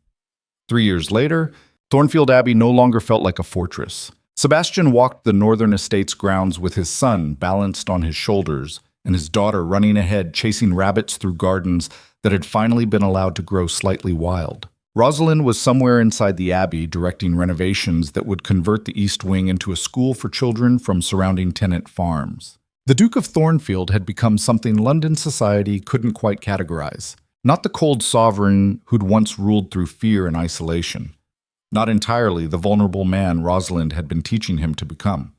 3 years later, Thornfield Abbey no longer felt like a fortress. Sebastian walked the northern estate's grounds with his son balanced on his shoulders and his daughter running ahead chasing rabbits through gardens that had finally been allowed to grow slightly wild. Rosalind was somewhere inside the abbey directing renovations that would convert the East Wing into a school for children from surrounding tenant farms. The Duke of Thornfield had become something London society couldn't quite categorize. Not the cold sovereign who'd once ruled through fear and isolation. Not entirely the vulnerable man Rosalind had been teaching him to become.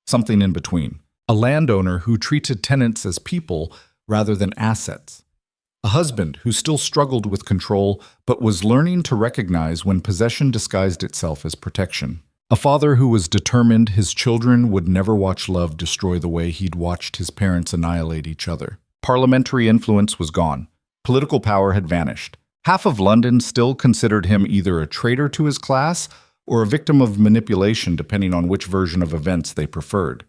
Something in between. A landowner who treated tenants as people rather than assets. A husband who still struggled with control but was learning to recognize when possession disguised itself as protection. A father who was determined his children would never watch love destroy the way he'd watched his parents annihilate each other. Parliamentary influence was gone. Political power had vanished. Half of London still considered him either a traitor to his class or a victim of manipulation depending on which version of events they preferred.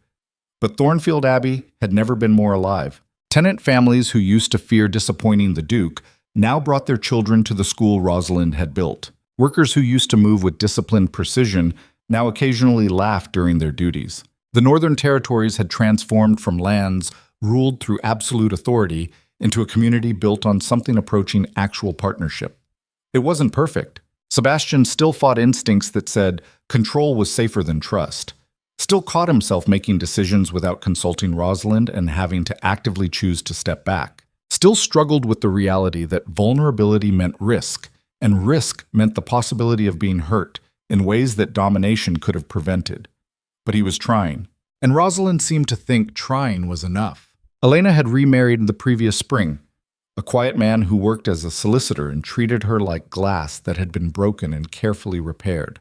But Thornfield Abbey had never been more alive. Tenant families who used to fear disappointing the Duke now brought their children to the school Rosalind had built. Workers who used to move with disciplined precision now occasionally laughed during their duties. The Northern Territories had transformed from lands ruled through absolute authority into a community built on something approaching actual partnership. It wasn't perfect. Sebastian still fought instincts that said control was safer than trust. Still caught himself making decisions without consulting Rosalind and having to actively choose to step back. Still struggled with the reality that vulnerability meant risk, and risk meant the possibility of being hurt in ways that domination could have prevented. But he was trying, and Rosalind seemed to think trying was enough. Elena had remarried the previous spring, a quiet man who worked as a solicitor and treated her like glass that had been broken and carefully repaired.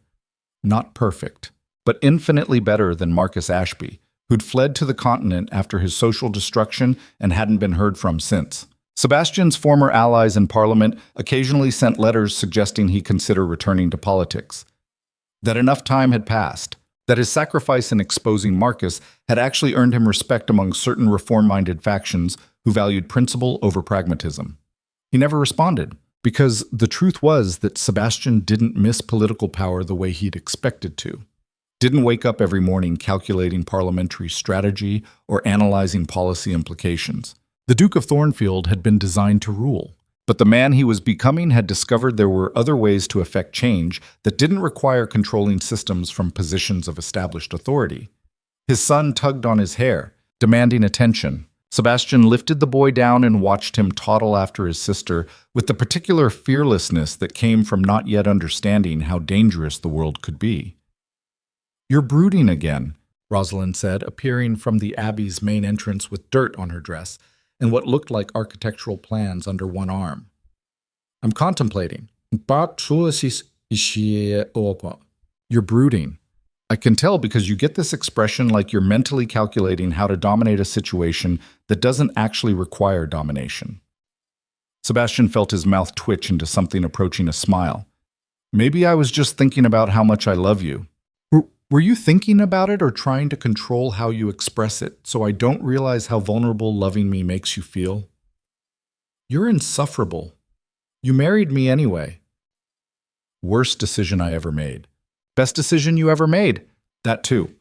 Not perfect, but infinitely better than Marcus Ashby, who'd fled to the continent after his social destruction and hadn't been heard from since. Sebastian's former allies in Parliament occasionally sent letters suggesting he consider returning to politics. That enough time had passed. that his sacrifice in exposing Marcus had actually earned him respect among certain reform-minded factions who valued principle over pragmatism. He never responded, because the truth was that Sebastian didn't miss political power the way he'd expected to. Didn't wake up every morning calculating parliamentary strategy or analyzing policy implications. The Duke of Thornfield had been designed to rule, but the man he was becoming had discovered there were other ways to effect change that didn't require controlling systems from positions of established authority. His son tugged on his hair, demanding attention. Sebastian lifted the boy down and watched him toddle after his sister with the particular fearlessness that came from not yet understanding how dangerous the world could be. "You're brooding again," Rosalind said, appearing from the abbey's main entrance with dirt on her dress and what looked like architectural plans under one arm. "I'm contemplating." "You're brooding. I can tell because you get this expression like you're mentally calculating how to dominate a situation that doesn't actually require domination." Sebastian felt his mouth twitch into something approaching a smile. "Maybe I was just thinking about how much I love you." Were you thinking about it or trying to control how you express it so I don't realize how vulnerable loving me makes you feel? "You're insufferable. You married me anyway." "Worst decision I ever made." "Best decision you ever made." "That too."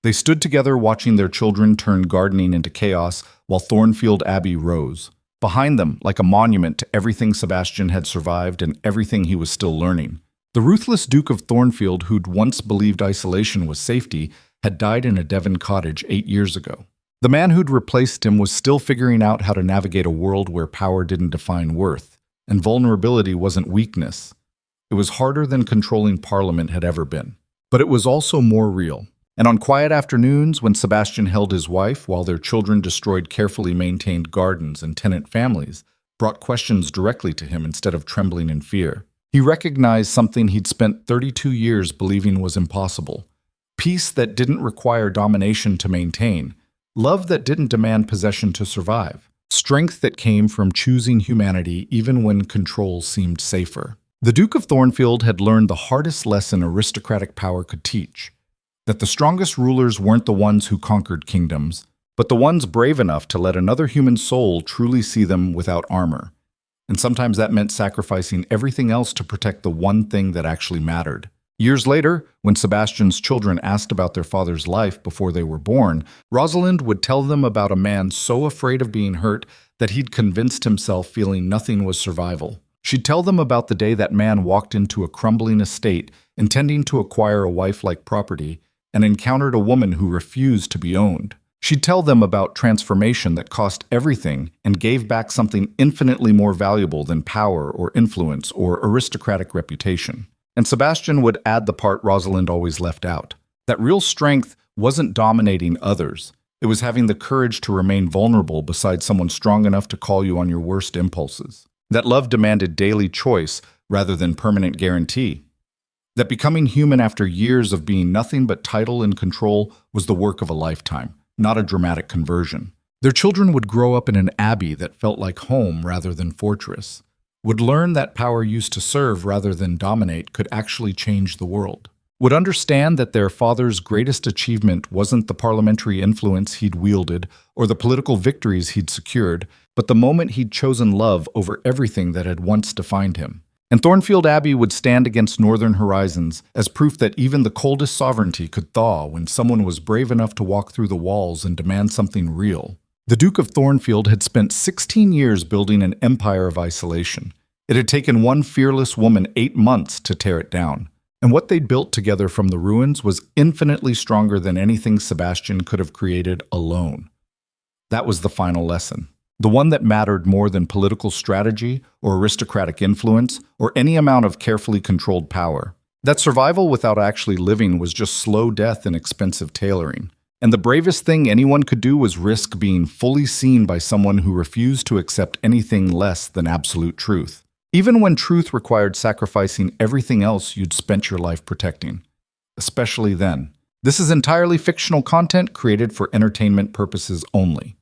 They stood together watching their children turn gardening into chaos while Thornfield Abbey rose. Behind them, like a monument to everything Sebastian had survived and everything he was still learning. The ruthless Duke of Thornfield, who'd once believed isolation was safety, had died in a Devon cottage 8 years ago. The man who'd replaced him was still figuring out how to navigate a world where power didn't define worth, and vulnerability wasn't weakness. It was harder than controlling Parliament had ever been. But it was also more real. And on quiet afternoons, when Sebastian held his wife while their children destroyed carefully maintained gardens and tenant families, brought questions directly to him instead of trembling in fear. He recognized something he'd spent 32 years believing was impossible. Peace that didn't require domination to maintain. Love that didn't demand possession to survive. Strength that came from choosing humanity even when control seemed safer. The Duke of Thornfield had learned the hardest lesson aristocratic power could teach. That the strongest rulers weren't the ones who conquered kingdoms, but the ones brave enough to let another human soul truly see them without armor. And sometimes that meant sacrificing everything else to protect the one thing that actually mattered. Years later, when Sebastian's children asked about their father's life before they were born, Rosalind would tell them about a man so afraid of being hurt that he'd convinced himself feeling nothing was survival. She'd tell them about the day that man walked into a crumbling estate, intending to acquire a wife-like property, and encountered a woman who refused to be owned. She'd tell them about transformation that cost everything and gave back something infinitely more valuable than power or influence or aristocratic reputation. And Sebastian would add the part Rosalind always left out. That real strength wasn't dominating others. It was having the courage to remain vulnerable beside someone strong enough to call you on your worst impulses. That love demanded daily choice rather than permanent guarantee. That becoming human after years of being nothing but title and control was the work of a lifetime, not a dramatic conversion. Their children would grow up in an abbey that felt like home rather than fortress, would learn that power used to serve rather than dominate could actually change the world, would understand that their father's greatest achievement wasn't the parliamentary influence he'd wielded or the political victories he'd secured, but the moment he'd chosen love over everything that had once defined him. And Thornfield Abbey would stand against northern horizons as proof that even the coldest sovereignty could thaw when someone was brave enough to walk through the walls and demand something real. The Duke of Thornfield had spent 16 years building an empire of isolation. It had taken one fearless woman 8 months to tear it down. And what they'd built together from the ruins was infinitely stronger than anything Sebastian could have created alone. That was the final lesson. The one that mattered more than political strategy or aristocratic influence or any amount of carefully controlled power. That survival without actually living was just slow death and expensive tailoring. And the bravest thing anyone could do was risk being fully seen by someone who refused to accept anything less than absolute truth. Even when truth required sacrificing everything else you'd spent your life protecting. Especially then. This is entirely fictional content created for entertainment purposes only.